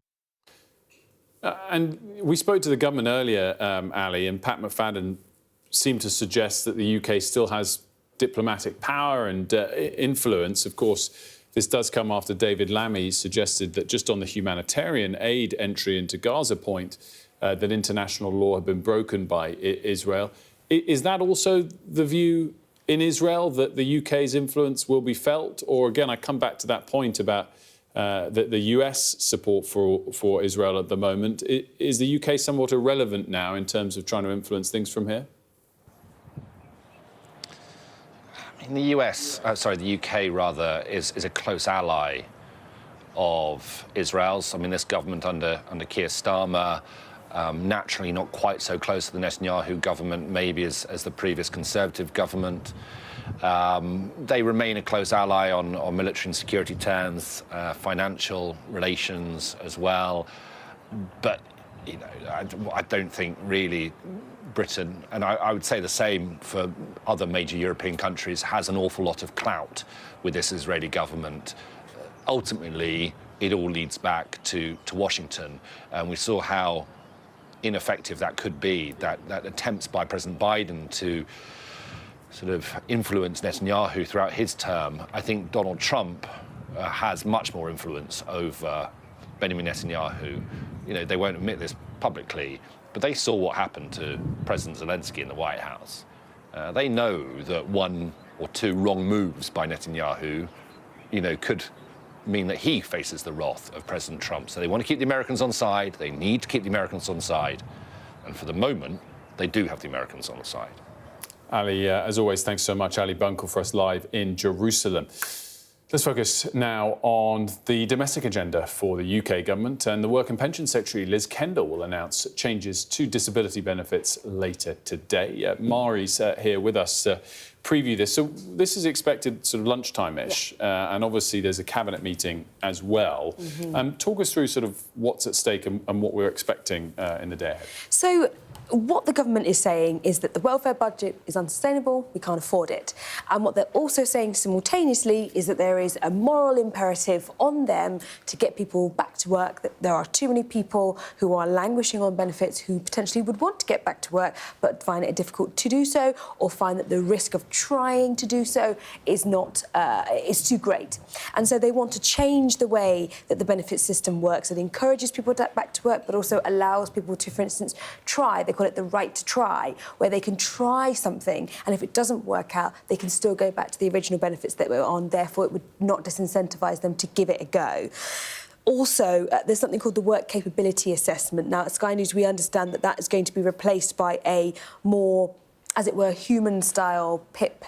And we spoke to the government earlier, Ali, and Pat McFadden seemed to suggest that the UK still has diplomatic power and influence. Of course, this does come after David Lammy suggested that just on the humanitarian aid entry into Gaza point, that international law had been broken by Israel. Is that also the view in Israel, that the UK's influence will be felt? Or again, I come back to that point about the US support for Israel at the moment. Is the UK somewhat irrelevant now in terms of trying to influence things from here? In the the UK rather, is a close ally of Israel's. I mean, this government under Keir Starmer, naturally not quite so close to the Netanyahu government, maybe as the previous Conservative government. They remain a close ally on military and security terms, financial relations as well. But, you know, I don't think really Britain, and I would say the same for other major European countries, has an awful lot of clout with this Israeli government. Ultimately, it all leads back to Washington, and we saw how ineffective that could be, that attempts by President Biden to sort of influence Netanyahu throughout his term. I think Donald Trump has much more influence over Benjamin Netanyahu. You know, they won't admit this publicly, but they saw what happened to President Zelensky in the White House. They know that one or two wrong moves by Netanyahu, you know, could mean that he faces the wrath of President Trump. So they want to keep the Americans on side. They need to keep the Americans on side. And for the moment, they do have the Americans on the side. Ali, as always, thanks so much. Ali Bunkle for us live in Jerusalem. Let's focus now on the domestic agenda for the UK government, and the Work and Pension Secretary Liz Kendall will announce changes to disability benefits later today. Mari's here with us to preview this. So this is expected sort of lunchtime-ish, and obviously there's a cabinet meeting as well. Talk us through sort of what's at stake and what we're expecting in the day ahead. So what the government is saying is that the welfare budget is unsustainable, we can't afford it. And what they're also saying simultaneously is that there is a moral imperative on them to get people back to work, that there are too many people who are languishing on benefits who potentially would want to get back to work but find it difficult to do so, or find that the risk of trying to do so is too great. And so they want to change the way that the benefit system works. It encourages people back to work but also allows people to, for instance, try. They call it the right to try, where they can try something, and if it doesn't work out, they can still go back to the original benefits that were on. Therefore, it would not disincentivise them to give it a go. Also, there's something called the work capability assessment. Now, at Sky News, we understand that that is going to be replaced by a more, as it were, human-style PIP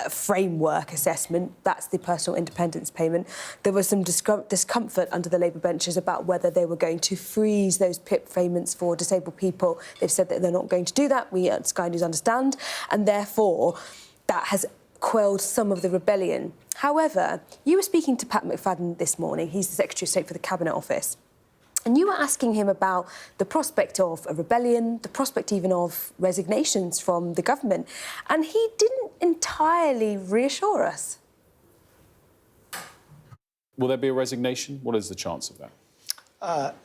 framework assessment. That's the personal independence payment. There was some discomfort under the Labour benches about whether they were going to freeze those PIP payments for disabled people. They've said that they're not going to do that. We at Sky News understand, and therefore that has quelled some of the rebellion. However, you were speaking to Pat McFadden this morning. He's the Secretary of State for the Cabinet Office. And you were asking him about the prospect of a rebellion, the prospect even of resignations from the government. And he didn't entirely reassure us. Will there be a resignation? What is the chance of that?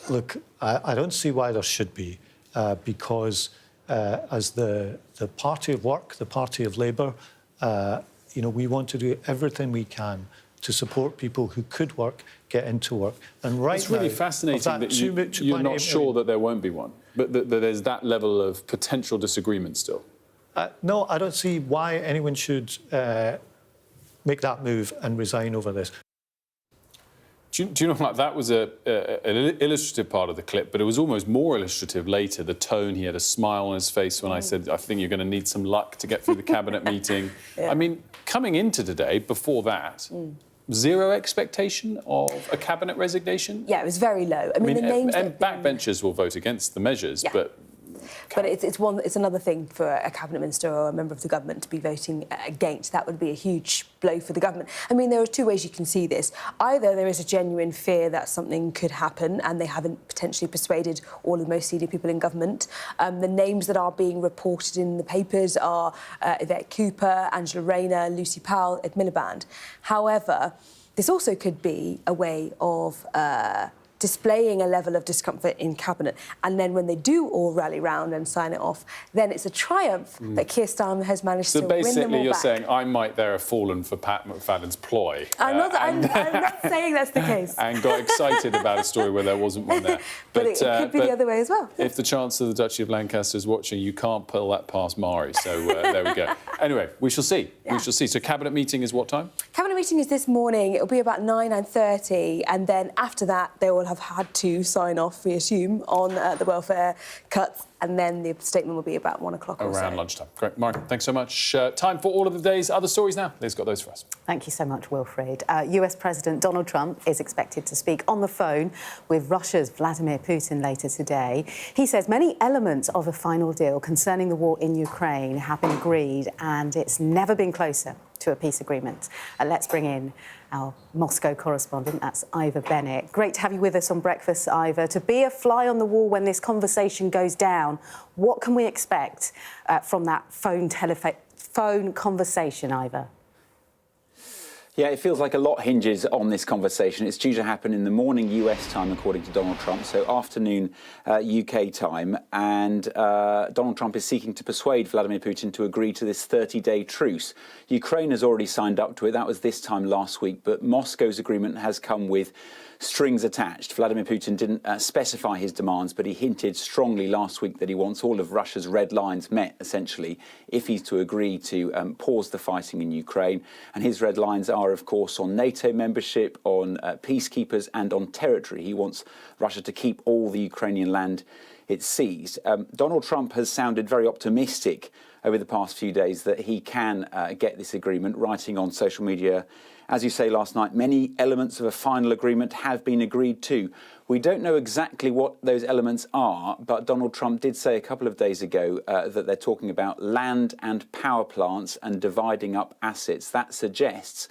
Look, I don't see why there should be, because as the party of work, the party of Labour, we want to do everything we can to support people who could work, get into work. And right it's really now, fascinating that you're not sure that there won't be one, but that there's that level of potential disagreement still. No, I don't see why anyone should make that move and resign over this. Do you know what? That was an illustrative part of the clip, but it was almost more illustrative later. The tone, he had a smile on his face when I said, I think you're going to need some luck to get through the cabinet meeting. Yeah. I mean, coming into today, before that, zero expectation of a cabinet resignation? Yeah, it was very low. I mean the names... And backbenchers will vote against the measures, but... But it's another thing for a cabinet minister or a member of the government to be voting against. That would be a huge blow for the government. I mean, there are two ways you can see this. Either there is a genuine fear that something could happen and they haven't potentially persuaded all of the most senior people in government. The names that are being reported in the papers are Yvette Cooper, Angela Rayner, Lucy Powell, Ed Miliband. However, this also could be a way of... displaying a level of discomfort in cabinet, and then when they do all rally round and sign it off, then it's a triumph that Keir Starmer has managed to win them all back. So basically, you're saying I might there have fallen for Pat McFadden's ploy. I'm not saying that's the case. And got excited about a story where there wasn't one there. But it could be the other way as well. If the Chancellor of the Duchy of Lancaster is watching, you can't pull that past Mari. So there we go. Anyway, we shall see. Yeah. We shall see. So cabinet meeting is what time? Cabinet meeting is this morning. It'll be about 9:30, and then after that, they will have had to sign off, we assume, on the welfare cuts, and then the statement will be about 1 o'clock or so. Around lunchtime. Great. Mark, thanks so much. Time for all of the day's other stories now. Liz got those for us. Thank you so much, Wilfred. US President Donald Trump is expected to speak on the phone with Russia's Vladimir Putin later today. He says many elements of a final deal concerning the war in Ukraine have been agreed, and it's never been closer to a peace agreement. Let's bring in our Moscow correspondent, that's Ivor Bennett. Great to have you with us on Breakfast, Ivor. To be a fly on the wall when this conversation goes down, what can we expect from that phone conversation, Ivor? Yeah, it feels like a lot hinges on this conversation. It's due to happen in the morning US time, according to Donald Trump, so afternoon UK time. And Donald Trump is seeking to persuade Vladimir Putin to agree to this 30-day truce. Ukraine has already signed up to it. That was this time last week. But Moscow's agreement has come with strings attached. Vladimir Putin didn't specify his demands, but he hinted strongly last week that he wants all of Russia's red lines met, essentially, if he's to agree to pause the fighting in Ukraine. And his red lines are, of course, on NATO membership, on peacekeepers and on territory. He wants Russia to keep all the Ukrainian land it seized. Donald Trump has sounded very optimistic over the past few days that he can get this agreement, writing on social media, as you say, last night, many elements of a final agreement have been agreed to. We don't know exactly what those elements are, but Donald Trump did say a couple of days ago that they're talking about land and power plants and dividing up assets. That suggests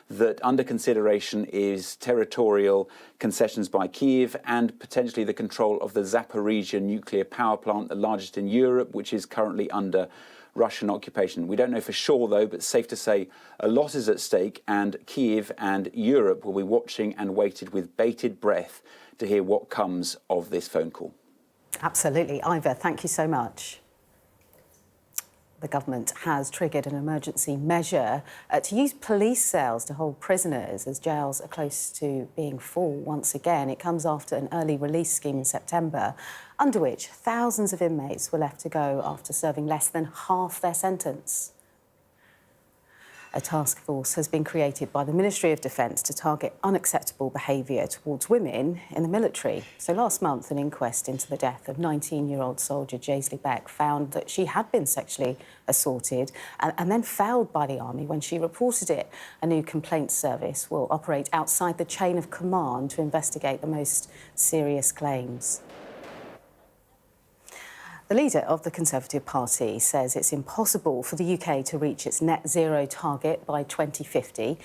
that under consideration is territorial concessions by Kyiv and potentially the control of the Zaporizhzhia nuclear power plant, the largest in Europe, which is currently under Russian occupation. We don't know for sure, though, but safe to say a lot is at stake, and Kyiv and Europe will be watching and waited with bated breath to hear what comes of this phone call. Absolutely. Ivor, thank you so much. The government has triggered an emergency measure to use police cells to hold prisoners as jails are close to being full once again. It comes after an early release scheme in September, under which thousands of inmates were left to go after serving less than half their sentence. A task force has been created by the Ministry of Defence to target unacceptable behaviour towards women in the military. So last month, an inquest into the death of 19-year-old soldier Jaisley Beck found that she had been sexually assaulted and then failed by the army when she reported it. A new complaints service will operate outside the chain of command to investigate the most serious claims. The leader of the Conservative Party says it's impossible for the UK to reach its net zero target by 2050.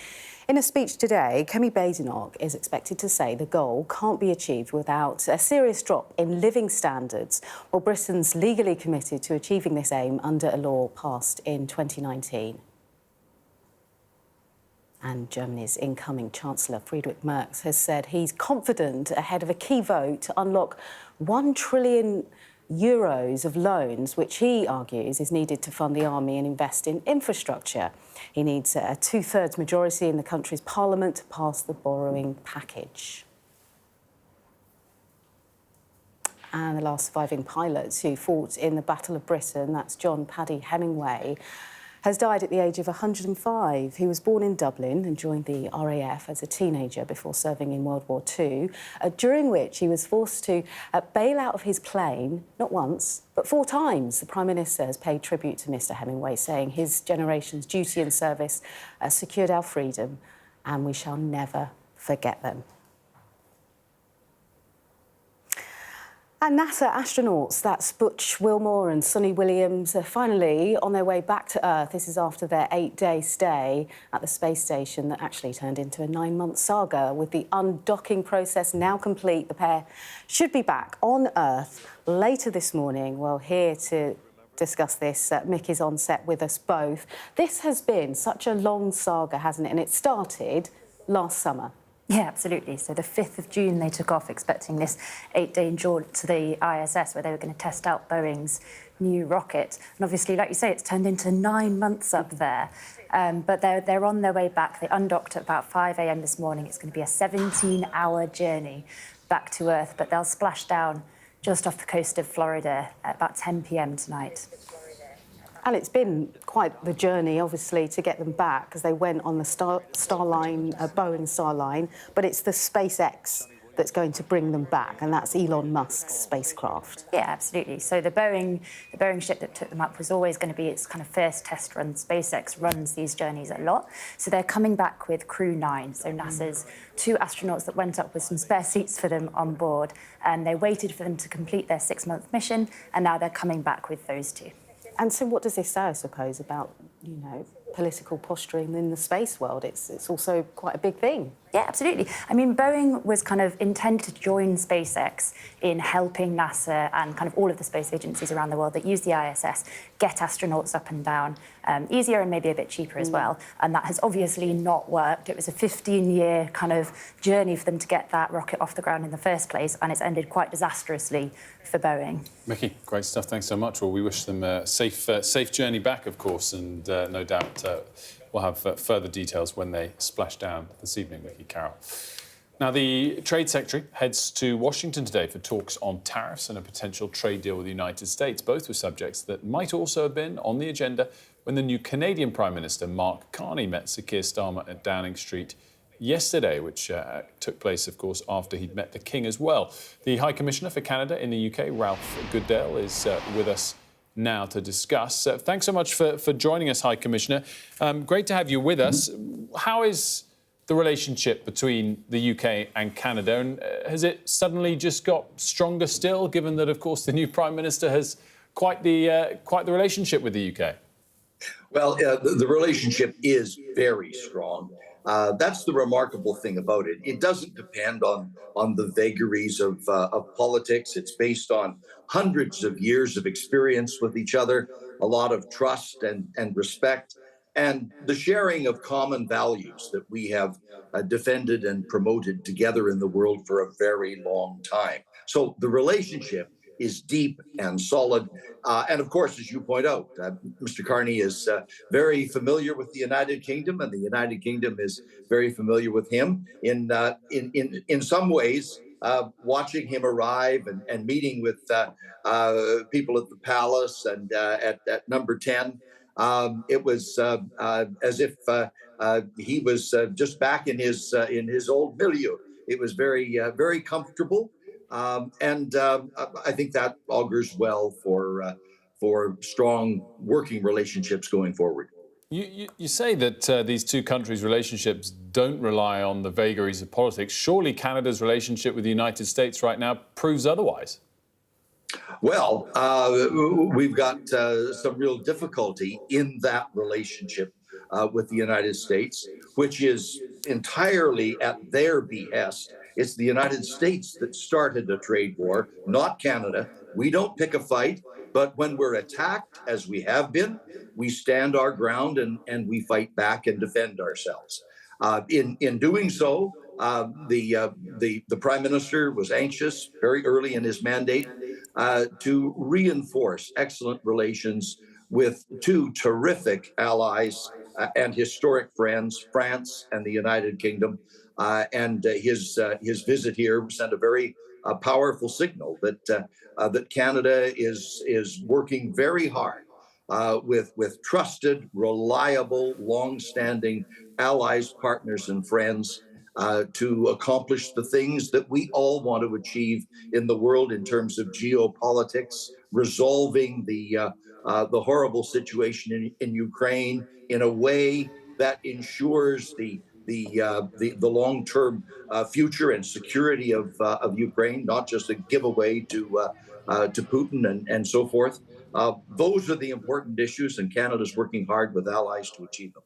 In a speech today, Kemi Badenoch is expected to say the goal can't be achieved without a serious drop in living standards, while Britain's legally committed to achieving this aim under a law passed in 2019. And Germany's incoming Chancellor Friedrich Merz has said he's confident ahead of a key vote to unlock €1 trillion of loans, which he argues is needed to fund the army and invest in infrastructure. He needs a two-thirds majority in the country's parliament to pass the borrowing package. And the last surviving pilot who fought in the Battle of Britain, that's John Paddy Hemingway, has died at the age of 105. He was born in Dublin and joined the RAF as a teenager before serving in World War II, during which he was forced to bail out of his plane, not once, but 4 times. The Prime Minister has paid tribute to Mr Hemingway, saying his generation's duty and service secured our freedom, and we shall never forget them. And NASA astronauts, that's Butch Wilmore and Sonny Williams, are finally on their way back to Earth. This is after their 8-day stay at the space station that actually turned into a 9-month saga. With the undocking process now complete, the pair should be back on Earth later this morning. Well, here to discuss this, Mick is on set with us both. This has been such a long saga, hasn't it? And it started last summer. Yeah, absolutely. So the 5th of June, they took off expecting this 8-day jaunt to the ISS where they were going to test out Boeing's new rocket. And obviously, like you say, it's turned into 9 months up there. But they're on their way back. They undocked at about 5 a.m. this morning. It's going to be a 17-hour journey back to Earth, but they'll splash down just off the coast of Florida at about 10 p.m. tonight. And it's been quite the journey, obviously, to get them back, because they went on the Starline, Boeing Starline, but it's the SpaceX that's going to bring them back, and that's Elon Musk's spacecraft. Yeah, absolutely. So the Boeing ship that took them up was always going to be its kind of first test run. SpaceX runs these journeys a lot. So they're coming back with Crew 9, so NASA's 2 astronauts that went up with some spare seats for them on board, and they waited for them to complete their 6-month mission, and now they're coming back with those 2. And so what does this say, I suppose, about, political posturing in the space world? It's also quite a big thing. Yeah, absolutely. I mean, Boeing was kind of intended to join SpaceX in helping NASA and kind of all of the space agencies around the world that use the ISS get astronauts up and down easier and maybe a bit cheaper as well. And that has obviously not worked. It was a 15-year kind of journey for them to get that rocket off the ground in the first place, and it's ended quite disastrously for Boeing. Mickey, great stuff. Thanks so much. Well, we wish them a safe journey back, of course, and no doubt we'll have further details when they splash down this evening, Mickey Carroll. Now, the Trade Secretary heads to Washington today for talks on tariffs and a potential trade deal with the United States. Both were subjects that might also have been on the agenda when the new Canadian Prime Minister, Mark Carney, met Sir Keir Starmer at Downing Street yesterday, which took place, of course, after he'd met the King as well. The High Commissioner for Canada in the UK, Ralph Goodale, is with us now to discuss. Thanks so much for joining us, High Commissioner. Great to have you with us. How is the relationship between the UK and Canada, and has it suddenly just got stronger still, given that, of course, the new Prime Minister has quite the relationship with the UK? Well, the relationship is very strong. That's the remarkable thing about it. It doesn't depend on the vagaries of politics. It's based on hundreds of years of experience with each other, a lot of trust and respect, and the sharing of common values that we have defended and promoted together in the world for a very long time. So the relationship is deep and solid. And of course, as you point out, Mr. Carney is very familiar with the United Kingdom, and the United Kingdom is very familiar with him. In some ways, watching him arrive and meeting with people at the palace and at number 10, it was as if he was just back in his old milieu. It was very comfortable. And I think that augurs well for strong working relationships going forward. You say that these two countries' relationships don't rely on the vagaries of politics. Surely Canada's relationship with the United States right now proves otherwise. Well, we've got some real difficulty in that relationship with the United States, which is entirely at their behest. It's the United States that started a trade war, not Canada. We don't pick a fight, but when we're attacked, as we have been, we stand our ground and we fight back and defend ourselves. In doing so, the Prime Minister was anxious very early in his mandate to reinforce excellent relations with two terrific allies and historic friends, France and the United Kingdom. His visit here sent a very powerful signal that Canada is working very hard with trusted, reliable, long-standing allies, partners, and friends to accomplish the things that we all want to achieve in the world in terms of geopolitics, resolving the horrible situation in Ukraine in a way that ensures the long-term future and security of Ukraine, not just a giveaway to Putin and so forth. Those are the important issues, and Canada's working hard with allies to achieve them.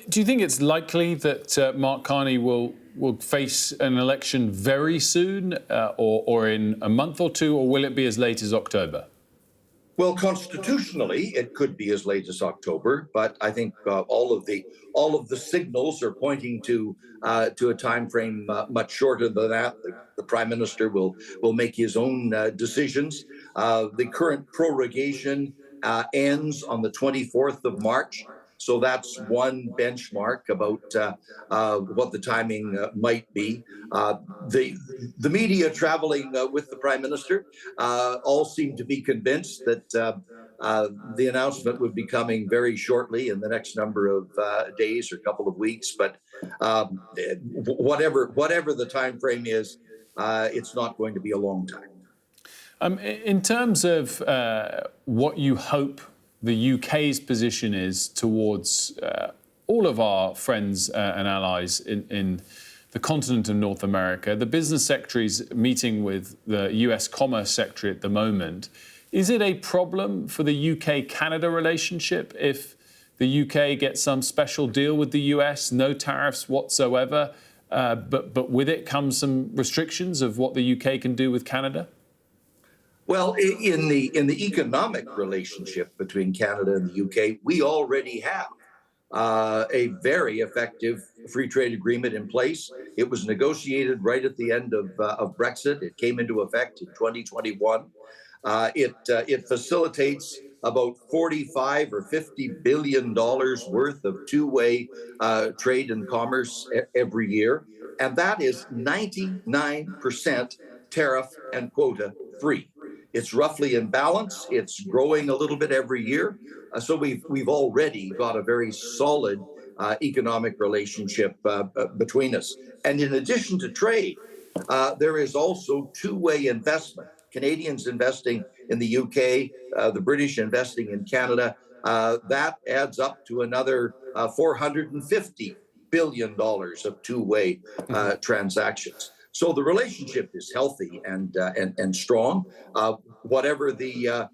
Do you think it's likely that Mark Carney will face an election very soon, or in a month or two, or will it be as late as October? Well, constitutionally, it could be as late as October, but I think all of the signals are pointing to a time frame much shorter than that. The Prime Minister will make his own decisions. The current prorogation ends on the 24th of March. So that's one benchmark about what the timing might be. The media traveling with the Prime Minister all seem to be convinced that the announcement would be coming very shortly in the next number of days or couple of weeks. But whatever the time frame is, it's not going to be a long time. In terms of what you hope the UK's position is towards all of our friends and allies in the continent of North America. The business secretary's meeting with the US Commerce Secretary at the moment. Is it a problem for the UK-Canada relationship if the UK gets some special deal with the US, no tariffs whatsoever, but with it comes some restrictions of what the UK can do with Canada? Well, in the economic relationship between Canada and the UK, we already have a very effective free trade agreement in place. It was negotiated right at the end of Brexit. It came into effect in 2021. It facilitates about $45 or $50 billion worth of two-way trade and commerce every year, and that is 99% tariff and quota free. It's roughly in balance. It's growing a little bit every year. So we've already got a very solid economic relationship between us. And in addition to trade, there is also two-way investment. Canadians investing in the UK, the British investing in Canada. That adds up to another $450 billion of two-way transactions. So the relationship is healthy and strong. Whatever the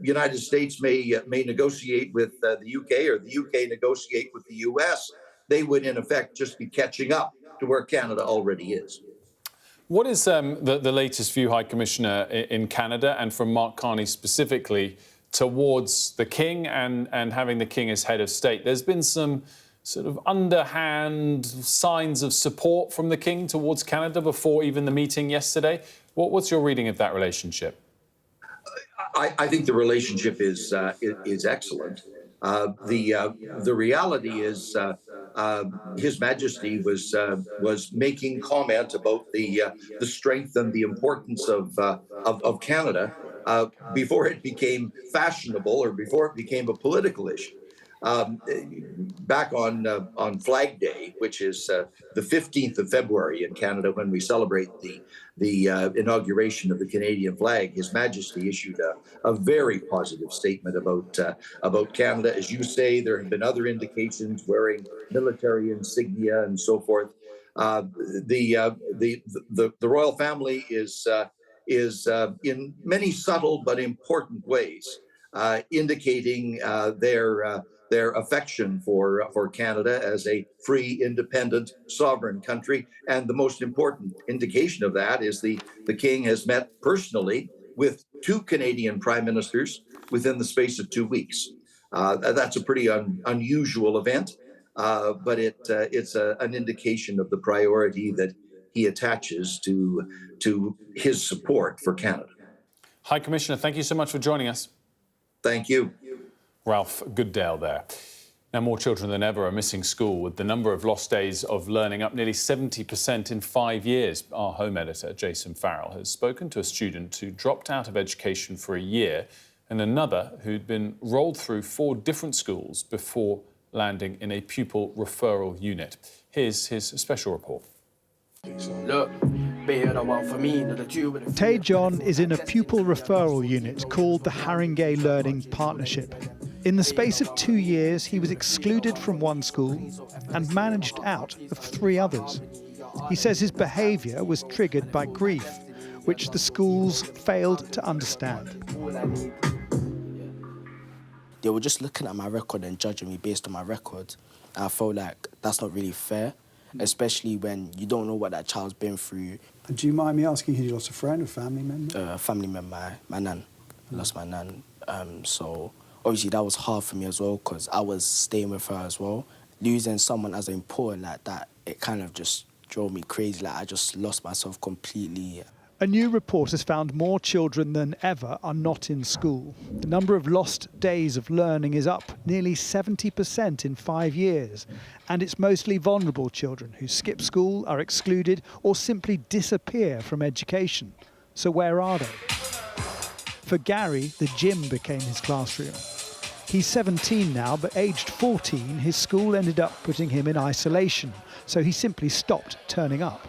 United States may negotiate with the UK, or the UK negotiate with the US, they would in effect just be catching up to where Canada already is. What is the latest view, High Commissioner, in Canada, and from Mark Carney specifically, towards the King and having the King as head of state? There's been some sort of underhand signs of support from the King towards Canada before even the meeting yesterday. What's your reading of that relationship? I think the relationship is excellent. The reality is His Majesty was making comment about the strength and the importance of Canada before it became fashionable or before it became a political issue. Back on Flag Day, which is the 15th of February in Canada, when we celebrate the inauguration of the Canadian flag, His Majesty issued a very positive statement about Canada. As you say, there have been other indications wearing military insignia and so forth. The royal family is in many subtle but important ways indicating their affection for Canada as a free, independent, sovereign country. And the most important indication of that is the King has met personally with two Canadian prime ministers within the space of 2 weeks. That's a pretty unusual event, but it's an indication of the priority that he attaches to his support for Canada. High Commissioner, thank you so much for joining us. Thank you. Ralph Gooddale there. Now, more children than ever are missing school, with the number of lost days of learning up nearly 70% in 5 years. Our home editor, Jason Farrell, has spoken to a student who dropped out of education for a year and another who'd been rolled through 4 different schools before landing in a pupil referral unit. Here's his special report. Tay John is in a pupil referral unit called the Haringey Learning Partnership. In the space of 2 years, he was excluded from one school and managed out of 3 others. He says his behaviour was triggered by grief, which the schools failed to understand. They were just looking at my record and judging me based on my record. And I felt like that's not really fair, especially when you don't know what that child's been through. And do you mind me asking, who you lost, a friend or family member? Family member, my nan. I lost my nan. So obviously that was hard for me as well because I was staying with her as well. Losing someone as important like that, it kind of just drove me crazy. Like I just lost myself completely. A new report has found more children than ever are not in school. The number of lost days of learning is up nearly 70% in 5 years. And it's mostly vulnerable children who skip school, are excluded, or simply disappear from education. So where are they? For Gary, the gym became his classroom. He's 17 now, but aged 14, his school ended up putting him in isolation. So he simply stopped turning up.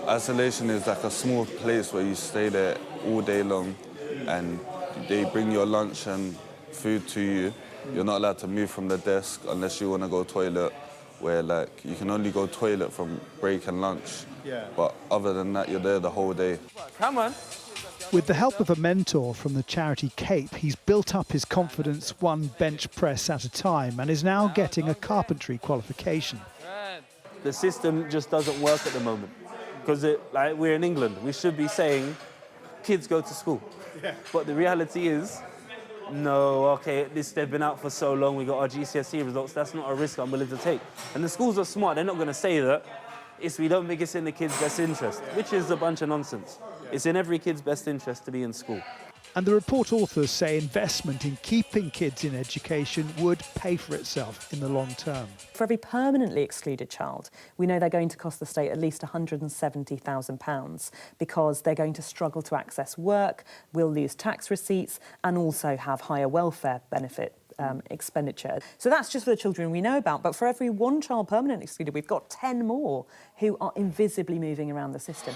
Isolation is like a small place where you stay there all day long and they bring your lunch and food to you. You're not allowed to move from the desk unless you want to go toilet, where like you can only go toilet from break and lunch. Yeah. But other than that, you're there the whole day. Come on. With the help of a mentor from the charity Cape, he's built up his confidence one bench press at a time and is now getting a carpentry qualification. The system just doesn't work at the moment. Because like we're in England, we should be saying kids go to school. Yeah. But the reality is, no, okay, they've been out for so long, we got our GCSE results, that's not a risk I'm willing to take. And the schools are smart, they're not going to say that. We don't think it's in the kids' best interest, which is a bunch of nonsense. Yeah. It's in every kid's best interest to be in school. And the report authors say investment in keeping kids in education would pay for itself in the long term. For every permanently excluded child, we know they're going to cost the state at least £170,000 because they're going to struggle to access work, will lose tax receipts and also have higher welfare benefit expenditure. So that's just for the children we know about. But for every 1 child permanently excluded, we've got 10 more who are invisibly moving around the system.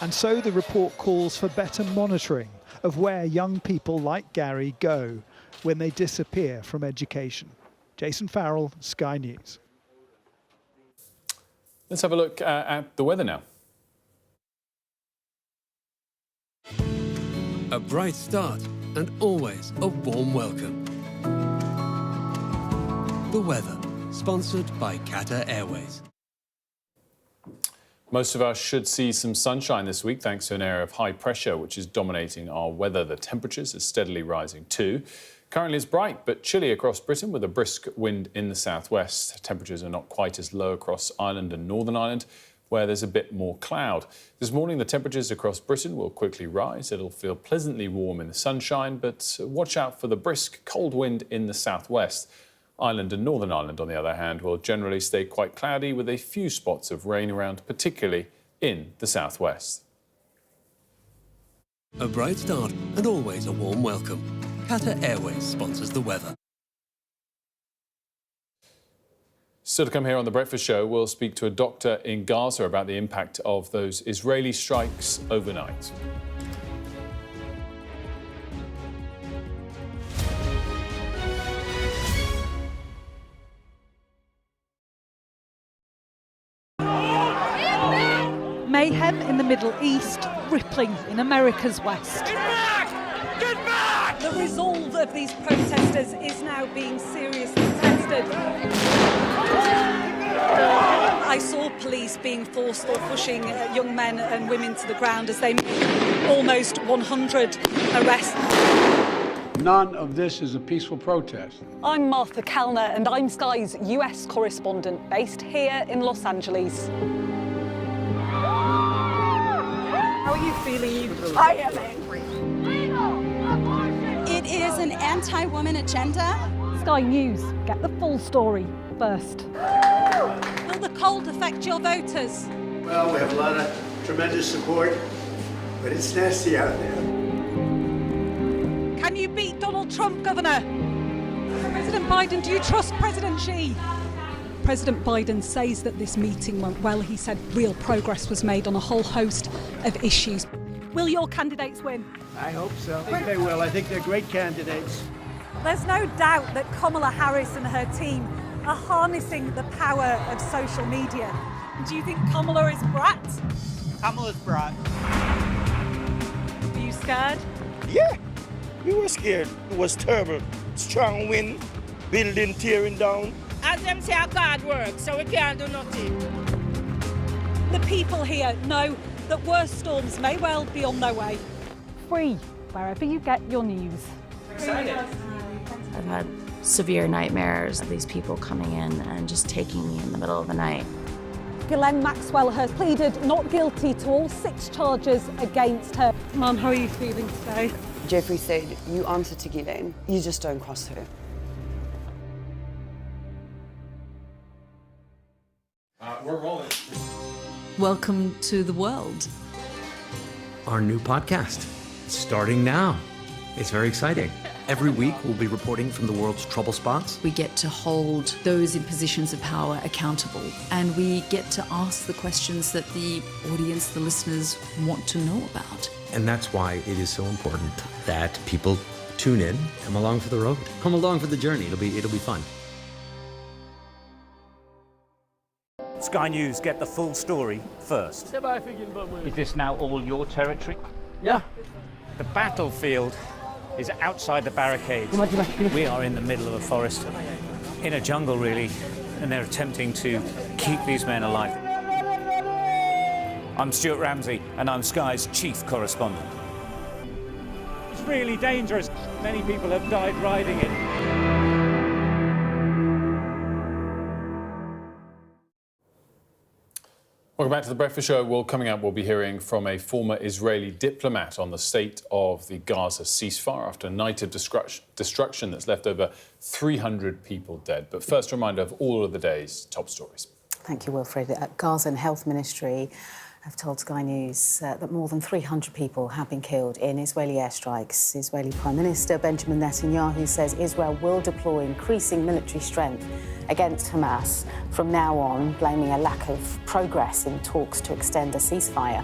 And so the report calls for better monitoring of where young people like Gary go when they disappear from education. Jason Farrell, Sky News. Let's have a look at the weather now. A bright start and always a warm welcome. The weather, sponsored by Qatar Airways. Most of us should see some sunshine this week thanks to an area of high pressure which is dominating our weather. The temperatures are steadily rising too. Currently it's bright but chilly across Britain with a brisk wind in the southwest. Temperatures are not quite as low across Ireland and Northern Ireland where there's a bit more cloud. This morning the temperatures across Britain will quickly rise. It'll feel pleasantly warm in the sunshine, but watch out for the brisk cold wind in the southwest. Ireland and Northern Ireland, on the other hand, will generally stay quite cloudy with a few spots of rain around, particularly in the southwest. A bright start and always a warm welcome. Qatar Airways sponsors the weather. Still to come here on The Breakfast Show, we'll speak to a doctor in Gaza about the impact of those Israeli strikes overnight. Mayhem in the Middle East, rippling in America's West. Get back! Get back! The resolve of these protesters is now being seriously tested. I saw police being forced or pushing young men and women to the ground as they made almost 100 arrests. None of this is a peaceful protest. I'm Martha Kellner, and I'm Sky's US correspondent based here in Los Angeles. How are you feeling? I am angry. It is an anti-woman agenda. Sky News, get the full story first. Will the cold affect your voters? Well, we have a lot of tremendous support, but it's nasty out there. Can you beat Donald Trump, Governor? President Biden, do you trust President Xi? President Biden says that this meeting went well. He said real progress was made on a whole host of issues. Will your candidates win? I hope so. I think they will. I think they're great candidates. There's no doubt that Kamala Harris and her team are harnessing the power of social media. Do you think Kamala is brat? Kamala's brat. Are you scared? Yeah, we were scared. It was terrible. Strong wind, building tearing down. As them say, God works, so we can't do nothing. The people here know that worse storms may well be on their way. Free, wherever you get your news. Excited. I've had severe nightmares of these people coming in and just taking me in the middle of the night. Ghislaine Maxwell has pleaded not guilty to all 6 charges against her. Mum, how are you feeling today? Jeffrey said, you answer to Ghislaine, you just don't cross her. We're rolling. Welcome to the world. Our new podcast, starting now. It's very exciting. Every week, we'll be reporting from the world's trouble spots. We get to hold those in positions of power accountable, and we get to ask the questions that the audience, the listeners, want to know about. And that's why it is so important that people tune in, come along for the road, come along for the journey. It'll be fun. Sky News, get the full story first. Is this now all your territory? Yeah. The battlefield is outside the barricades. We are in the middle of a forest, in a jungle really, and they're attempting to keep these men alive. I'm Stuart Ramsey, and I'm Sky's chief correspondent. It's really dangerous. Many people have died riding it. Welcome back to The Breakfast Show. Well, coming up, we'll be hearing from a former Israeli diplomat on the state of the Gaza ceasefire after a night of destruction that's left over 300 people dead. But first, a reminder of all of the day's top stories. Thank you, Wilfred. Gaza Health Ministry have told Sky News that more than 300 people have been killed in Israeli airstrikes. Israeli Prime Minister Benjamin Netanyahu says Israel will deploy increasing military strength against Hamas from now on, blaming a lack of progress in talks to extend a ceasefire.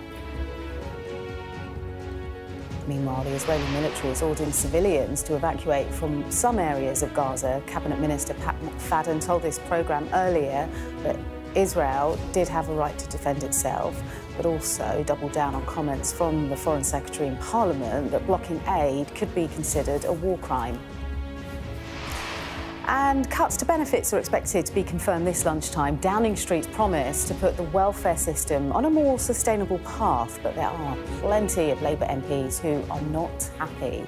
Meanwhile, the Israeli military is ordering civilians to evacuate from some areas of Gaza. Cabinet Minister Pat McFadden told this programme earlier that Israel did have a right to defend itself, but also doubled down on comments from the Foreign Secretary in Parliament that blocking aid could be considered a war crime. And cuts to benefits are expected to be confirmed this lunchtime. Downing Street's promise to put the welfare system on a more sustainable path, but there are plenty of Labour MPs who are not happy.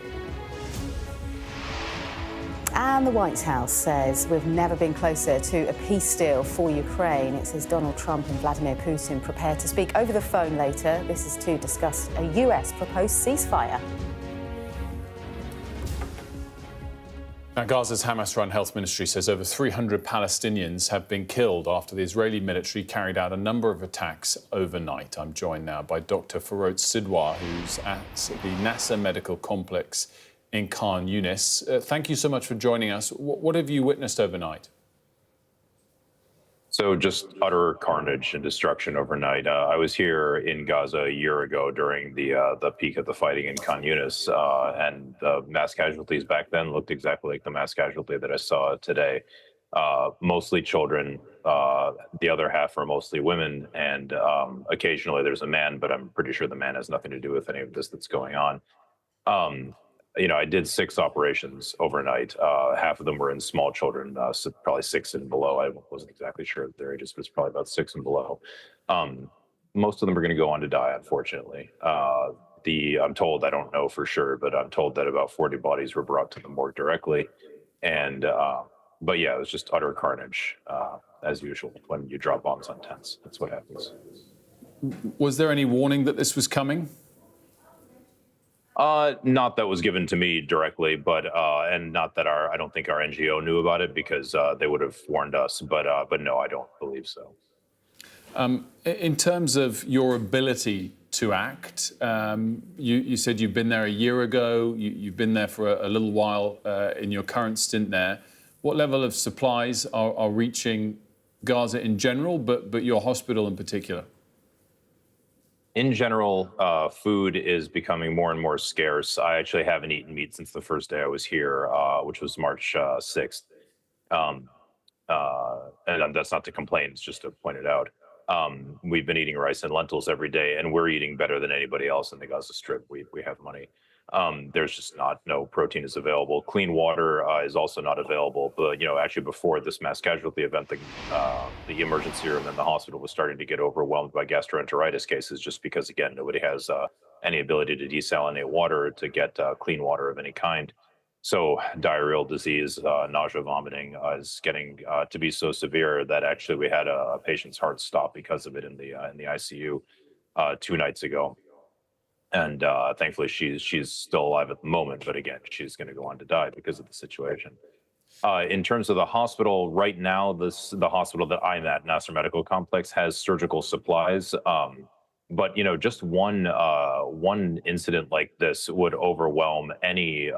And the White House says we've never been closer to a peace deal for Ukraine. It says Donald Trump and Vladimir Putin prepare to speak over the phone later. This is to discuss a US proposed ceasefire. Now, Gaza's Hamas-run health ministry says over 300 Palestinians have been killed after the Israeli military carried out a number of attacks overnight. I'm joined now by Dr. Farod Sidwar, who's at the Nasser Medical Complex in Khan Yunis. Thank you so much for joining us. What have you witnessed overnight? So just utter carnage and destruction overnight. I was here in Gaza a year ago during the peak of the fighting in Khan Yunis, and the mass casualties back then looked exactly like the mass casualty that I saw today. Mostly children, the other half are mostly women, and occasionally there's a man, but I'm pretty sure the man has nothing to do with any of this that's going on. I did 6 operations overnight. Half of them were in small children, so probably 6 and below. I wasn't exactly sure their ages, but it's probably about 6 and below. Most of them are going to go on to die, unfortunately. I'm told, I don't know for sure, but I'm told that about 40 bodies were brought to the morgue directly. And, but yeah, it was just utter carnage, as usual, when you drop bombs on tents. That's what happens. Was there any warning that this was coming? Not that was given to me directly, but and not that I don't think our NGO knew about it, because they would have warned us. But no, I don't believe so. In terms of your ability to act, you said you've been there a year ago. You've been there for a little while in your current stint there. What level of supplies are reaching Gaza in general, but your hospital in particular? In general, food is becoming more and more scarce. I actually haven't eaten meat since the first day I was here, which was March 6th. And that's not to complain, it's just to point it out. We've been eating rice and lentils every day, and we're eating better than anybody else in the Gaza Strip. We have money. There's just no protein is available. Clean water is also not available. But, actually before this mass casualty event, the emergency room in the hospital was starting to get overwhelmed by gastroenteritis cases, just because, again, nobody has any ability to desalinate water to get clean water of any kind. So diarrheal disease, nausea, vomiting is getting to be so severe that actually we had a patient's heart stop because of it in the ICU 2 nights ago. And thankfully, she's still alive at the moment. But again, she's going to go on to die because of the situation. In terms of the hospital, right now, the hospital that I'm at, Nasser Medical Complex, has surgical supplies. But just one incident like this would overwhelm any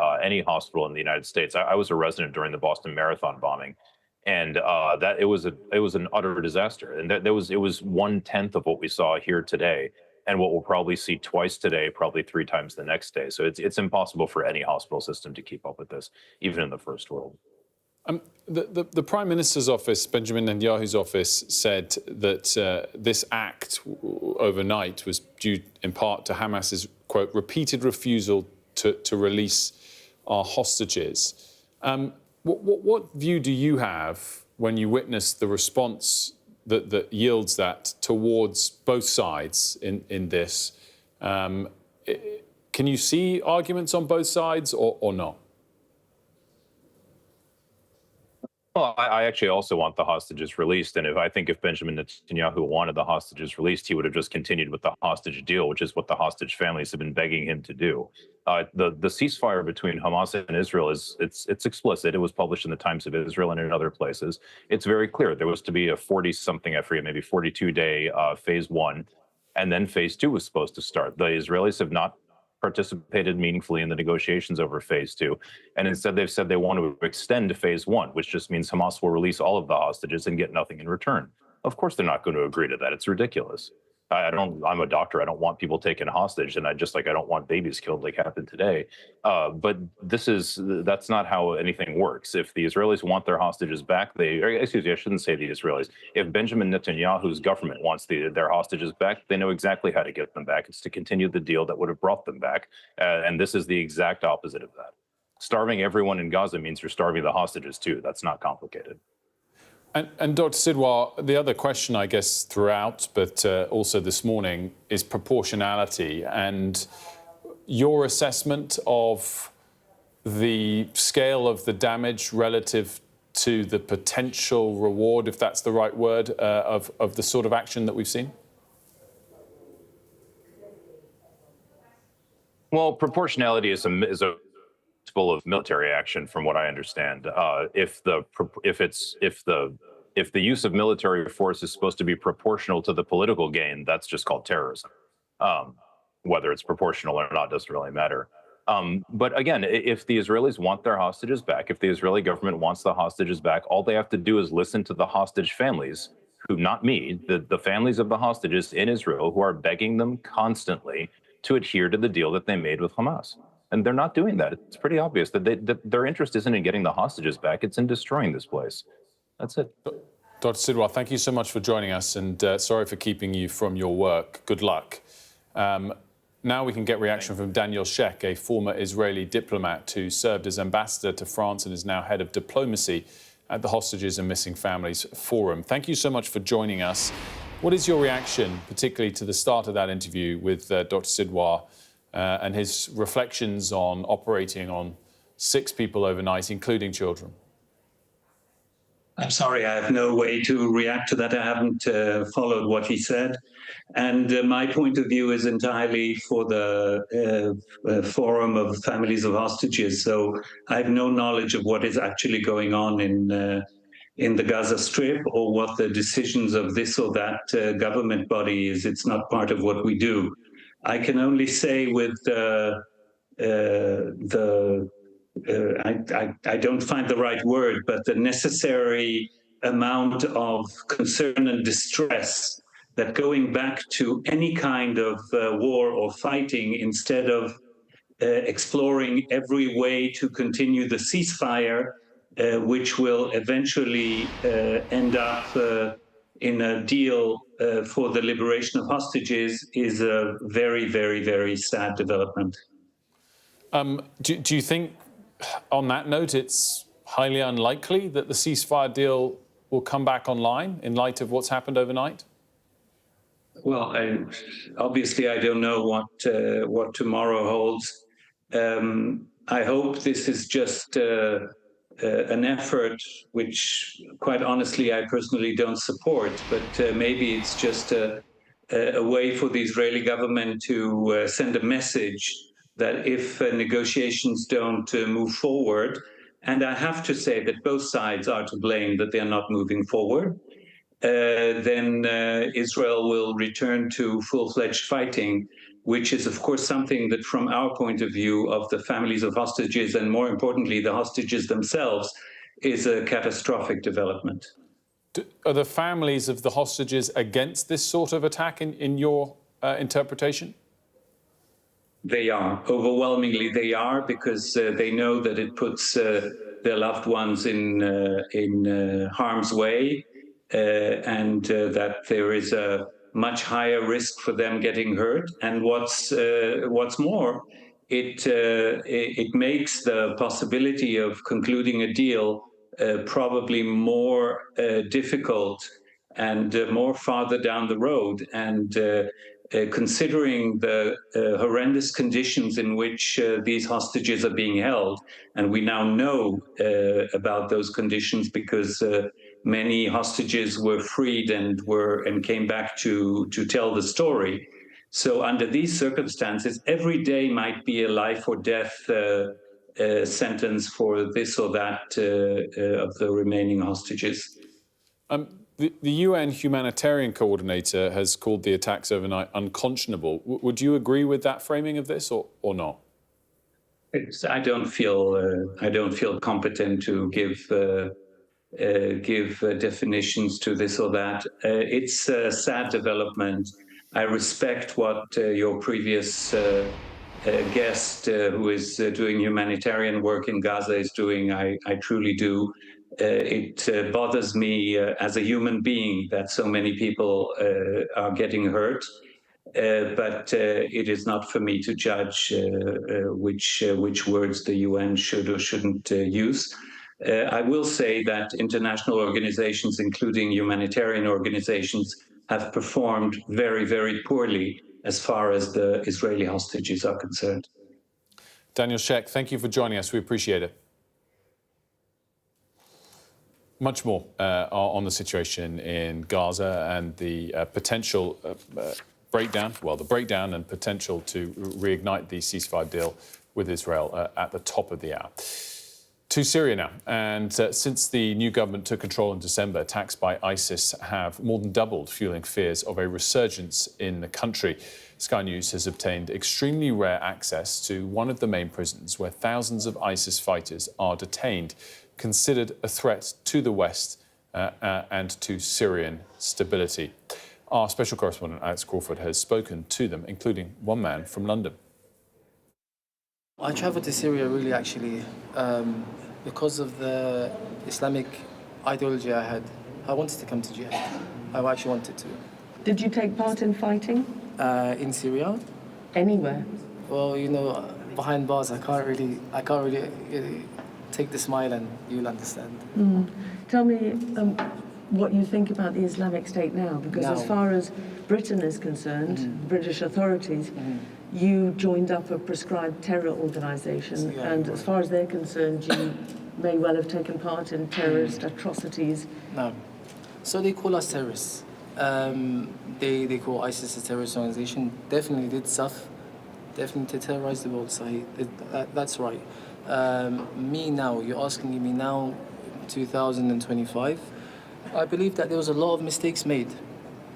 hospital in the United States. I was a resident during the Boston Marathon bombing, and that it was an utter disaster. And it was 1/10 of what we saw here today, and what we'll probably see twice today, probably 3 times the next day. So it's impossible for any hospital system to keep up with this, even in the first world. The Prime Minister's office, Benjamin Netanyahu's office, said that this act overnight was due in part to Hamas's, quote, repeated refusal to release our hostages. What view do you have when you witness the response that yields that towards both sides in this? Can you see arguments on both sides or not? Well, I actually also want the hostages released. And I think if Benjamin Netanyahu wanted the hostages released, he would have just continued with the hostage deal, which is what the hostage families have been begging him to do. The ceasefire between Hamas and Israel it's explicit. It was published in the Times of Israel and in other places. It's very clear. There was to be a 40-something, I forget, maybe 42-day phase 1, and then phase 2 was supposed to start. The Israelis have not participated meaningfully in the negotiations over phase 2. And instead, they've said they want to extend phase 1, which just means Hamas will release all of the hostages and get nothing in return. Of course, they're not going to agree to that. It's ridiculous. I'm a doctor. I don't want people taken hostage, and I don't want babies killed like happened today. But that's not how anything works. If the Israelis want their hostages back, I shouldn't say the Israelis. If Benjamin Netanyahu's government wants their hostages back, they know exactly how to get them back. It's to continue the deal that would have brought them back. And this is the exact opposite of that. Starving everyone in Gaza means you're starving the hostages too. That's not complicated. And Dr. Sidwar, the other question, I guess, throughout, but also this morning, is proportionality and your assessment of the scale of the damage relative to the potential reward, if that's the right word, of the sort of action that we've seen? Well, proportionality is a full of military action, from what I understand. If the use of military force is supposed to be proportional to the political gain, that's just called terrorism. Whether it's proportional or not doesn't really matter. But again, if the Israelis want their hostages back, if the Israeli government wants the hostages back, all they have to do is listen to the hostage families, who, not me, the families of the hostages in Israel, who are begging them constantly to adhere to the deal that they made with Hamas. And they're not doing that. It's pretty obvious that their interest isn't in getting the hostages back. It's in destroying this place. That's it. Dr. Sidwar, thank you so much for joining us, and sorry for keeping you from your work. Good luck. Now we can get reaction from Daniel Sheck, a former Israeli diplomat who served as ambassador to France and is now head of diplomacy at the Hostages and Missing Families Forum. Thank you so much for joining us. What is your reaction, particularly to the start of that interview with Dr. Sidwar, and his reflections on operating on 6 people overnight, including children. I'm sorry, I have no way to react to that. I haven't followed what he said. And my point of view is entirely for the Forum of Families of Hostages. So I have no knowledge of what is actually going on in the Gaza Strip or what the decisions of this or that government body is. It's not part of what we do. I can only say with I don't find the right word, but the necessary amount of concern and distress that going back to any kind of war or fighting instead of exploring every way to continue the ceasefire, which will eventually end up in a deal for the liberation of hostages, is a very, very, very sad development. Do you think, on that note, it's highly unlikely that the ceasefire deal will come back online in light of what's happened overnight? Well, obviously, I don't know what tomorrow holds. I hope this is just an effort which, quite honestly, I personally don't support, but maybe it's just a way for the Israeli government to send a message that if negotiations don't move forward, and I have to say that both sides are to blame that they're not moving forward, then Israel will return to full-fledged fighting, which is, of course, something that, from our point of view of the families of hostages, and more importantly, the hostages themselves, is a catastrophic development. Are the families of the hostages against this sort of attack in your interpretation? They are. Overwhelmingly, they are, because they know that it puts their loved ones in harm's way, and that there is a much higher risk for them getting hurt. And what's more, it makes the possibility of concluding a deal probably more difficult and more farther down the road. And considering the horrendous conditions in which these hostages are being held, and we now know about those conditions because many hostages were freed and came back to tell the story. So under these circumstances, every day might be a life or death sentence for this or that of the remaining hostages. The UN humanitarian coordinator has called the attacks overnight unconscionable. Would you agree with that framing of this, or not? I don't feel competent to give definitions to this or that. It's a sad development. I respect what your previous guest, who is doing humanitarian work in Gaza, is doing. I truly do. It bothers me as a human being that so many people are getting hurt, but it is not for me to judge which words the UN should or shouldn't use. I will say that international organizations, including humanitarian organizations, have performed very, very poorly as far as the Israeli hostages are concerned. Daniel Sheck, thank you for joining us. We appreciate it. Much more on the situation in Gaza and the potential breakdown, the breakdown and potential to reignite the ceasefire deal with Israel at the top of the hour. To Syria now, and since the new government took control in December, attacks by ISIS have more than doubled, fueling fears of a resurgence in the country. Sky News has obtained extremely rare access to one of the main prisons where thousands of ISIS fighters are detained, considered a threat to the West and to Syrian stability. Our special correspondent, Alex Crawford, has spoken to them, including one man from London. I travelled to Syria really actually because of the Islamic ideology I had. I wanted to come to jihad. I actually wanted to. Did you take part in fighting? In Syria? Anywhere? Well, you know, behind bars, I can't really take the smile and you'll understand. Tell me what you think about the Islamic State now, because as far as Britain is concerned, British authorities, you joined up a prescribed terror organisation, and as far as they're concerned, you may well have taken part in terrorist atrocities. No. So they call us terrorists. They call ISIS a terrorist organisation. Definitely did stuff. Definitely to terrorise the world. So that's right. Me now, you're asking me now, 2025. I believe that there was a lot of mistakes made.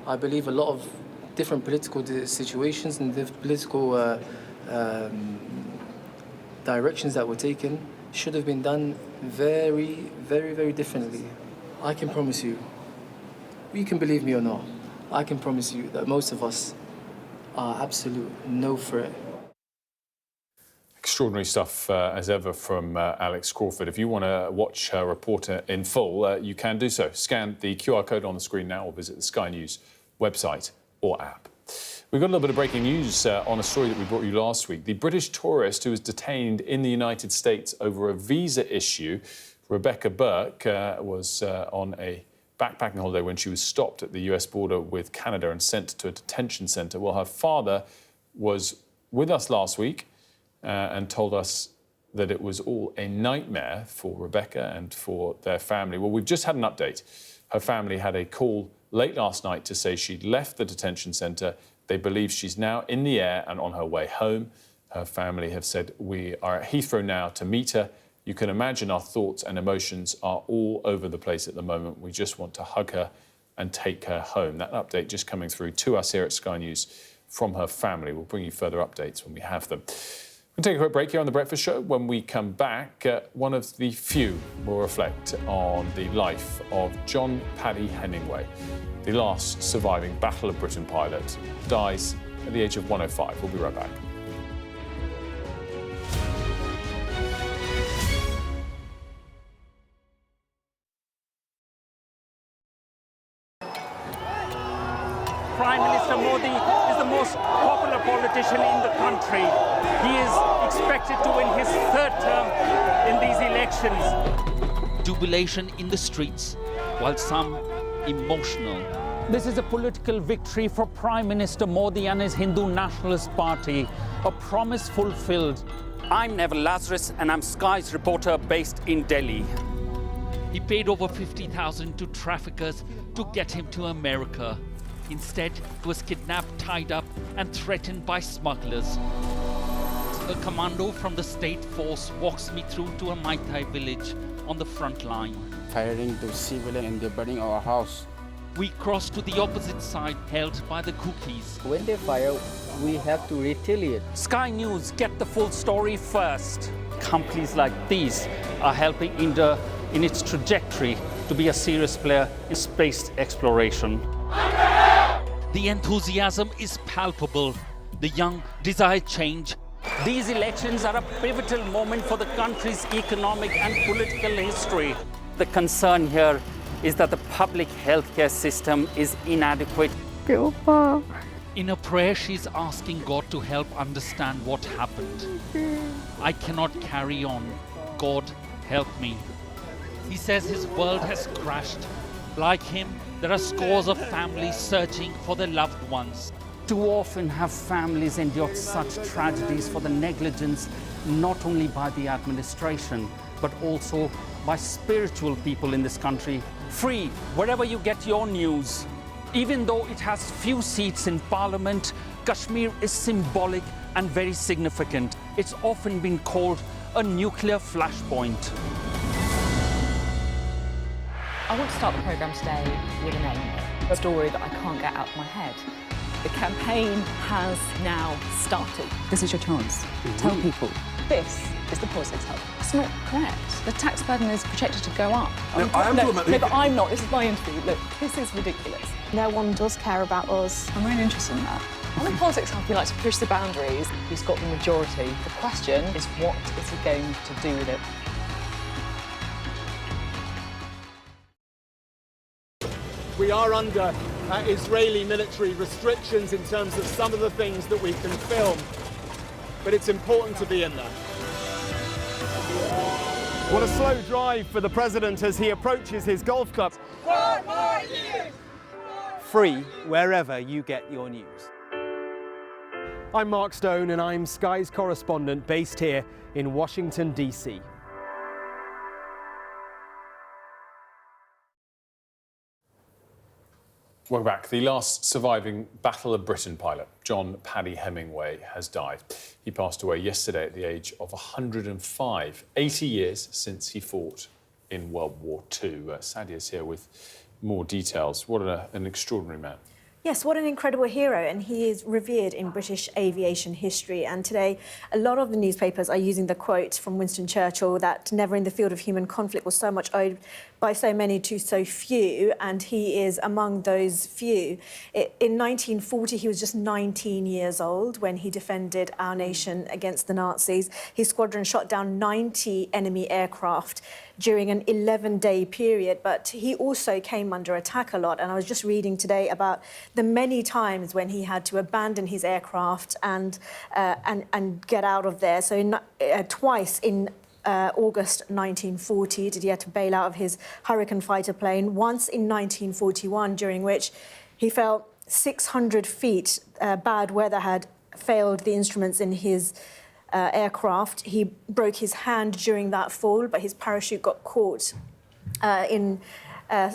I believe a lot of different political situations and political directions that were taken should have been done very, very, very differently. I can promise you, you can believe me or not, I can promise you that most of us are absolute no threat. Extraordinary stuff, as ever, from Alex Crawford. If you want to watch her report in full, you can do so. Scan the QR code on the screen now or visit the Sky News website or app. We've got a little bit of breaking news on a story that we brought you last week. The British tourist who was detained in the United States over a visa issue, Rebecca Burke, was on a backpacking holiday when she was stopped at the US border with Canada and sent to a detention centre. Well, her father was with us last week and told us that it was all a nightmare for Rebecca and for their family. Well, we've just had an update. Her family had a call late last night to say she'd left the detention centre. They believe she's now in the air and on her way home. Her family have said, we are at Heathrow now to meet her. You can imagine our thoughts and emotions are all over the place at the moment. We just want to hug her and take her home. That update just coming through to us here at Sky News from her family. We'll bring you further updates when we have them. We'll take a quick break here on The Breakfast Show. When we come back, one of the few will reflect on the life of John Paddy Hemingway, the last surviving Battle of Britain pilot, dies at the age of 105. We'll be right back. Prime Minister Modi is the most popular politician in the country. He is expected to win his third term in these elections. Jubilation in the streets, while some emotional. This is a political victory for Prime Minister Modi and his Hindu Nationalist Party, a promise fulfilled. I'm Neville Lazarus and I'm Sky's reporter based in Delhi. He paid over 50,000 to traffickers to get him to America. Instead, he was kidnapped, tied up and threatened by smugglers. A commando from the state force walks me through to a Mai Tai village on the front line. Firing to civilians and they're burning our house. We cross to the opposite side, held by the cookies. When they fire, we have to retaliate. Sky News, get the full story first. Companies like these are helping India in its trajectory to be a serious player in space exploration. The enthusiasm is palpable. The young desire change. These elections are a pivotal moment for the country's economic and political history. The concern here is that the public healthcare system is inadequate. In a prayer, she's asking God to help understand what happened. I cannot carry on. God, help me. He says his world has crashed. Like him, there are scores of families searching for their loved ones. Too often have families endured such tragedies for the negligence not only by the administration, but also by spiritual people in this country. Free wherever you get your news. Even though it has few seats in Parliament, Kashmir is symbolic and very significant. It's often been called a nuclear flashpoint. I want to start the programme today with a name, a story that I can't get out of my head. The campaign has now started. This is your chance. Tell people. This is the Politics Hub. It's not correct. The tax burden is projected to go up. No, but I'm not. This is my interview. Look, this is ridiculous. No one does care about us. I'm really interested in that. On the Politics Hub, he likes to push the boundaries. He's got the majority. The question is, what is he going to do with it? We are under Israeli military restrictions in terms of some of the things that we can film, but it's important to be in there. What a slow drive for the president as he approaches his golf club. 4 more years! Free wherever you get your news. I'm Mark Stone and I'm Sky's correspondent based here in Washington, D.C. Welcome back. The last surviving Battle of Britain pilot, John Paddy Hemingway, has died. He passed away yesterday at the age of 105, 80 years since he fought in World War II. Sadia's here with more details. What an extraordinary man. Yes, what an incredible hero, and he is revered in British aviation history. And today, a lot of the newspapers are using the quote from Winston Churchill that never in the field of human conflict was so much owed by so many to so few, and he is among those few. In 1940, he was just 19 years old when he defended our nation against the Nazis. His squadron shot down 90 enemy aircraft during an 11-day period, but he also came under attack a lot. And I was just reading today about the many times when he had to abandon his aircraft and get out of there. So twice in August 1940 did he have to bail out of his Hurricane fighter plane. Once in 1941, during which he fell 600 feet. Bad weather had failed the instruments in his aircraft. He broke his hand during that fall, but his parachute got caught in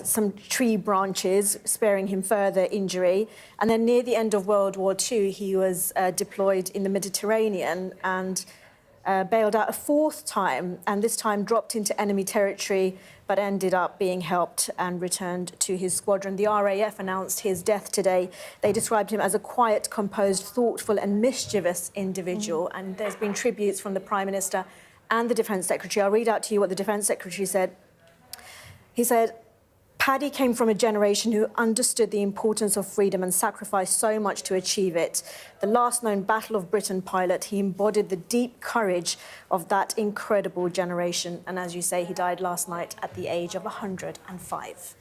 some tree branches, sparing him further injury. And then near the end of World War II, he was deployed in the Mediterranean and bailed out a fourth time, and this time dropped into enemy territory, but ended up being helped and returned to his squadron. The RAF announced his death today. They described him as a quiet, composed, thoughtful and mischievous individual. And there's been tributes from the Prime Minister and the Defence Secretary. I'll read out to you what the Defence Secretary said. He said, Paddy came from a generation who understood the importance of freedom and sacrificed so much to achieve it. The last known Battle of Britain pilot, he embodied the deep courage of that incredible generation. And as you say, he died last night at the age of 105.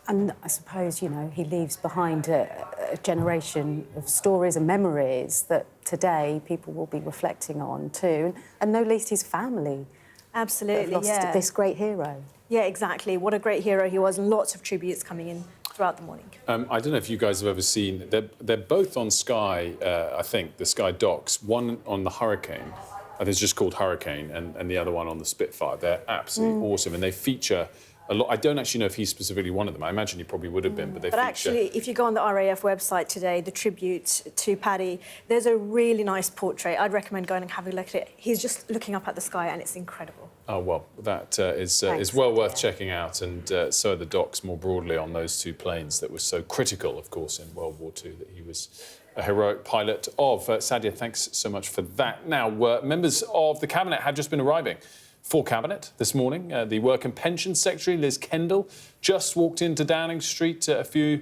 And I suppose, you know, he leaves behind a generation of stories and memories that today people will be reflecting on too. And no least his family. Absolutely, lost this great hero. Yeah, exactly. What a great hero he was, and lots of tributes coming in throughout the morning. I don't know if you guys have ever seen, they're both on Sky, I think, the Sky docs, one on the Hurricane, I think it's just called Hurricane, and the other one on the Spitfire. They're absolutely awesome, and they feature a lot. I don't actually know if he's specifically one of them. I imagine he probably would have been, but they feature... But actually, if you go on the RAF website today, the tribute to Paddy, there's a really nice portrait. I'd recommend going and having a look at it. He's just looking up at the sky, and it's incredible. Oh, well, that is well worth checking out, and so are the docs more broadly on those two planes that were so critical, of course, in World War II, that he was a heroic pilot of. Sadia, thanks so much for that. Now, members of the Cabinet have just been arriving for Cabinet this morning. The Work and Pensions Secretary, Liz Kendall, just walked into Downing Street a few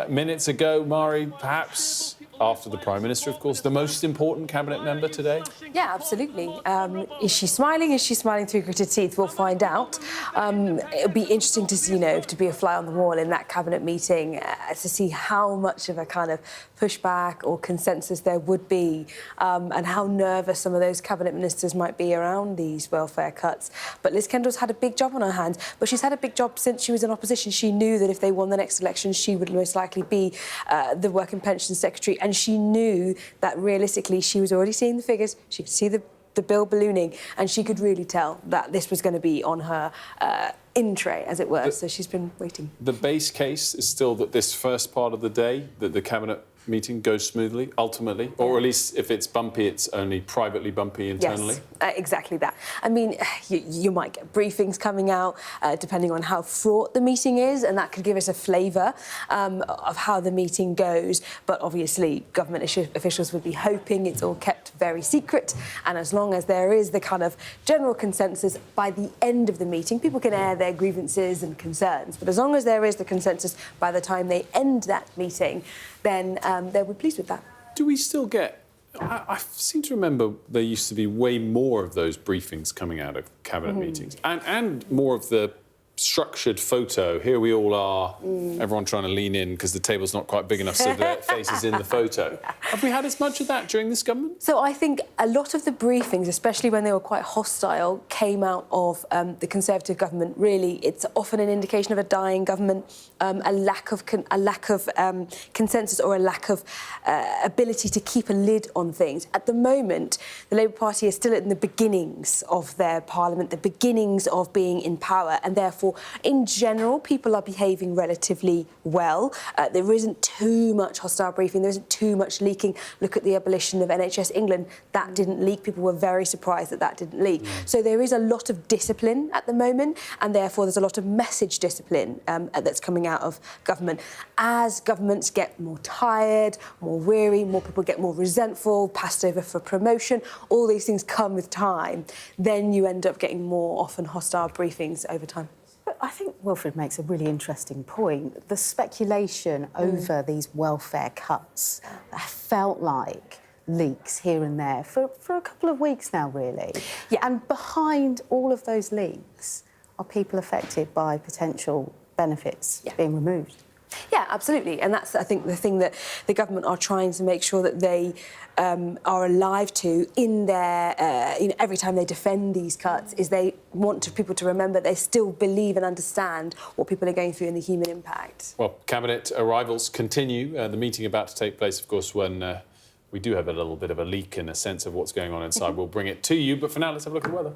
minutes ago. Mari, perhaps after the Prime Minister, of course, the most important Cabinet member today? Yeah, absolutely. Is she smiling? Is she smiling through gritted teeth? We'll find out. It'll be interesting to see, to be a fly on the wall in that Cabinet meeting, to see how much of a kind of pushback or consensus there would be, and how nervous some of those Cabinet ministers might be around these welfare cuts. But Liz Kendall's had a big job on her hands, but she's had a big job since she was in opposition. She knew that if they won the next election, she would most likely be the Work and Pensions Secretary, and she knew that realistically she was already seeing the figures, she could see the bill ballooning, and she could really tell that this was going to be on her in tray, as it were, so she's been waiting. The base case is still that this first part of the day, that the Cabinet meeting goes smoothly, ultimately, or at least if it's bumpy, it's only privately bumpy internally? Yes, exactly that. I mean, you might get briefings coming out, depending on how fraught the meeting is, and that could give us a flavour of how the meeting goes. But obviously, government officials would be hoping it's all kept very secret, and as long as there is the kind of general consensus by the end of the meeting, people can air their grievances and concerns, but as long as there is the consensus by the time they end that meeting, then they were pleased with that. Do we still get... I seem to remember there used to be way more of those briefings coming out of Cabinet meetings, and more of the structured photo. Here we all are, everyone trying to lean in because the table's not quite big enough so their face is in the photo. Have we had as much of that during this government? So I think a lot of the briefings, especially when they were quite hostile, came out of the Conservative government. Really, it's often an indication of a dying government, a lack of consensus or a lack of ability to keep a lid on things. At the moment, the Labour Party is still in the beginnings of their parliament, the beginnings of being in power, and therefore, in general, people are behaving relatively well. There isn't too much hostile briefing, there isn't too much leaking. Look at the abolition of NHS England. That didn't leak. People were very surprised that that didn't leak. So there is a lot of discipline at the moment, and therefore there's a lot of message discipline that's coming out of government. As governments get more tired, more weary, more people get more resentful, passed over for promotion, all these things come with time, then you end up getting more often hostile briefings over time. But I think Wilfred makes a really interesting point. The speculation over these welfare cuts felt like leaks here and there for a couple of weeks now, really. Yeah. And behind all of those leaks are people affected by potential benefits being removed. Yeah, absolutely. And that's, I think, the thing that the government are trying to make sure that they are alive to in their, every time they defend these cuts, is they want people to remember they still believe and understand what people are going through and the human impact. Well, Cabinet arrivals continue. The meeting about to take place, of course, when we do have a little bit of a leak and a sense of what's going on inside. We'll bring it to you. But for now, let's have a look at the weather.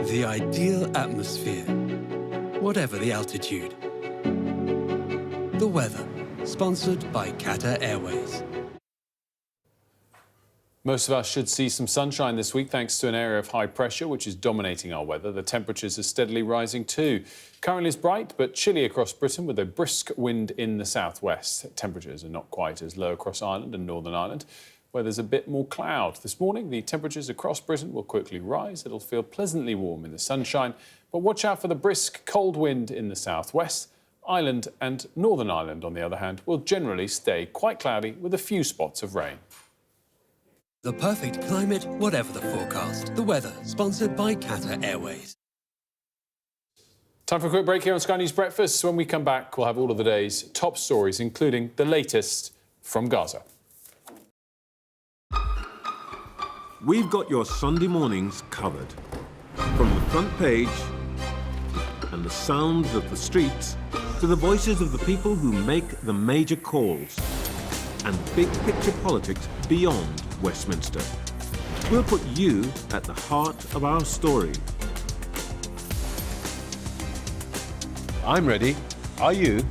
The ideal atmosphere, whatever the altitude. The weather, sponsored by Qatar Airways. Most of us should see some sunshine this week thanks to an area of high pressure which is dominating our weather. The temperatures are steadily rising too. Currently it's bright but chilly across Britain with a brisk wind in the southwest. Temperatures are not quite as low across Ireland and Northern Ireland, where there's a bit more cloud. This morning, the temperatures across Britain will quickly rise. It'll feel pleasantly warm in the sunshine, but watch out for the brisk, cold wind in the southwest. Ireland and Northern Ireland, on the other hand, will generally stay quite cloudy with a few spots of rain. The perfect climate, whatever the forecast. The weather, sponsored by Qatar Airways. Time for a quick break here on Sky News Breakfast. When we come back, we'll have all of the day's top stories, including the latest from Gaza. We've got your Sunday mornings covered. From the front page and the sounds of the streets to the voices of the people who make the major calls and big picture politics beyond Westminster. We'll put you at the heart of our story. I'm ready. Are you?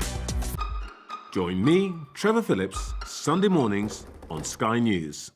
Join me, Trevor Phillips, Sunday mornings on Sky News.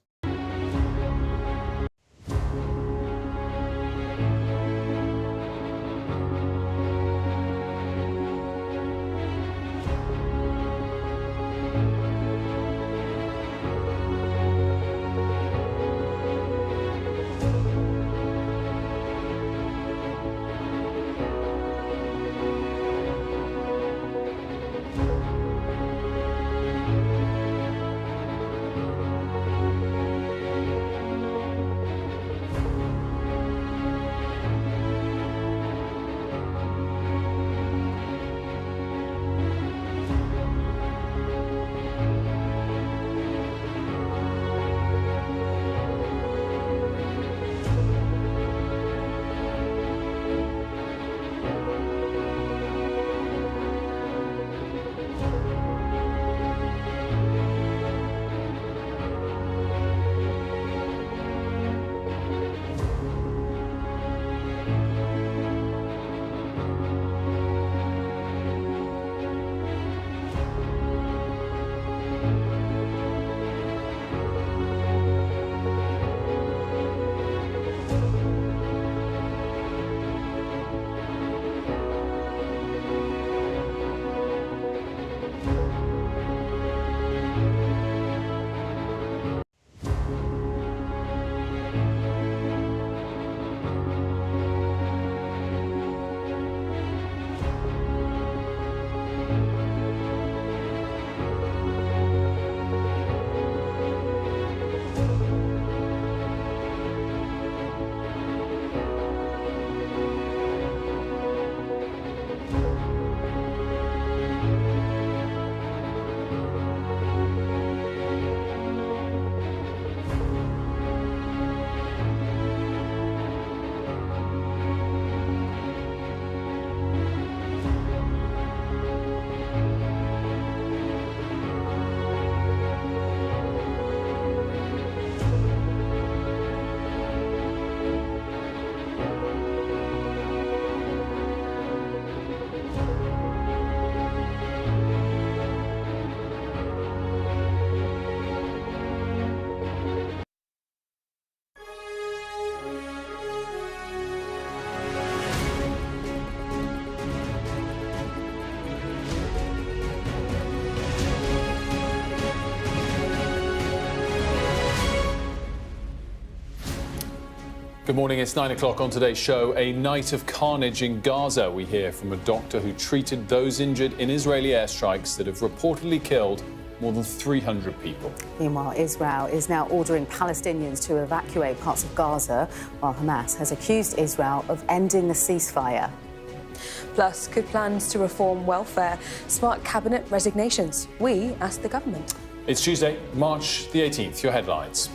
Good morning, it's 9 o'clock on today's show. A night of carnage in Gaza. We hear from a doctor who treated those injured in Israeli airstrikes that have reportedly killed more than 300 people. Meanwhile, Israel is now ordering Palestinians to evacuate parts of Gaza, while Hamas has accused Israel of ending the ceasefire. Plus, could plans to reform welfare spark cabinet resignations? We asked the government. It's Tuesday, March the 18th. Your headlines.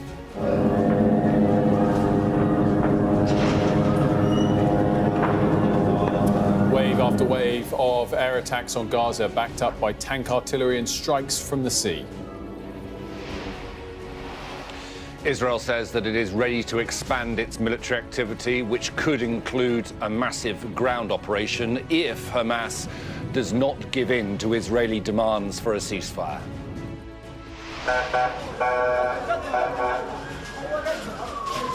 Wave after wave of air attacks on Gaza, backed up by tank artillery and strikes from the sea. Israel says that it is ready to expand its military activity, which could include a massive ground operation if Hamas does not give in to Israeli demands for a ceasefire.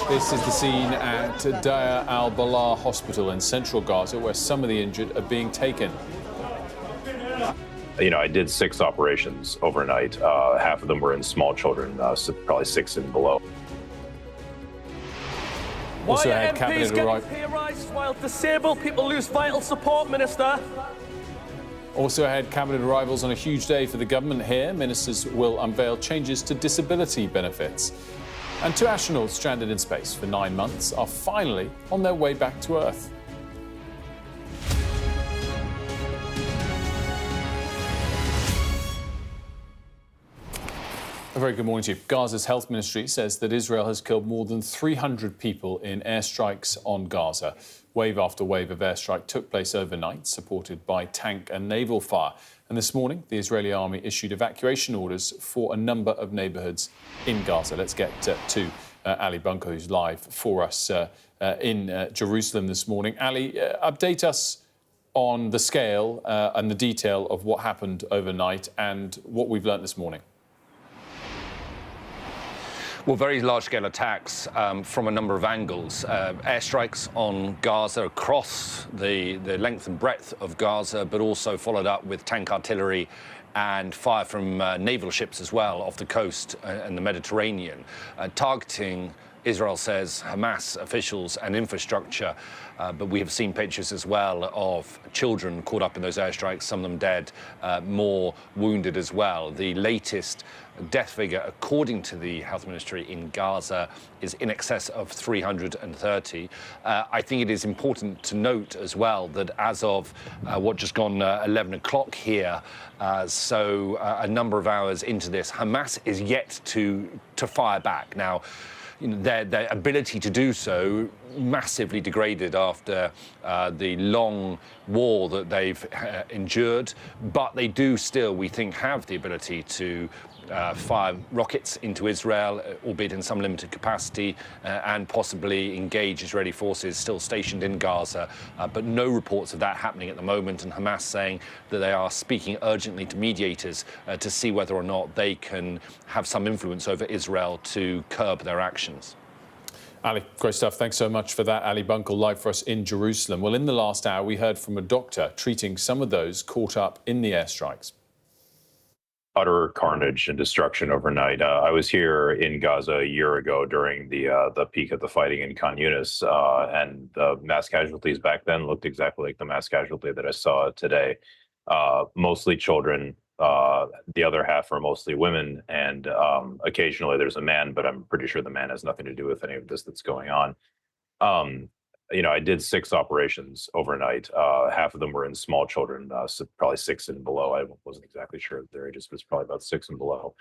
This is the scene at Deir al-Balah Hospital in central Gaza, where some of the injured are being taken. You know, I did 6 operations overnight. Half of them were in small children, so probably 6 and below. Also Why had are cabinet MPs getting arrival. pay rises while disabled people lose vital support, Minister? Also had cabinet arrivals on a huge day for the government here. Ministers will unveil changes to disability benefits. And 2 astronauts stranded in space for 9 months are finally on their way back to Earth. A very good morning to you. Gaza's health ministry says that Israel has killed more than 300 people in airstrikes on Gaza. Wave after wave of airstrike took place overnight, supported by tank and naval fire. And this morning, the Israeli army issued evacuation orders for a number of neighbourhoods in Gaza. Let's get to Ali Bunker, who's live for us in Jerusalem this morning. Ali, update us on the scale and the detail of what happened overnight and what we've learnt this morning. Well, very large-scale attacks from a number of angles. Airstrikes on Gaza across the length and breadth of Gaza, but also followed up with tank artillery and fire from naval ships as well off the coast and the Mediterranean, targeting, Israel says, Hamas officials and infrastructure. But we have seen pictures as well of children caught up in those airstrikes, some of them dead, more wounded as well. The latest death figure, according to the health ministry in Gaza, is in excess of 330. I think it is important to note as well that as of what just gone 11 o'clock here, so a number of hours into this, Hamas is yet to fire back. Now, you know, their ability to do so massively degraded after the long war that they've endured, but they do still, we think, have the ability to fire rockets into Israel, albeit in some limited capacity, and possibly engage Israeli forces still stationed in Gaza. But no reports of that happening at the moment, and Hamas saying that they are speaking urgently to mediators to see whether or not they can have some influence over Israel to curb their actions. Ali, great stuff. Thanks so much for that. Ali Bunker, live for us in Jerusalem. Well, in the last hour, we heard from a doctor treating some of those caught up in the airstrikes. Utter carnage and destruction overnight. I was here in Gaza a year ago during the peak of the fighting in Khan Yunis, and the mass casualties back then looked exactly like the mass casualty that I saw today. Mostly children. The other half are mostly women, and occasionally there's a man, but I'm pretty sure the man has nothing to do with any of this that's going on. You know, I did 6 operations overnight. Half of them were in small children, so probably 6 and below. I wasn't exactly sure their ages, but it's probably about 6 and below.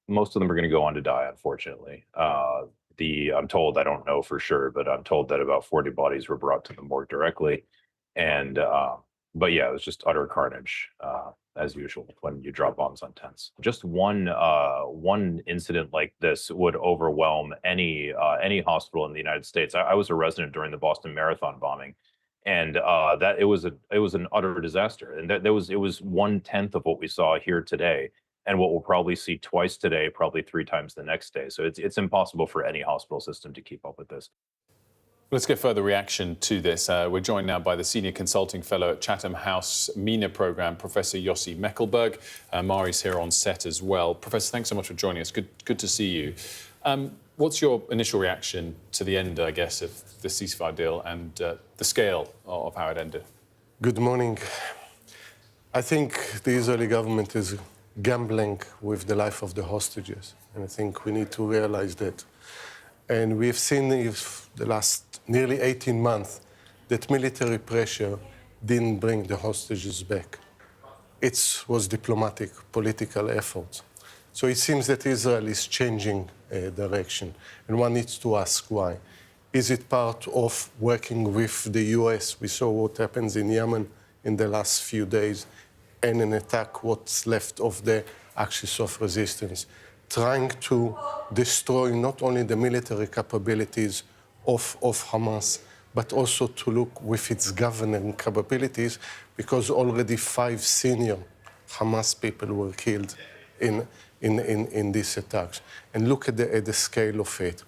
Most of them are going to go on to die, unfortunately. I'm told, I don't know for sure, but I'm told that about 40 bodies were brought to the morgue directly. And, but yeah, it was just utter carnage, as usual, when you drop bombs on tents. Just one incident like this would overwhelm any hospital in the United States. I was a resident during the Boston Marathon bombing, and that it was an utter disaster. And it was 1/10 of what we saw here today, and what we'll probably see twice today, probably 3 times the next day. So it's impossible for any hospital system to keep up with this. Let's get further reaction to this. We're joined now by the Senior Consulting Fellow at Chatham House MENA Programme, Professor Yossi Meckelberg. Mari's here on set as well. Professor, thanks so much for joining us. Good to see you. What's your initial reaction to the end, I guess, of the ceasefire deal and the scale of how it ended? Good morning. I think the Israeli government is gambling with the life of the hostages, and I think we need to realize that. And we have seen in the last nearly 18 months that military pressure didn't bring the hostages back. It was diplomatic, political efforts. So it seems that Israel is changing direction, and one needs to ask why. Is it part of working with the US? We saw what happens in Yemen in the last few days, and an attack what's left of the axis of resistance, trying to destroy not only the military capabilities of Hamas, but also to look with its governing capabilities, because already 5 senior Hamas people were killed in these attacks. And look at the scale of it.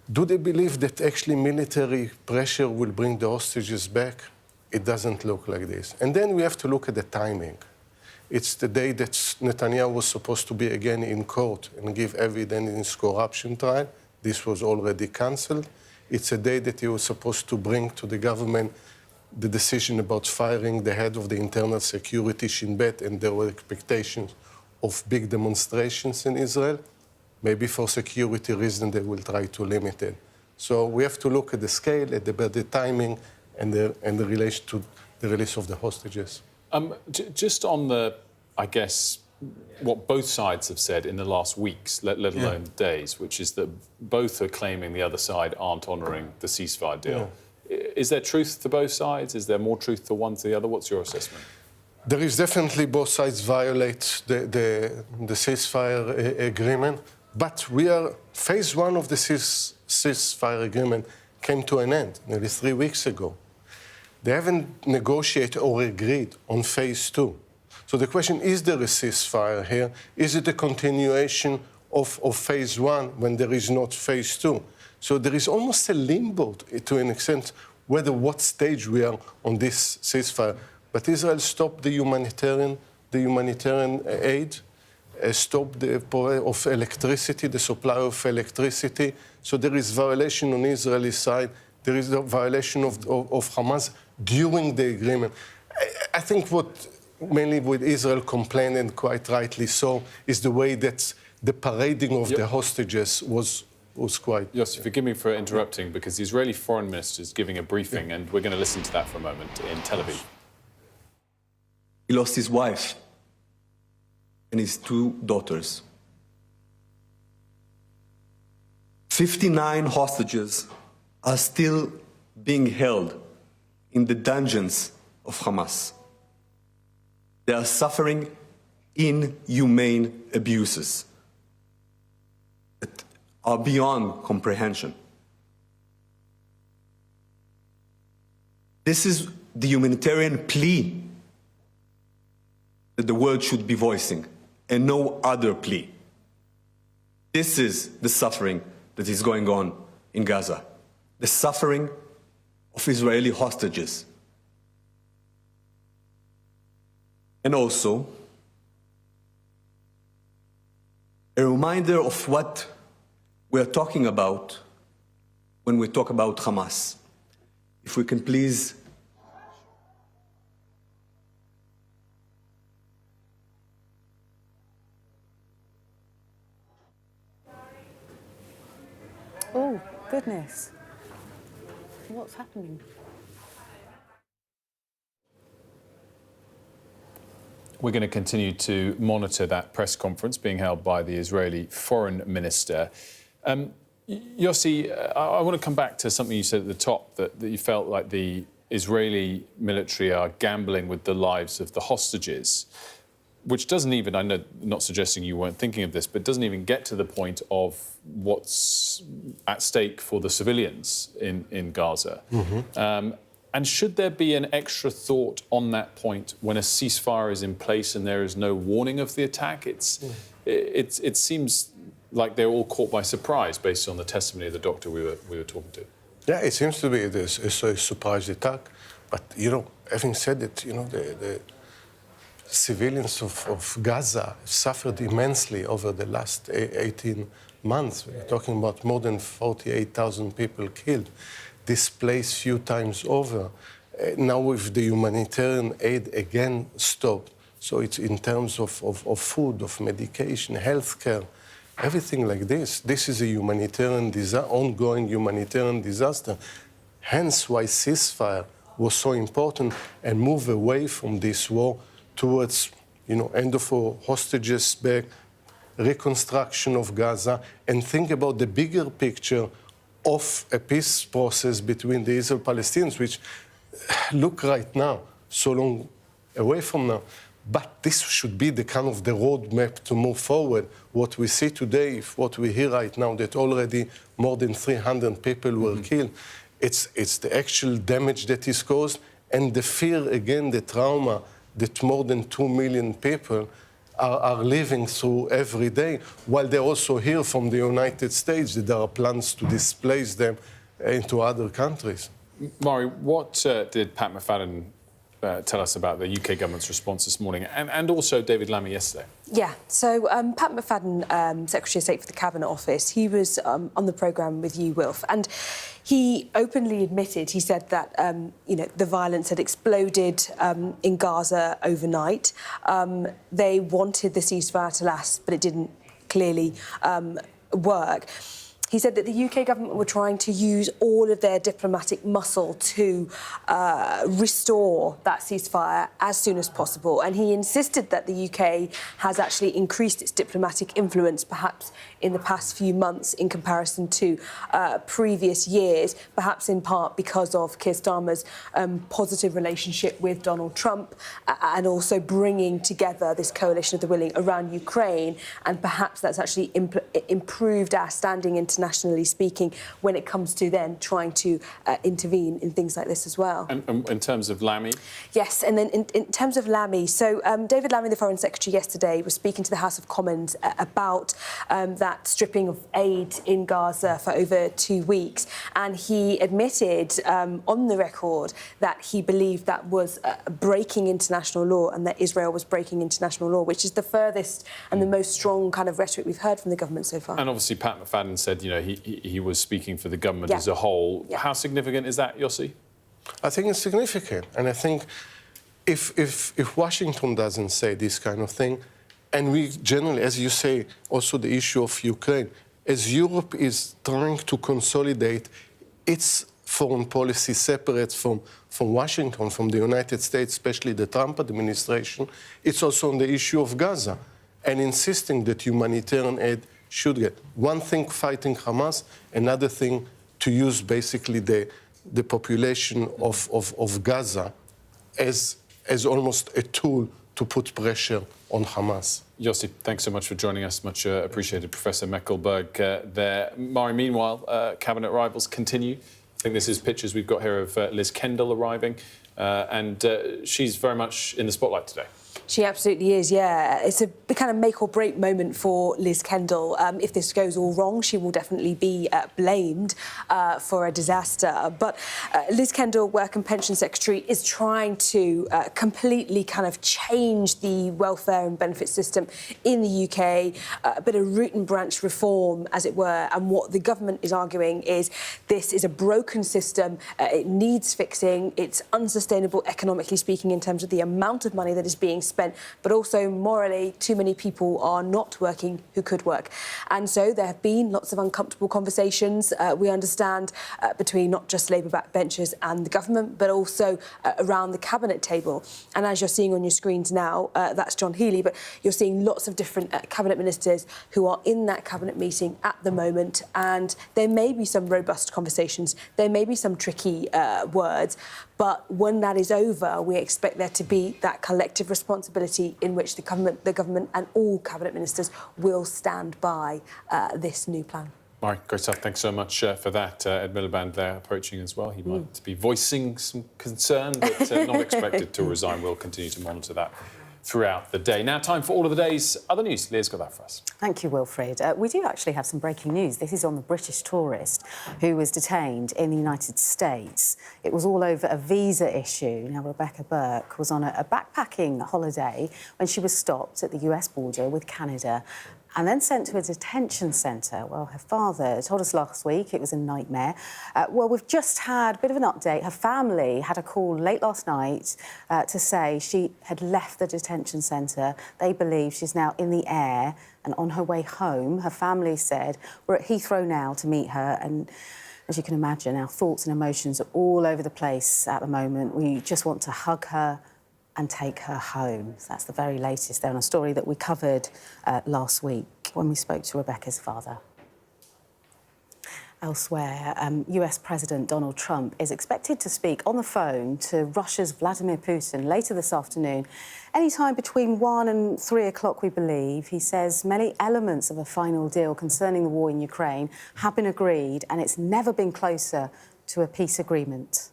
Do they believe that actually military pressure will bring the hostages back? It doesn't look like this. And then we have to look at the timing. It's the day that Netanyahu was supposed to be again in court and give evidence in his corruption trial. This was already cancelled. It's a day that he was supposed to bring to the government the decision about firing the head of the internal security, Shin Bet, and there were expectations of big demonstrations in Israel. Maybe for security reasons, they will try to limit it. So we have to look at the scale, at the timing, and the relation to the release of the hostages. Just on the, I guess, what both sides have said in the last weeks, let alone days, which is that both are claiming the other side aren't honouring the ceasefire deal. Yeah. Is there truth to both sides? Is there more truth to one to the other? What's your assessment? There is definitely both sides violate the ceasefire agreement, but phase 1 of the ceasefire agreement came to an end nearly 3 weeks ago. They haven't negotiated or agreed on phase 2. So the question, is there a ceasefire here? Is it a continuation of phase 1 when there is not phase 2? So there is almost a limbo to an extent what stage we are on this ceasefire. But Israel stopped the humanitarian aid, stopped the of electricity, the supply of electricity. So there is violation on Israeli side. There is a violation of Hamas during the agreement. I think what mainly with Israel complained, and quite rightly so, is the way that the parading of the hostages was quite... Yossi, forgive me for interrupting, because the Israeli foreign minister is giving a briefing, and we're going to listen to that for a moment in Tel Aviv. He lost his wife and his 2 daughters. 59 hostages are still being held in the dungeons of Hamas. They are suffering inhumane abuses that are beyond comprehension. This is the humanitarian plea that the world should be voicing, and no other plea. This is the suffering that is going on in Gaza, the suffering of Israeli hostages. And also, a reminder of what we are talking about when we talk about Hamas. If we can please... Oh, goodness. What's happening? We're going to continue to monitor that press conference being held by the Israeli foreign minister. Yossi, I want to come back to something you said at the top, that you felt like the Israeli military are gambling with the lives of the hostages, which doesn't even, I know, not suggesting you weren't thinking of this, but doesn't even get to the point of what's at stake for the civilians in Gaza. Mm-hmm. And should there be an extra thought on that point when a ceasefire is in place and there is no warning of the attack? It seems like they're all caught by surprise based on the testimony of the doctor we were talking to. Yeah, it seems to be a surprise attack. But, having said it, the civilians of Gaza suffered immensely over the last 18 months. We're talking about more than 48,000 people killed, displaced few times over. Now with the humanitarian aid again stopped, so it's in terms of food, of medication, healthcare, everything like this. This is a humanitarian ongoing humanitarian disaster. Hence why ceasefire was so important and move away from this war towards, end of hostages back, reconstruction of Gaza, and think about the bigger picture of a peace process between the Israel-Palestinians, which look right now so long away from now. But this should be the kind of the roadmap to move forward. What we see today, what we hear right now, that already more than 300 people were killed, it's the actual damage that is caused, and the fear, again, the trauma that more than 2 million people are living through every day, while they also hear from the United States that there are plans to displace them into other countries. Mari, what did Pat McFadden tell us about the UK government's response this morning, and also David Lammy yesterday? Yeah, so Pat McFadden, Secretary of State for the Cabinet Office, he was on the programme with you, Wilf, and he openly admitted, he said that, the violence had exploded in Gaza overnight. They wanted the ceasefire to last, but it didn't clearly work. He said that the UK government were trying to use all of their diplomatic muscle to restore that ceasefire as soon as possible. And he insisted that the UK has actually increased its diplomatic influence, perhaps in the past few months in comparison to previous years, perhaps in part because of Keir Starmer's positive relationship with Donald Trump and also bringing together this coalition of the willing around Ukraine. And perhaps that's actually improved our standing internationally speaking when it comes to then trying to intervene in things like this as well. And in terms of Lammy? Yes, and then in terms of Lammy, so David Lammy, the Foreign Secretary, yesterday was speaking to the House of Commons about that stripping of aid in Gaza for over 2 weeks, and he admitted on the record that he believed that was breaking international law and that Israel was breaking international law, which is the furthest and the most strong kind of rhetoric we've heard from the government so far. And obviously Pat McFadden said, he was speaking for the government as a whole. Yeah. How significant is that, Yossi? I think it's significant, and I think if Washington doesn't say this kind of thing, and we generally, as you say, also the issue of Ukraine, as Europe is trying to consolidate its foreign policy separate from Washington, from the United States, especially the Trump administration, it's also on the issue of Gaza, and insisting that humanitarian aid should get. One thing fighting Hamas, another thing to use basically the population of Gaza as almost a tool to put pressure on Hamas. Yossi, thanks so much for joining us. Much appreciated. Professor Meckelberg there. Mari, meanwhile, cabinet arrivals continue. I think this is pictures we've got here of Liz Kendall arriving, and she's very much in the spotlight today. She absolutely is, yeah. It's a kind of make or break moment for Liz Kendall. If this goes all wrong, she will definitely be blamed for a disaster. But Liz Kendall, Work and Pension Secretary, is trying to completely kind of change the welfare and benefit system in the UK, a bit of root and branch reform, as it were. And what the government is arguing is this is a broken system. It needs fixing. It's unsustainable, economically speaking, in terms of the amount of money that is being spent, but also morally, too many people are not working who could work. And so there have been lots of uncomfortable conversations, we understand, between not just Labour backbenchers and the government, but also around the cabinet table. And as you're seeing on your screens now, that's John Healey, but you're seeing lots of different cabinet ministers who are in that cabinet meeting at the moment. And there may be some robust conversations, there may be some tricky words, but when that is over, we expect there to be that collective responsibility in which the government and all cabinet ministers will stand by this new plan. Mari, great stuff. Thanks so much for that. Ed Miliband there approaching as well. He might be voicing some concern, but not expected to resign. We'll continue to monitor that throughout the day. Now, time for all of the day's other news. Leah's got that for us. Thank you, Wilfred. We do actually have some breaking news. This is on the British tourist who was detained in the United States. It was all over a visa issue. Now, Rebecca Burke was on a backpacking holiday when she was stopped at the US border with Canada and then sent to a detention centre. Well, her father told us last week it was a nightmare. Well, we've just had a bit of an update. Her family had a call late last night to say she had left the detention centre. They believe she's now in the air and on her way home. Her family said, we're at Heathrow now to meet her, and as you can imagine, our thoughts and emotions are all over the place at the moment. We just want to hug her and take her home. So that's the very latest there on a story that we covered last week when we spoke to Rebecca's father. Elsewhere, US President Donald Trump is expected to speak on the phone to Russia's Vladimir Putin later this afternoon, any time between 1 and 3 o'clock, we believe. He says many elements of a final deal concerning the war in Ukraine have been agreed, and it's never been closer to a peace agreement.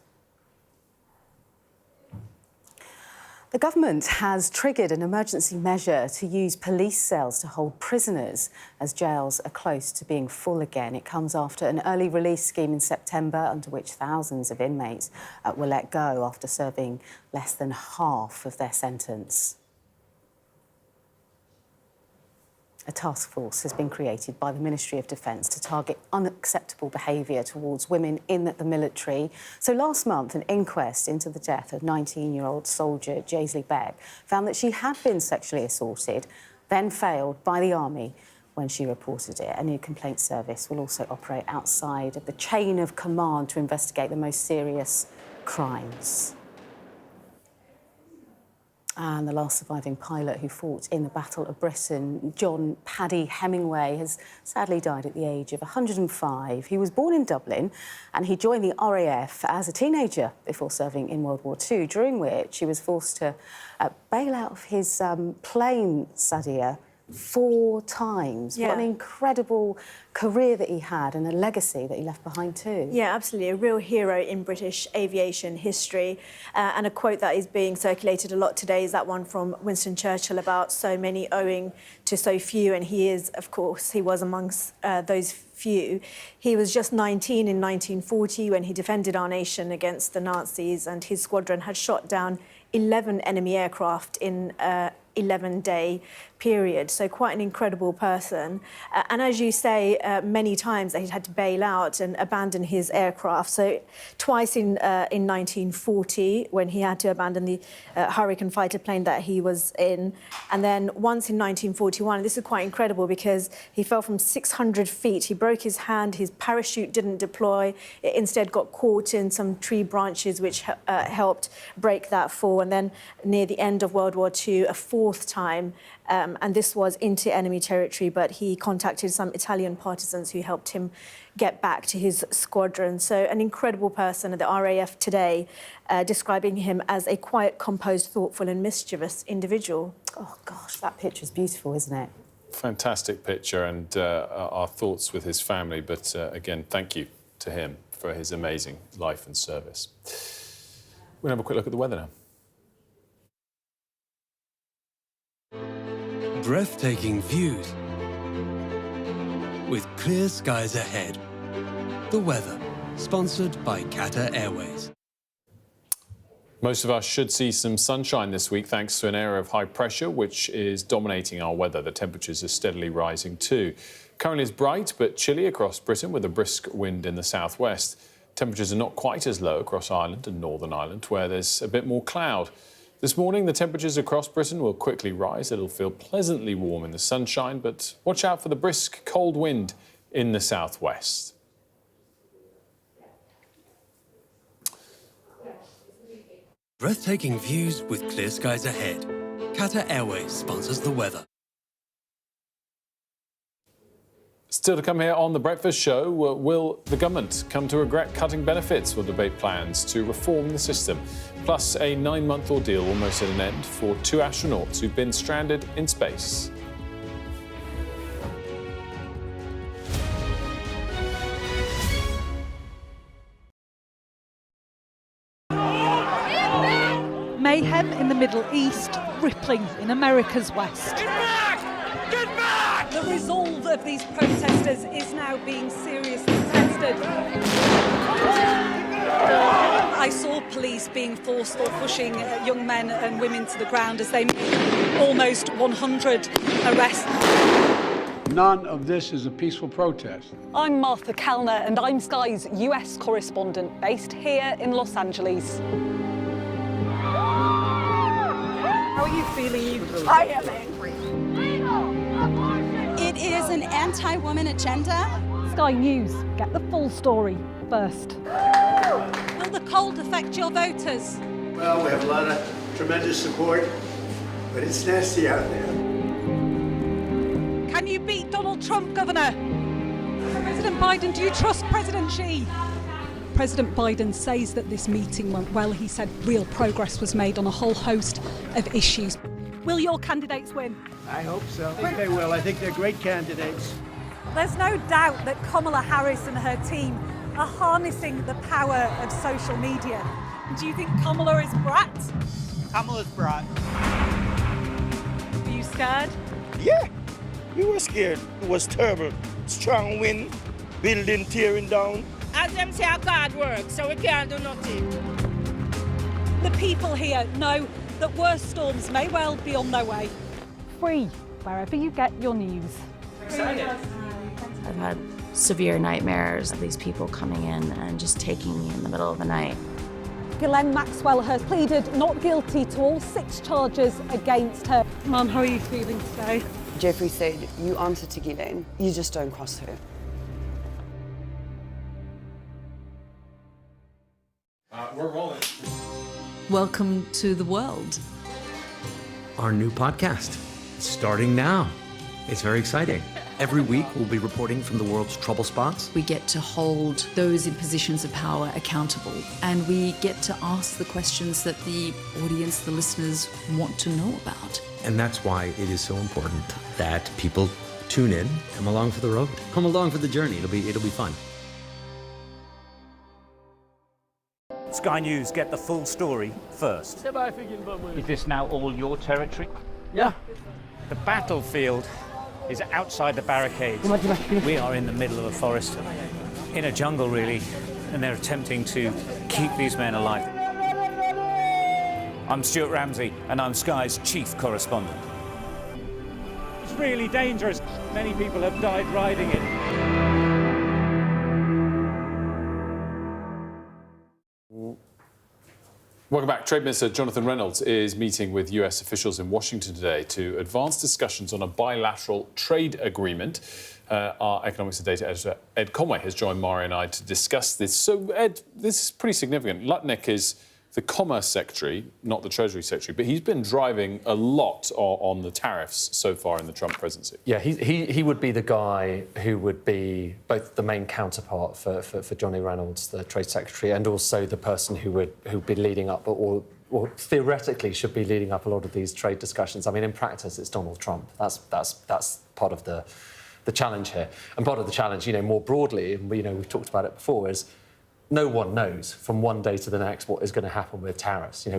The government has triggered an emergency measure to use police cells to hold prisoners as jails are close to being full again. It comes after an early release scheme in September under which thousands of inmates were let go after serving less than half of their sentence. A task force has been created by the Ministry of Defence to target unacceptable behaviour towards women in the military. So last month, an inquest into the death of 19-year-old soldier Jaisley Beck found that she had been sexually assaulted, then failed by the army when she reported it. A new complaint service will also operate outside of the chain of command to investigate the most serious crimes. And the last surviving pilot who fought in the Battle of Britain, John Paddy Hemingway, has sadly died at the age of 105. He was born in Dublin and he joined the RAF as a teenager before serving in World War II, during which he was forced to bail out of his plane, Sadia, 4 times. Yeah. What an incredible career that he had and a legacy that he left behind too. Yeah, absolutely. A real hero in British aviation history. And a quote that is being circulated a lot today is that one from Winston Churchill about so many owing to so few. And he is, of course, he was amongst those few. He was just 19 in 1940 when he defended our nation against the Nazis, and his squadron had shot down 11 enemy aircraft in 11-day period. So quite an incredible person. And as you say, many times that he'd had to bail out and abandon his aircraft. So twice in 1940 when he had to abandon the Hurricane fighter plane that he was in. And then once in 1941, and this is quite incredible because he fell from 600 feet. He broke his hand, his parachute didn't deploy. It instead got caught in some tree branches which helped break that fall. And then near the end of World War II, a 4th time, and this was into enemy territory, but he contacted some Italian partisans who helped him get back to his squadron. So an incredible person. The RAF today describing him as a quiet, composed, thoughtful and mischievous individual. Oh, gosh, that picture's beautiful, isn't it? Fantastic picture, and our thoughts with his family. But again, thank you to him for his amazing life and service. We'll have a quick look at the weather now. Breathtaking views with clear skies ahead. The weather, sponsored by Qatar Airways. Most of us should see some sunshine this week thanks to an area of high pressure which is dominating our weather. The temperatures are steadily rising too. Currently it's bright but chilly across Britain with a brisk wind in the southwest. Temperatures are not quite as low across Ireland and Northern Ireland where there's a bit more cloud. This morning, the temperatures across Britain will quickly rise. It'll feel pleasantly warm in the sunshine, but watch out for the brisk, cold wind in the southwest. Breathtaking views with clear skies ahead. Qatar Airways sponsors the weather. Still to come here on The Breakfast Show, will the government come to regret cutting benefits? We'll debate plans to reform the system. Plus, a 9-month ordeal almost at an end for 2 astronauts who've been stranded in space. May Mayhem in the Middle East, rippling in America's West. Get back! Get back! The resolve of these protesters is now being seriously tested. I saw police being forced or pushing young men and women to the ground as they made almost 100 arrests. None of this is a peaceful protest. I'm Martha Kellner and I'm Sky's US correspondent based here in Los Angeles. How are you feeling? I am angry. It is an anti-woman agenda. Sky News, get the full story first. Will the cold affect your voters? Well, we have a lot of tremendous support, but it's nasty out there. Can you beat Donald Trump, Governor? President Biden, do you trust President Xi? President Biden says that this meeting went well. He said real progress was made on a whole host of issues. Will your candidates win? I hope so. I think they will. I think they're great candidates. There's no doubt that Kamala Harris and her team are harnessing the power of social media. Do you think Kamala is brat? Kamala's brat. Are you scared? Yeah, we were scared. It was terrible. Strong wind, building tearing down. As them say, our God works, so we can't do nothing. The people here know that worse storms may well be on their way. Free, wherever you get your news. Excited. I've had severe nightmares of these people coming in and just taking me in the middle of the night. Ghislaine Maxwell has pleaded not guilty to all 6 charges against her. Mum, how are you feeling today? Jeffrey said, you answer to Ghislaine, you just don't cross her. We're rolling. Welcome to the world. Our new podcast, starting now. It's very exciting. Every week, we'll be reporting from the world's trouble spots. We get to hold those in positions of power accountable, and we get to ask the questions that the audience, the listeners, want to know about. And that's why it is so important that people tune in, come along for the road, come along for the journey. It'll be fun. Sky News, get the full story first. Is this now all your territory? Yeah. The battlefield is outside the barricades. We are in the middle of a forest, in a jungle really, and they're attempting to keep these men alive. I'm Stuart Ramsey, and I'm Sky's chief correspondent. It's really dangerous. Many people have died riding it. Welcome back. Trade Minister Jonathan Reynolds is meeting with US officials in Washington today to advance discussions on a bilateral trade agreement. Our economics and data editor, Ed Conway, has joined Mari and I to discuss this. So, Ed, this is pretty significant. Lutnick is the Commerce Secretary, not the Treasury Secretary, but he's been driving a lot on the tariffs so far in the Trump presidency. Yeah, he would be the guy who would be both the main counterpart for Johnny Reynolds, the Trade Secretary, and also the person who'd be leading up or theoretically should be leading up a lot of these trade discussions. I mean, in practice, it's Donald Trump. That's part of the challenge here. And part of the challenge, more broadly, and we've talked about it before, is no one knows from one day to the next what is going to happen with tariffs. It's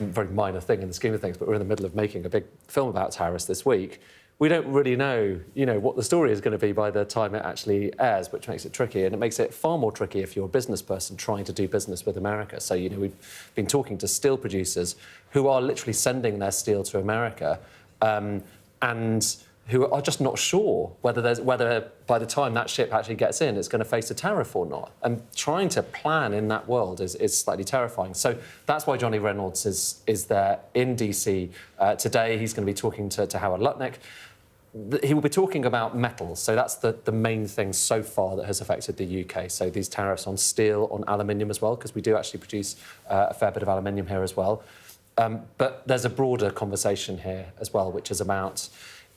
a very minor thing in the scheme of things, but we're in the middle of making a big film about tariffs this week. We don't really know, what the story is going to be by the time it actually airs, which makes it tricky. And it makes it far more tricky if you're a business person trying to do business with America. So, we've been talking to steel producers who are literally sending their steel to America and who are just not sure whether by the time that ship actually gets in, it's going to face a tariff or not. And trying to plan in that world is slightly terrifying. So that's why Johnny Reynolds is there in DC today. He's going to be talking to Howard Lutnick. He will be talking about metals. So that's the main thing so far that has affected the UK. So these tariffs on steel, on aluminium as well, because we do actually produce a fair bit of aluminium here as well. But there's a broader conversation here as well, which is about,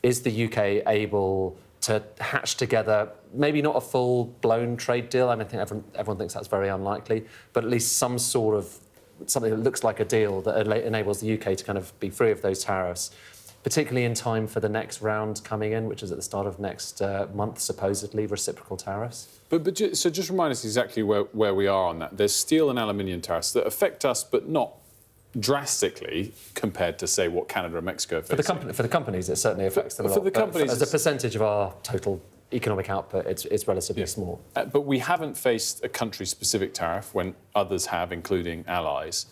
is the UK able to hatch together, maybe not a full-blown trade deal? I think everyone thinks that's very unlikely, but at least some sort of something that looks like a deal that enables the UK to kind of be free of those tariffs, particularly in time for the next round coming in, which is at the start of next month, supposedly, reciprocal tariffs. So just remind us exactly where we are on that. There's steel and aluminium tariffs that affect us, but not drastically compared to, say, what Canada and Mexico are facing. For the companies, it certainly affects them a lot. For the companies, as a percentage of our total economic output, it's relatively small. But we haven't faced a country-specific tariff when others have, including allies.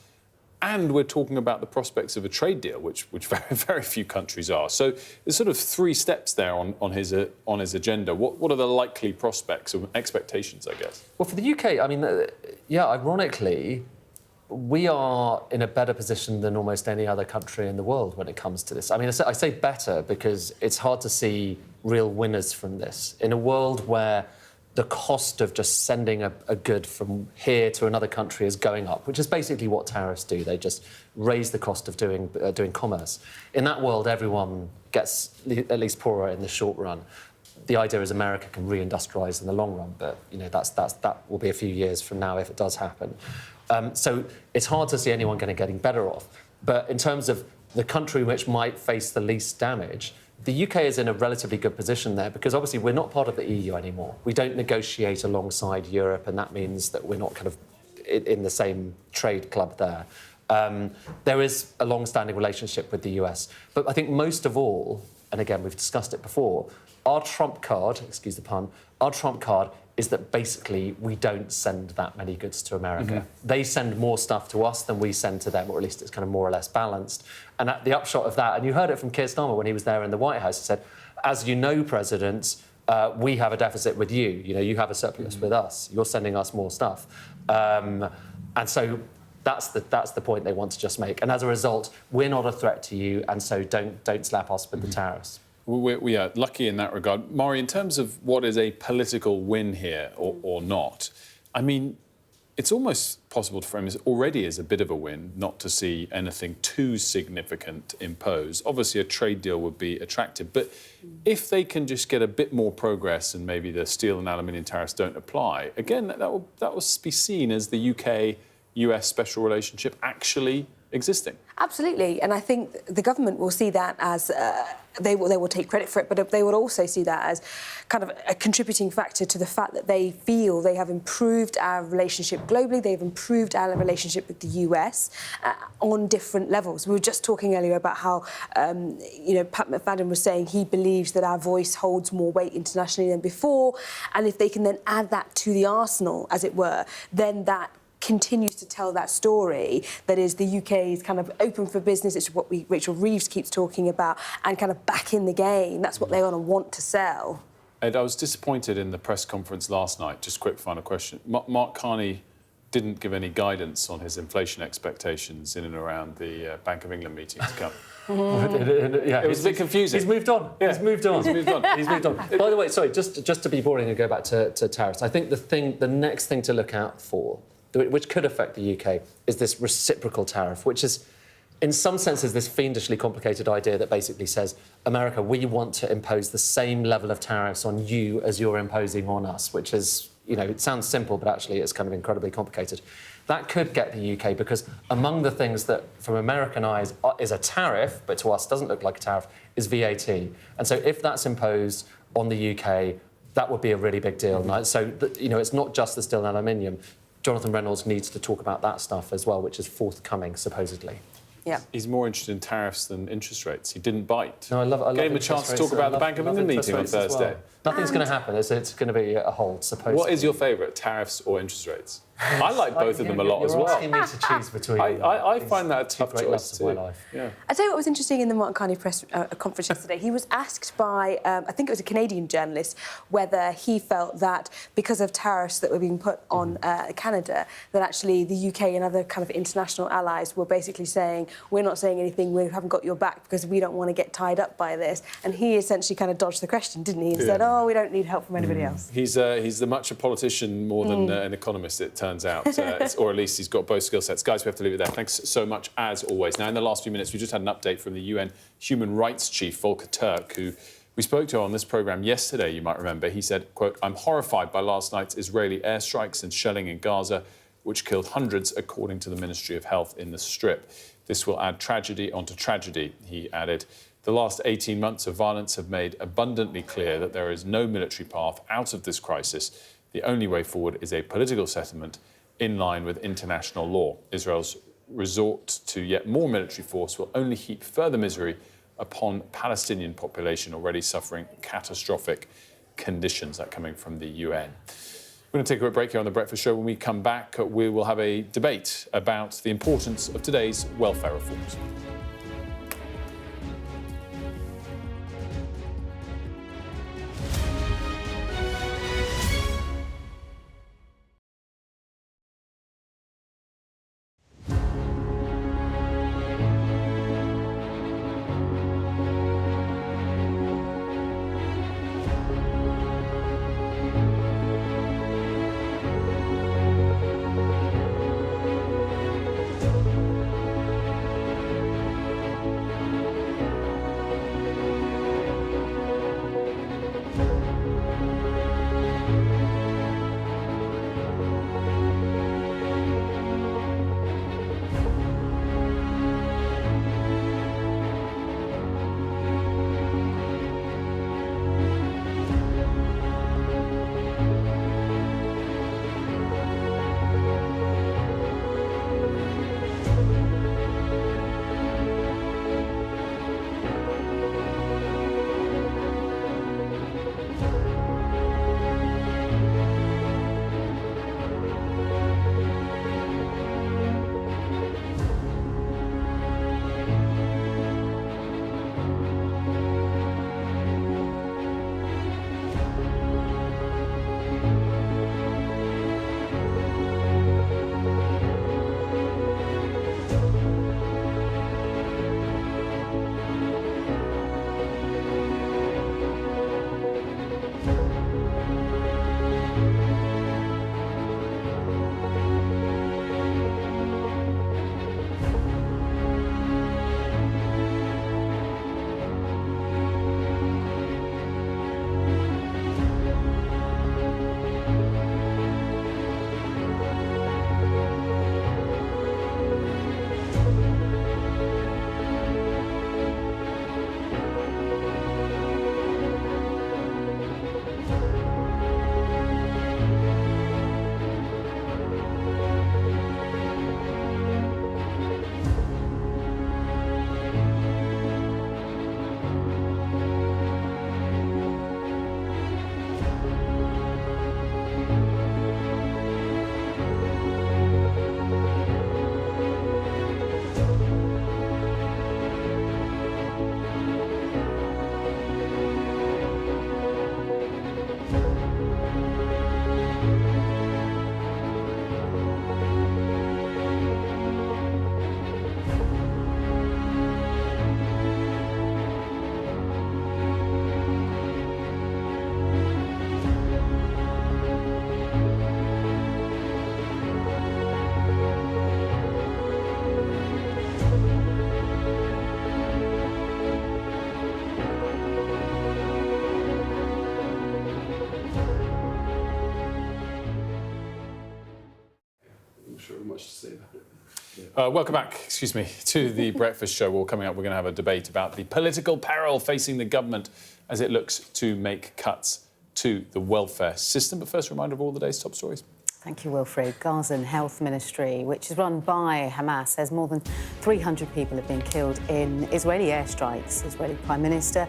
And we're talking about the prospects of a trade deal, which very, very few countries are. So there's sort of 3 steps there on his agenda. What are the likely prospects or expectations, I guess? Well, for the UK, I mean, ironically, we are in a better position than almost any other country in the world when it comes to this. I mean, I say better because it's hard to see real winners from this. In a world where the cost of just sending a good from here to another country is going up, which is basically what tariffs do. They just raise the cost of doing commerce. In that world, everyone gets at least poorer in the short run. The idea is America can reindustrialise in the long run, but that will be a few years from now if it does happen. So it's hard to see anyone getting better off. But in terms of the country which might face the least damage, the UK is in a relatively good position there because obviously we're not part of the EU anymore. We don't negotiate alongside Europe, and that means that we're not kind of in the same trade club there. There is a long-standing relationship with the US. But I think most of all, and again, we've discussed it before, our trump card, excuse the pun, our trump card is that basically we don't send that many goods to America. Mm-hmm. They send more stuff to us than we send to them, or at least it's kind of more or less balanced. And at the upshot of that, and you heard it from Keir Starmer when he was there in the White House, he said, as you know, President, we have a deficit with you. You have a surplus with us. You're sending us more stuff. And so that's the point they want to just make. And as a result, we're not a threat to you, and so don't slap us with the tariffs. We are lucky in that regard. Maury, in terms of what is a political win here or not, I mean, it's almost possible to frame this already as a bit of a win not to see anything too significant imposed. Obviously, a trade deal would be attractive, but if they can just get a bit more progress and maybe the steel and aluminium tariffs don't apply, again, that will be seen as the UK-US special relationship actually existing. Absolutely, and I think the government will see that as they will take credit for it, but they will also see that as kind of a contributing factor to the fact that they feel they have improved our relationship globally, they've improved our relationship with the US on different levels. We were just talking earlier about how, Pat McFadden was saying he believes that our voice holds more weight internationally than before, and if they can then add that to the arsenal, as it were, then that continues to tell that story that is the UK is kind of open for business. It's what Rachel Reeves keeps talking about, and kind of back in the game. That's what they're going to want to sell. Ed, I was disappointed in the press conference last night. Just quick final question. Mark Carney didn't give any guidance on his inflation expectations in and around the Bank of England meeting to come. Yeah, it was a bit confusing. He's moved on. Yeah. He's moved on. He's moved on. By the way, sorry, just to be boring and go back to tariffs, I think the next thing to look out for, which could affect the UK, is this reciprocal tariff, which is, in some senses, this fiendishly complicated idea that basically says, America, we want to impose the same level of tariffs on you as you're imposing on us, which is, it sounds simple, but actually it's kind of incredibly complicated. That could get the UK, because among the things that, from American eyes, is a tariff, but to us doesn't look like a tariff, is VAT. And so if that's imposed on the UK, that would be a really big deal. Mm-hmm. So, it's not just the steel and aluminium. Jonathan Reynolds needs to talk about that stuff as well, which is forthcoming, supposedly. Yeah. He's more interested in tariffs than interest rates. He didn't bite. No, I love Gave him a chance to talk about the Bank of England meeting on Thursday. Nothing's going to happen. It's going to be a hold, supposedly. What is your favourite, tariffs or interest rates? I like both of them a lot as well. You're asking me to choose between I find that a tough choice too. My life. Yeah. I'll tell you what was interesting in the Mark Carney press conference yesterday. He was asked by, I think it was a Canadian journalist, whether he felt that because of tariffs that were being put on Canada, that actually the UK and other kind of international allies were basically saying, we're not saying anything, we haven't got your back because we don't want to get tied up by this. And he essentially kind of dodged the question, didn't he? And said, oh, we don't need help from anybody else. He's as much a politician more than an economist, it turns out. Or at least he's got both skill sets. Guys, we have to leave it there. Thanks so much, as always. Now, in the last few minutes, we just had an update from the UN Human Rights Chief, Volker Turk, who we spoke to on this programme yesterday, you might remember. He said, quote, I'm horrified by last night's Israeli airstrikes and shelling in Gaza, which killed hundreds, according to the Ministry of Health in the Strip. This will add tragedy onto tragedy, he added. The last 18 months of violence have made abundantly clear that there is no military path out of this crisis. The only way forward is a political settlement in line with international law. Israel's resort to yet more military force will only heap further misery upon Palestinian population already suffering catastrophic conditions. That coming from the UN. We're going to take a quick break here on The Breakfast Show. When we come back, we will have a debate about the importance of today's welfare reforms. Much to say that. Welcome back, to The Breakfast Show. Well, coming up, we're going to have a debate about the political peril facing the government as it looks to make cuts to the welfare system. But first, a reminder of all the day's top stories. Thank you, Wilfred. Gazan Health Ministry, which is run by Hamas, says more than 300 people have been killed in Israeli airstrikes. Israeli Prime Minister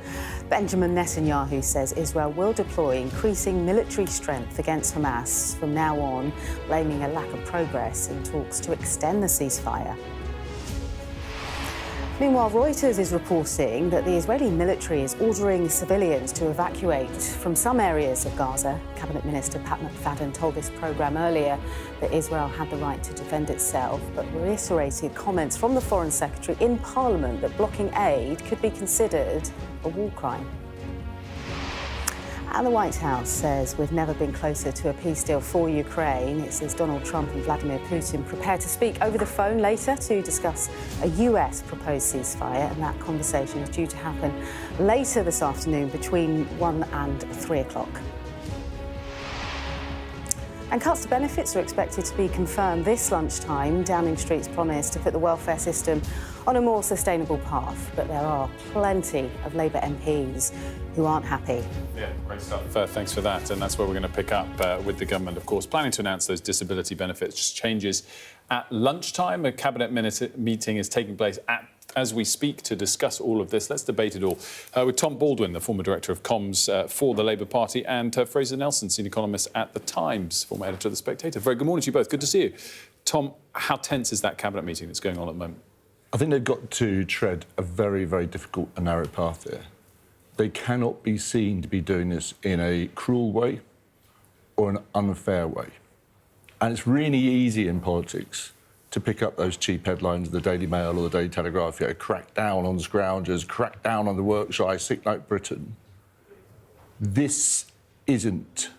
Benjamin Netanyahu says Israel will deploy increasing military strength against Hamas from now on, blaming a lack of progress in talks to extend the ceasefire. Meanwhile, Reuters is reporting that the Israeli military is ordering civilians to evacuate from some areas of Gaza. Cabinet Minister Pat McFadden told this programme earlier that Israel had the right to defend itself, but reiterated comments from the Foreign Secretary in Parliament that blocking aid could be considered a war crime. And the White House says we've never been closer to a peace deal for Ukraine. It says Donald Trump and Vladimir Putin prepare to speak over the phone later to discuss a US proposed ceasefire, and that conversation is due to happen later this afternoon between 1 and 3 o'clock. And cuts to benefits are expected to be confirmed this lunchtime. Downing Street's promised to put the welfare system on a more sustainable path. But there are plenty of Labour MPs who aren't happy. Yeah, great stuff. Thanks for that. And that's where we're going to pick up with the government, of course, planning to announce those disability benefits changes at lunchtime. A cabinet meeting is taking place as we speak to discuss all of this. Let's debate it all with Tom Baldwin, the former director of comms for the Labour Party, and Fraser Nelson, senior economist at The Times, former editor of The Spectator. Very good morning to you both. Good to see you. Tom, how tense is that cabinet meeting that's going on at the moment? I think they've got to tread a very, very difficult and narrow path there. They cannot be seen to be doing this in a cruel way or an unfair way. And it's really easy in politics to pick up those cheap headlines of the Daily Mail or the Daily Telegraph, crack down on scroungers, crack down on the work shy, sick like Britain. This isn't,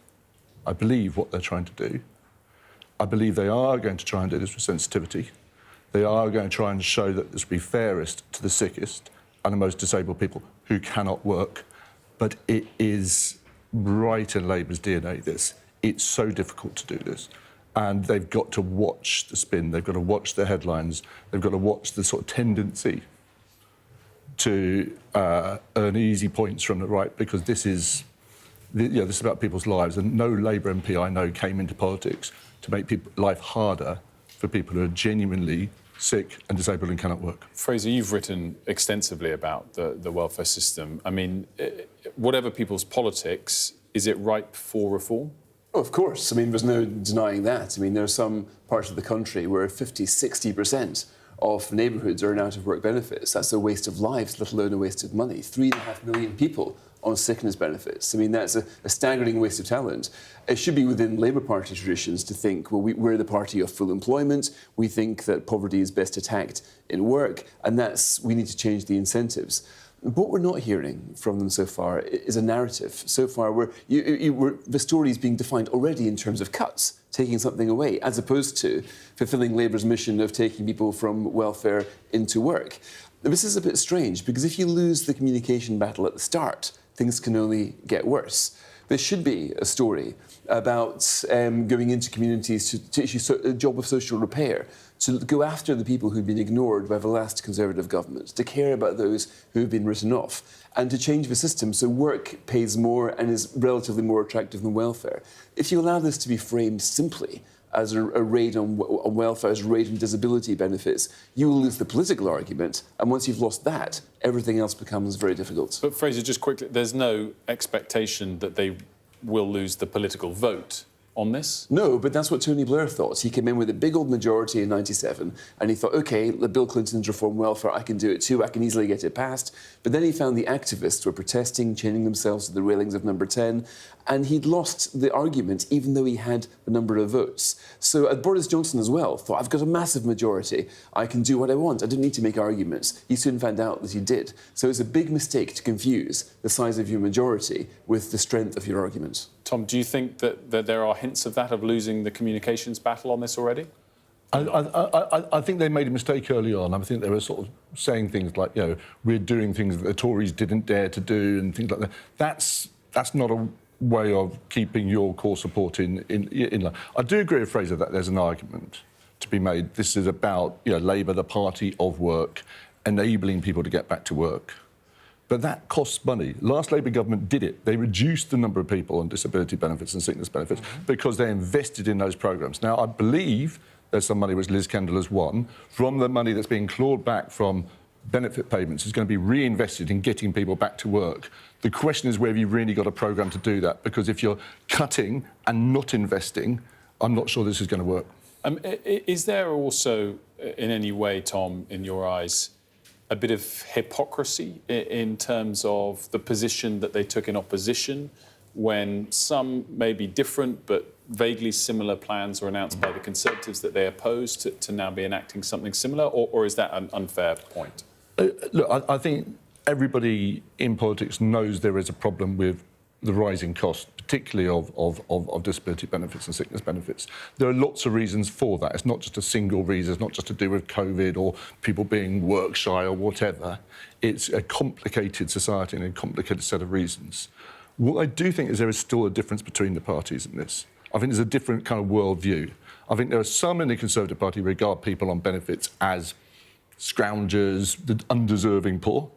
I believe, what they're trying to do. I believe they are going to try and do this with sensitivity. They are going to try and show that this will be fairest to the sickest and the most disabled people who cannot work. But it is right in Labour's DNA, this. It's so difficult to do this. And they've got to watch the spin, they've got to watch the headlines, they've got to watch the sort of tendency to earn easy points from the right, because this is about people's lives. And no Labour MP I know came into politics to make life harder for people who are genuinely sick and disabled and cannot work. Fraser, you've written extensively about the welfare system. I mean, whatever people's politics, is it ripe for reform? Oh, of course. I mean, there's no denying that. I mean, there are some parts of the country where 50, 60% of neighbourhoods are out of work benefits. That's a waste of lives, let alone a waste of money. 3.5 million people on sickness benefits. I mean, that's a staggering waste of talent. It should be within Labour Party traditions to think, well, we're the party of full employment. We think that poverty is best attacked in work, and we need to change the incentives. What we're not hearing from them so far is a narrative. So far, the story is being defined already in terms of cuts, taking something away, as opposed to fulfilling Labour's mission of taking people from welfare into work. This is a bit strange, because if you lose the communication battle at the start, things can only get worse. There should be a story about going into communities to issue a job of social repair, to go after the people who've been ignored by the last Conservative government, to care about those who've been written off, and to change the system so work pays more and is relatively more attractive than welfare. If you allow this to be framed simply as a raid on welfare, as a raid on disability benefits, you will lose the political argument, and once you've lost that, everything else becomes very difficult. But Fraser, just quickly, there's no expectation that they will lose the political vote on this? No, but that's what Tony Blair thought. He came in with a big old majority in '97, and he thought, OK, Bill Clinton's reform welfare, I can do it too, I can easily get it passed. But then he found the activists were protesting, chaining themselves to the railings of Number 10, and he'd lost the argument, even though he had the number of votes. So Boris Johnson as well thought, I've got a massive majority, I can do what I want, I don't need to make arguments. He soon found out that he did. So it's a big mistake to confuse the size of your majority with the strength of your argument. Tom, do you think that there are hints of that, of losing the communications battle on this already? I think they made a mistake early on. I think they were sort of saying things like, we're doing things that the Tories didn't dare to do and things like that. That's not a way of keeping your core support in line. I do agree with Fraser that there's an argument to be made. This is about Labour, the party of work, enabling people to get back to work. But that costs money. Last Labour government did it. They reduced the number of people on disability benefits and sickness benefits because they invested in those programmes. Now, I believe there's some money which Liz Kendall has won from the money that's being clawed back from benefit payments is going to be reinvested in getting people back to work. The question is whether you've really got a programme to do that, because if you're cutting and not investing, I'm not sure this is going to work. Is there also, in any way, Tom, in your eyes, a bit of hypocrisy in terms of the position that they took in opposition when some may be different but vaguely similar plans were announced by the Conservatives that they opposed to now be enacting something similar, or is that an unfair point? Look, I think everybody in politics knows there is a problem with the rising cost, particularly of disability benefits and sickness benefits. There are lots of reasons for that. It's not just a single reason. It's not just to do with COVID or people being work shy or whatever. It's a complicated society and a complicated set of reasons. What I do think is there is still a difference between the parties in this. I think there's a different kind of worldview. I think there are some in the Conservative Party who regard people on benefits as scroungers, the undeserving poor.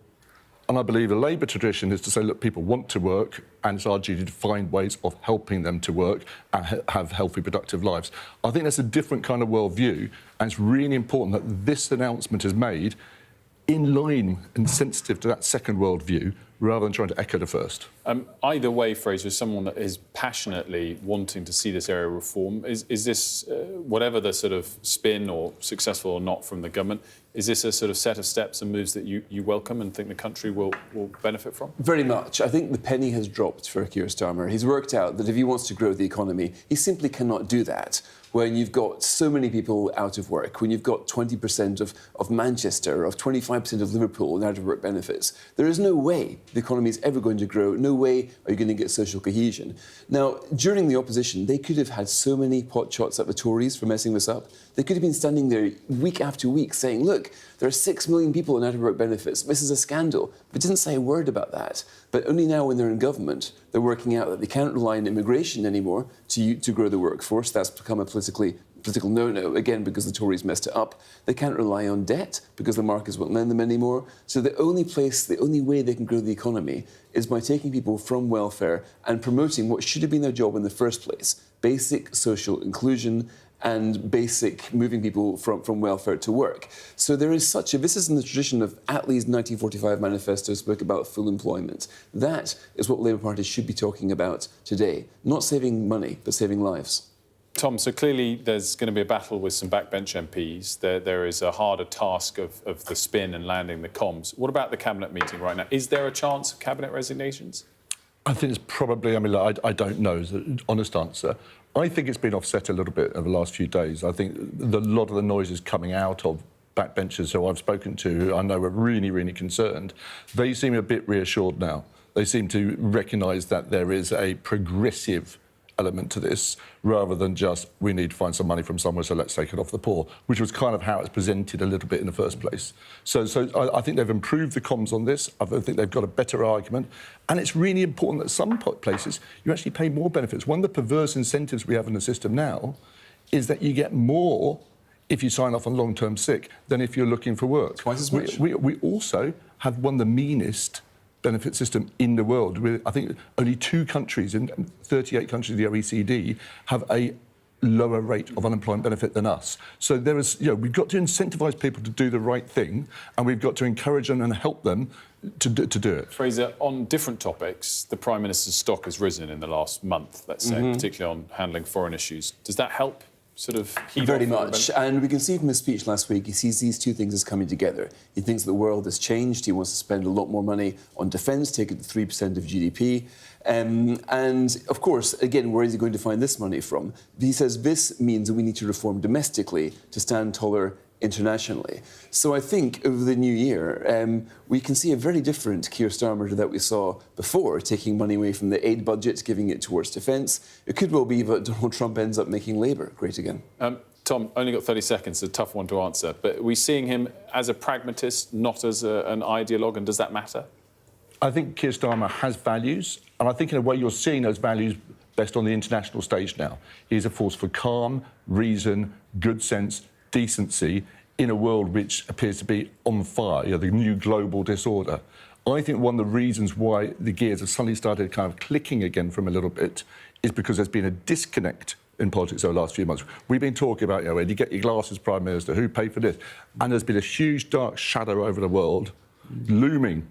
And I believe a Labour tradition is to say, look, people want to work, and it's our duty to find ways of helping them to work and have healthy, productive lives. I think that's a different kind of worldview, and it's really important that this announcement is made in line and sensitive to that second worldview, rather than trying to echo the first. Either way, Fraser, as someone that is passionately wanting to see this area reform, is this, whatever the sort of spin or successful or not from the government, is this a sort of set of steps and moves that you welcome and think the country will benefit from? Very much. I think the penny has dropped for Keir Starmer. He's worked out that if he wants to grow the economy, he simply cannot do that when you've got so many people out of work, when you've got 20% of Manchester, of 25% of Liverpool in out-of-work benefits. There is no way the economy is ever going to grow. No way are you going to get social cohesion. Now, during the opposition, they could have had so many pot shots at the Tories for messing this up. They could have been standing there week after week saying, look, there are 6 million people on out-of-work benefits. This is a scandal. But didn't say a word about that. But only now when they're in government, they're working out that they can't rely on immigration anymore to grow the workforce. That's become a political no-no, again, because the Tories messed it up. They can't rely on debt because the markets won't lend them anymore. So the only way they can grow the economy is by taking people from welfare and promoting what should have been their job in the first place, basic social inclusion and basic moving people from welfare to work. So there is this is in the tradition of Attlee's 1945 manifesto spoke about full employment. That is what Labour Party should be talking about today. Not saving money, but saving lives. Tom, so clearly there's going to be a battle with some backbench MPs. There is a harder task of the spin and landing the comms. What about the Cabinet meeting right now? Is there a chance of Cabinet resignations? I think it's probably, I don't know is the honest answer. I think it's been offset a little bit over the last few days. I think a lot of the noises coming out of backbenchers who I've spoken to, who I know are really, really concerned, they seem a bit reassured now. They seem to recognise that there is a progressive element to this, rather than just, we need to find some money from somewhere, so let's take it off the poor, which was kind of how it's presented a little bit in the first place. So I think they've improved the comms on this. I think they've got a better argument. And it's really important that some places you actually pay more benefits. One of the perverse incentives we have in the system now is that you get more if you sign off on long-term sick than if you're looking for work. Twice as much. We also have one of the meanest benefit system in the world. I think only 2 countries in 38 countries of the OECD have a lower rate of unemployment benefit than us. So there is, we've got to incentivise people to do the right thing, and we've got to encourage them and help them to do it. Fraser, on different topics, the Prime Minister's stock has risen in the last month, let's say, particularly on handling foreign issues. Does that help sort of heave Very much. And we can see from his speech last week, he sees these two things as coming together. He thinks the world has changed. He wants to spend a lot more money on defence, take it to 3% of GDP. And, of course, again, where is he going to find this money from? He says this means that we need to reform domestically to stand taller internationally. So I think over the new year, we can see a very different Keir Starmer to that we saw before, taking money away from the aid budget, giving it towards defence. It could well be that Donald Trump ends up making Labour great again. Tom, only got 30 seconds, a tough one to answer, but are we seeing him as a pragmatist, not as an ideologue, and does that matter? I think Keir Starmer has values, and I think in a way you're seeing those values best on the international stage now. He's a force for calm, reason, good sense, decency in a world which appears to be on fire, the new global disorder. I think one of the reasons why the gears have suddenly started kind of clicking again from a little bit is because there's been a disconnect in politics over the last few months. We've been talking about, where do you get your glasses, Prime Minister, who paid for this? And there's been a huge dark shadow over the world looming,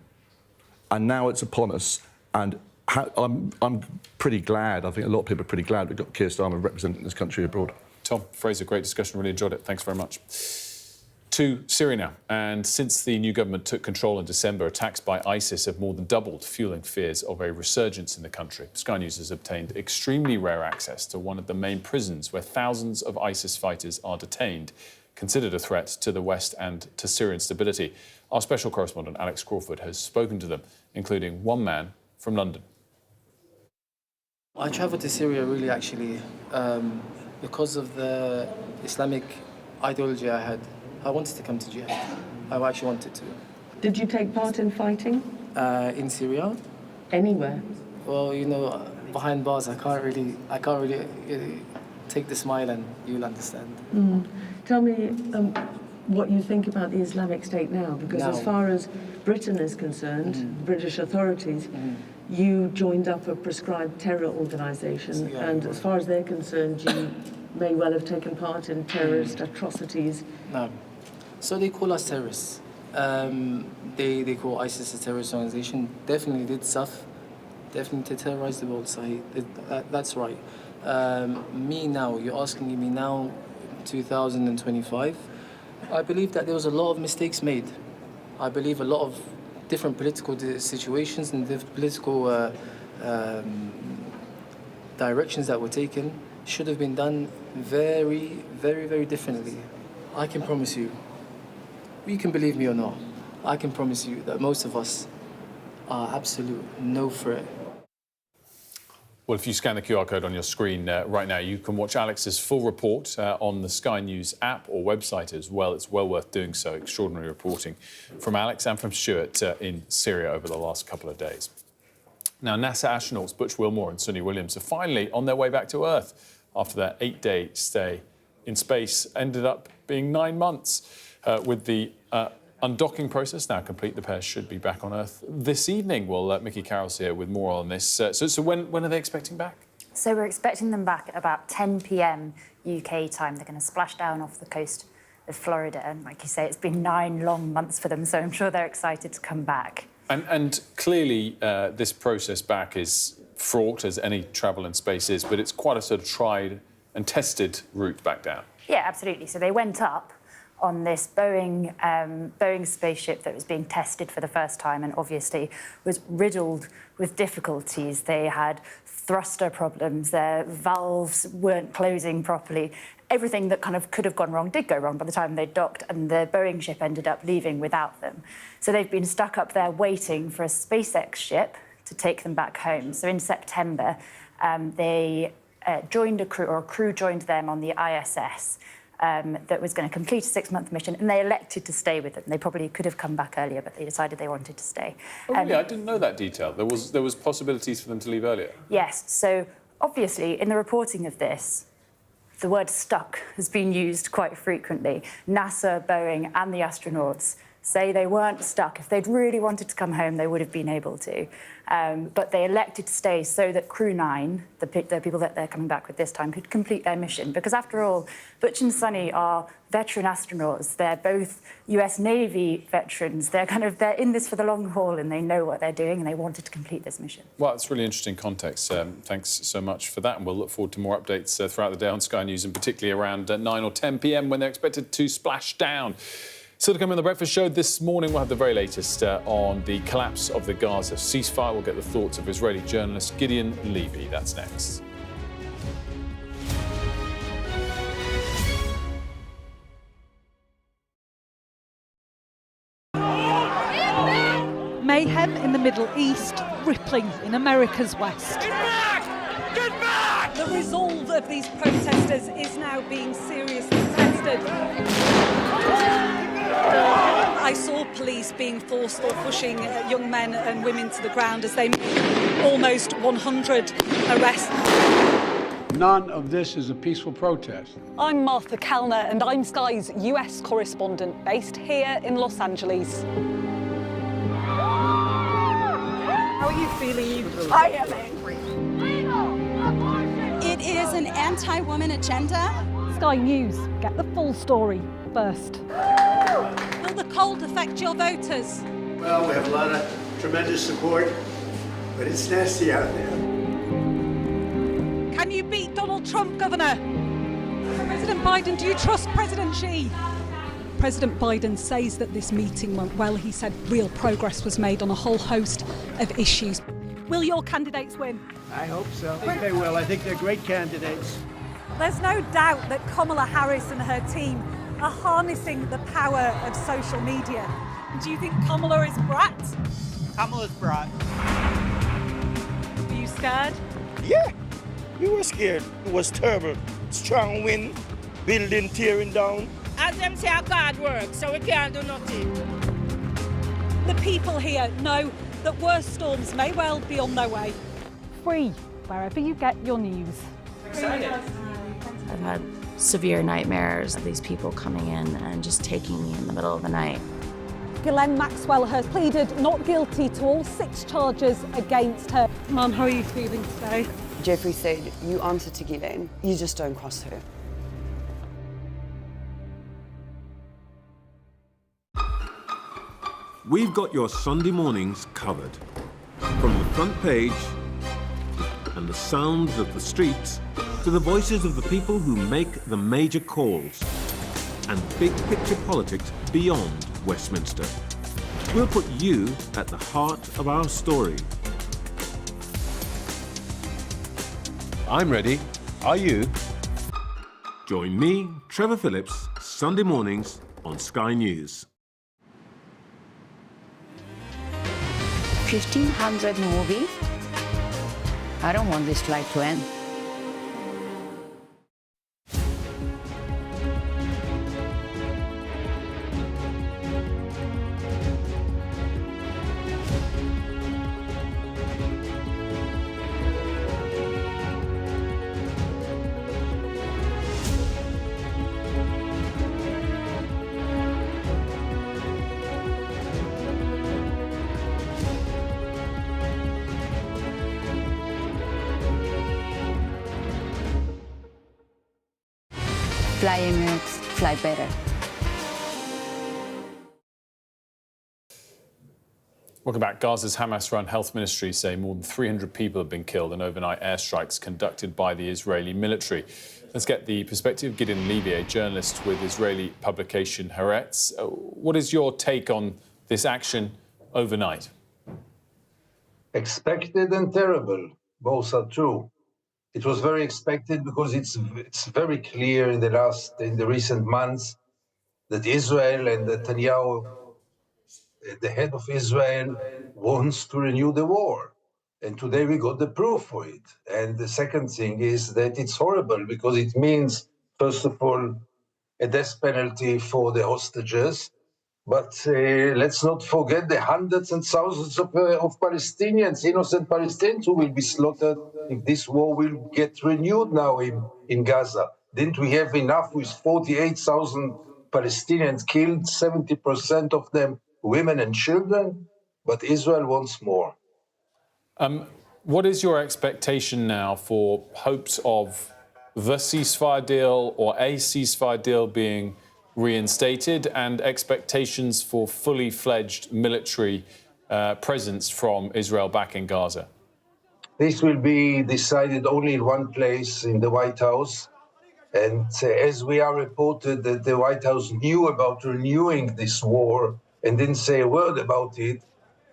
and now it's upon us. And I'm pretty glad, I think a lot of people are pretty glad we've got Keir Starmer representing this country abroad. Tom, Fraser, great discussion, really enjoyed it. Thanks very much. To Syria now. And since the new government took control in December, attacks by ISIS have more than doubled, fueling fears of a resurgence in the country. Sky News has obtained extremely rare access to one of the main prisons where thousands of ISIS fighters are detained, considered a threat to the West and to Syrian stability. Our special correspondent, Alex Crawford, has spoken to them, including one man from London. I travelled to Syria really actually because of the Islamic ideology I had. I wanted to come to jihad. I actually wanted to. Did you take part in fighting? In Syria? Anywhere? Well, behind bars, I can't really take the smile, and you'll understand. Tell me what you think about the Islamic State now, because as far as Britain is concerned, British authorities, you joined up a prescribed terror organisation, and as far as they're concerned, you may well have taken part in terrorist atrocities. No. So they call us terrorists. They call ISIS a terrorist organisation. Definitely did stuff. Definitely to terrorise the world. So that's right. Me now, you're asking me now, 2025. I believe that there was a lot of mistakes made. I believe a lot of different political situations and political directions that were taken should have been done very, very, very differently. I can promise you, you can believe me or not, I can promise you that most of us are absolute no threat. Well, if you scan the QR code on your screen right now, you can watch Alex's full report on the Sky News app or website as well. It's well worth doing so. Extraordinary reporting from Alex and from Stuart in Syria over the last couple of days. Now, NASA astronauts Butch Wilmore and Suni Williams are finally on their way back to Earth after their 8-day stay in space. Ended up being 9 months. With the undocking process now complete, the pair should be back on Earth this evening. Well, Mickey Carroll's here with more on this. So when are they expecting back? So we're expecting them back at about 10 p.m. UK time. They're going to splash down off the coast of Florida. And like you say, it's been 9 long months for them, so I'm sure they're excited to come back. And clearly this process back is fraught, as any travel in space is, but it's quite a sort of tried and tested route back down. Yeah, absolutely. So they went up on this Boeing spaceship that was being tested for the first time and obviously was riddled with difficulties. They had thruster problems, their valves weren't closing properly. Everything that kind of could have gone wrong did go wrong by the time they docked, and the Boeing ship ended up leaving without them. So they've been stuck up there waiting for a SpaceX ship to take them back home. So in September, they joined a crew joined them on the ISS. That was going to complete a 6-month mission, and they elected to stay with them. They probably could have come back earlier, but they decided they wanted to stay. Oh, really? I didn't know that detail. There was possibilities for them to leave earlier. Yes. So obviously, in the reporting of this, the word stuck has been used quite frequently. NASA, Boeing, and the astronauts say they weren't stuck. If they'd really wanted to come home, they would have been able to. But they elected to stay so that Crew 9, the people that they're coming back with this time, could complete their mission. Because after all, Butch and Suni are veteran astronauts. They're both US Navy veterans. They're in this for the long haul, and they know what they're doing, and they wanted to complete this mission. Well, it's really interesting context. Thanks so much for that, and we'll look forward to more updates throughout the day on Sky News, and particularly around 9 or 10 p.m. when they're expected to splash down. Still to come on the Breakfast Show this morning, we'll have the very latest on the collapse of the Gaza ceasefire. We'll get the thoughts of Israeli journalist Gideon Levy. That's next. Mayhem in the Middle East, rippling in America's West. Get back! Get back! The resolve of these protesters is now being seriously tested. I saw police being forced or pushing young men and women to the ground as they made almost 100 arrests. None of this is a peaceful protest. I'm Martha Kellner, and I'm Sky's US correspondent based here in Los Angeles. How are you feeling? I am angry. It is an anti-woman agenda. Sky News, get the full story first. Will the cold affect your voters? Well, we have a lot of tremendous support, but it's nasty out there. Can you beat Donald Trump, Governor? President Biden, do you trust President Xi? President Biden says that this meeting went well. He said real progress was made on a whole host of issues. Will your candidates win? I hope so. I think they will. I think they're great candidates. There's no doubt that Kamala Harris and her team are harnessing the power of social media. Do you think Kamala is brat? Kamala's brat. Are you scared? Yeah, we were scared. It was terrible. Strong wind, building tearing down. As them say, our God works, so we can't do nothing. The people here know that worse storms may well be on their way. Free wherever you get your news. I've had severe nightmares of these people coming in and just taking me in the middle of the night. Ghislaine Maxwell has pleaded not guilty to all 6 charges against her. Mum, how are you feeling today? Jeffrey said, you answer to Ghislaine, you just don't cross her. We've got your Sunday mornings covered. From the front page and the sounds of the streets to the voices of the people who make the major calls and big picture politics beyond Westminster. We'll put you at the heart of our story. I'm ready. Are you? Join me, Trevor Phillips, Sunday mornings on Sky News. 1,500 movies? I don't want this flight to end. Fly Emirates, fly better. Welcome back. Gaza's Hamas-run health ministry say more than 300 people have been killed in overnight airstrikes conducted by the Israeli military. Let's get the perspective of Gideon Levy, a journalist with Israeli publication Haaretz. What is your take on this action overnight? Expected and terrible. Both are true. It was very expected because it's very clear in the recent months that Israel and Netanyahu, the head of Israel, wants to renew the war. And today we got the proof for it. And the second thing is that it's horrible because it means, first of all, a death penalty for the hostages. But let's not forget the hundreds and thousands of Palestinians, innocent Palestinians, who will be slaughtered if this war will get renewed now in Gaza. Didn't we have enough with 48,000 Palestinians killed, 70% of them women and children? But Israel wants more. What is your expectation now for hopes of the ceasefire deal or a ceasefire deal being reinstated and expectations for fully fledged military presence from Israel back in Gaza? This will be decided only in one place, in the White House. And as we are reported that the White House knew about renewing this war and didn't say a word about it,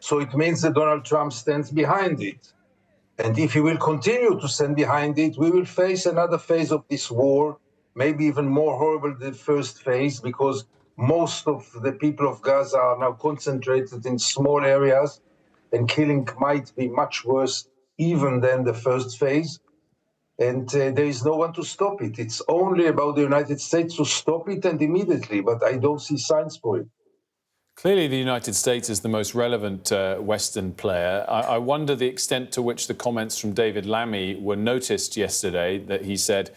so it means that Donald Trump stands behind it. And if he will continue to stand behind it, we will face another phase of this war, maybe even more horrible than the first phase, because most of the people of Gaza are now concentrated in small areas, and killing might be much worse even than the first phase. And there is no one to stop it. It's only about the United States to stop it, and immediately, but I don't see signs for it. Clearly, the United States is the most relevant Western player. I wonder the extent to which the comments from David Lammy were noticed yesterday, that he said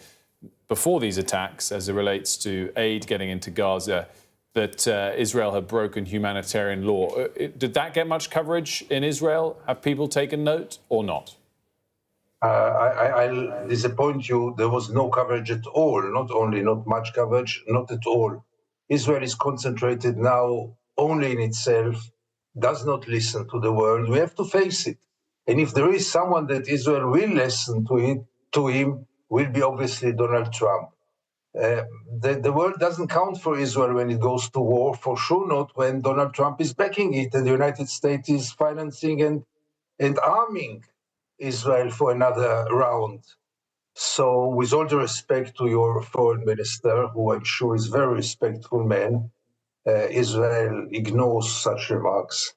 before these attacks, as it relates to aid getting into Gaza, that Israel had broken humanitarian law. Did that get much coverage in Israel? Have people taken note or not? I'll disappoint you. There was no coverage at all. Not only not much coverage, not at all. Israel is concentrated now only in itself, does not listen to the world. We have to face it. And if there is someone that Israel will listen to him, will be obviously Donald Trump. The world doesn't count for Israel when it goes to war, for sure not when Donald Trump is backing it and the United States is financing and arming Israel for another round. So with all due respect to your foreign minister, who I'm sure is a very respectful man, Israel ignores such remarks.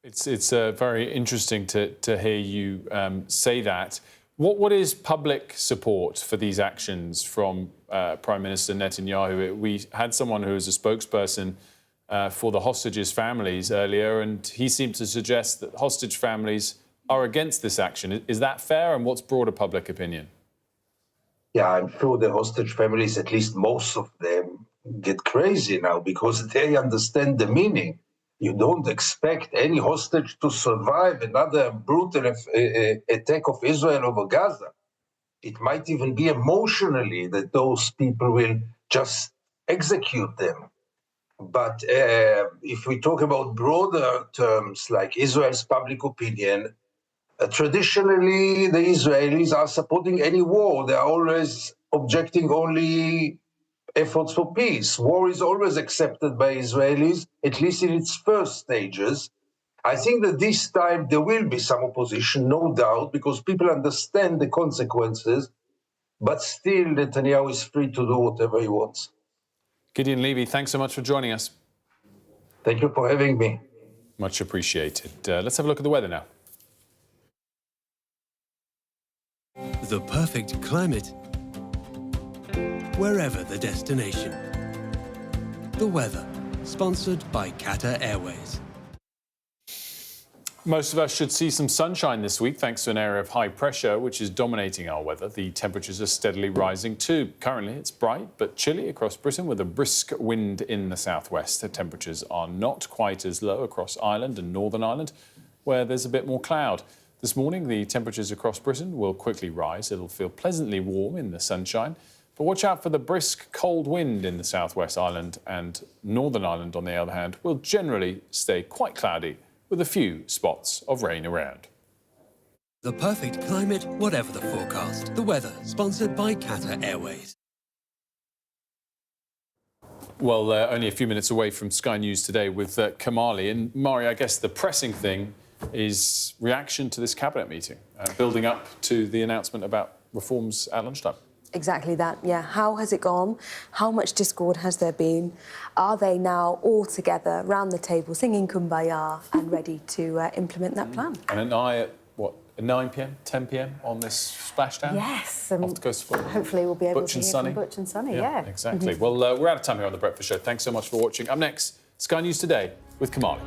It's very interesting to hear you say that. What is public support for these actions from Prime Minister Netanyahu? We had someone who was a spokesperson for the hostages' families earlier, and he seemed to suggest that hostage families are against this action. Is that fair, and what's broader public opinion? Yeah, I'm sure the hostage families, at least most of them, get crazy now because they understand the meaning. You don't expect any hostage to survive another brutal attack of Israel over Gaza. It might even be emotionally that those people will just execute them. But if we talk about broader terms like Israel's public opinion, traditionally the Israelis are supporting any war. They are always objecting only efforts for peace. War is always accepted by Israelis, at least in its first stages. I think that this time there will be some opposition, no doubt, because people understand the consequences, but still Netanyahu is free to do whatever he wants. Gideon Levy, thanks so much for joining us. Thank you for having me. Much appreciated. Let's have a look at the weather now. The perfect climate, wherever the destination. The weather, sponsored by Qatar Airways. Most of us should see some sunshine this week thanks to an area of high pressure which is dominating our weather. The temperatures are steadily rising too. Currently it's bright but chilly across Britain with a brisk wind in the southwest. The temperatures are not quite as low across Ireland and Northern Ireland where there's a bit more cloud. This morning the temperatures across Britain will quickly rise. It'll feel pleasantly warm in the sunshine. But watch out for the brisk cold wind in the southwest Ireland, and Northern Ireland on the other hand will generally stay quite cloudy with a few spots of rain around. The perfect climate, whatever the forecast. The weather, sponsored by Qatar Airways. Well, only a few minutes away from Sky News today with Kamali. And Mari, I guess the pressing thing is reaction to this cabinet meeting, building up to the announcement about reforms at lunchtime. Exactly that, yeah. How has it gone? How much discord has there been? Are they now all together round the table singing Kumbaya and ready to implement that plan? And an eye at, what, 9 p.m, 10 p.m. on this splashdown? Yes. Off the coast of Scotland. Hopefully we'll be able Butch to and hear Sunny. from Butch and Sunny, yeah. Exactly. Well, we're out of time here on The Breakfast Show. Thanks so much for watching. Up next, Sky News Today with Kamali.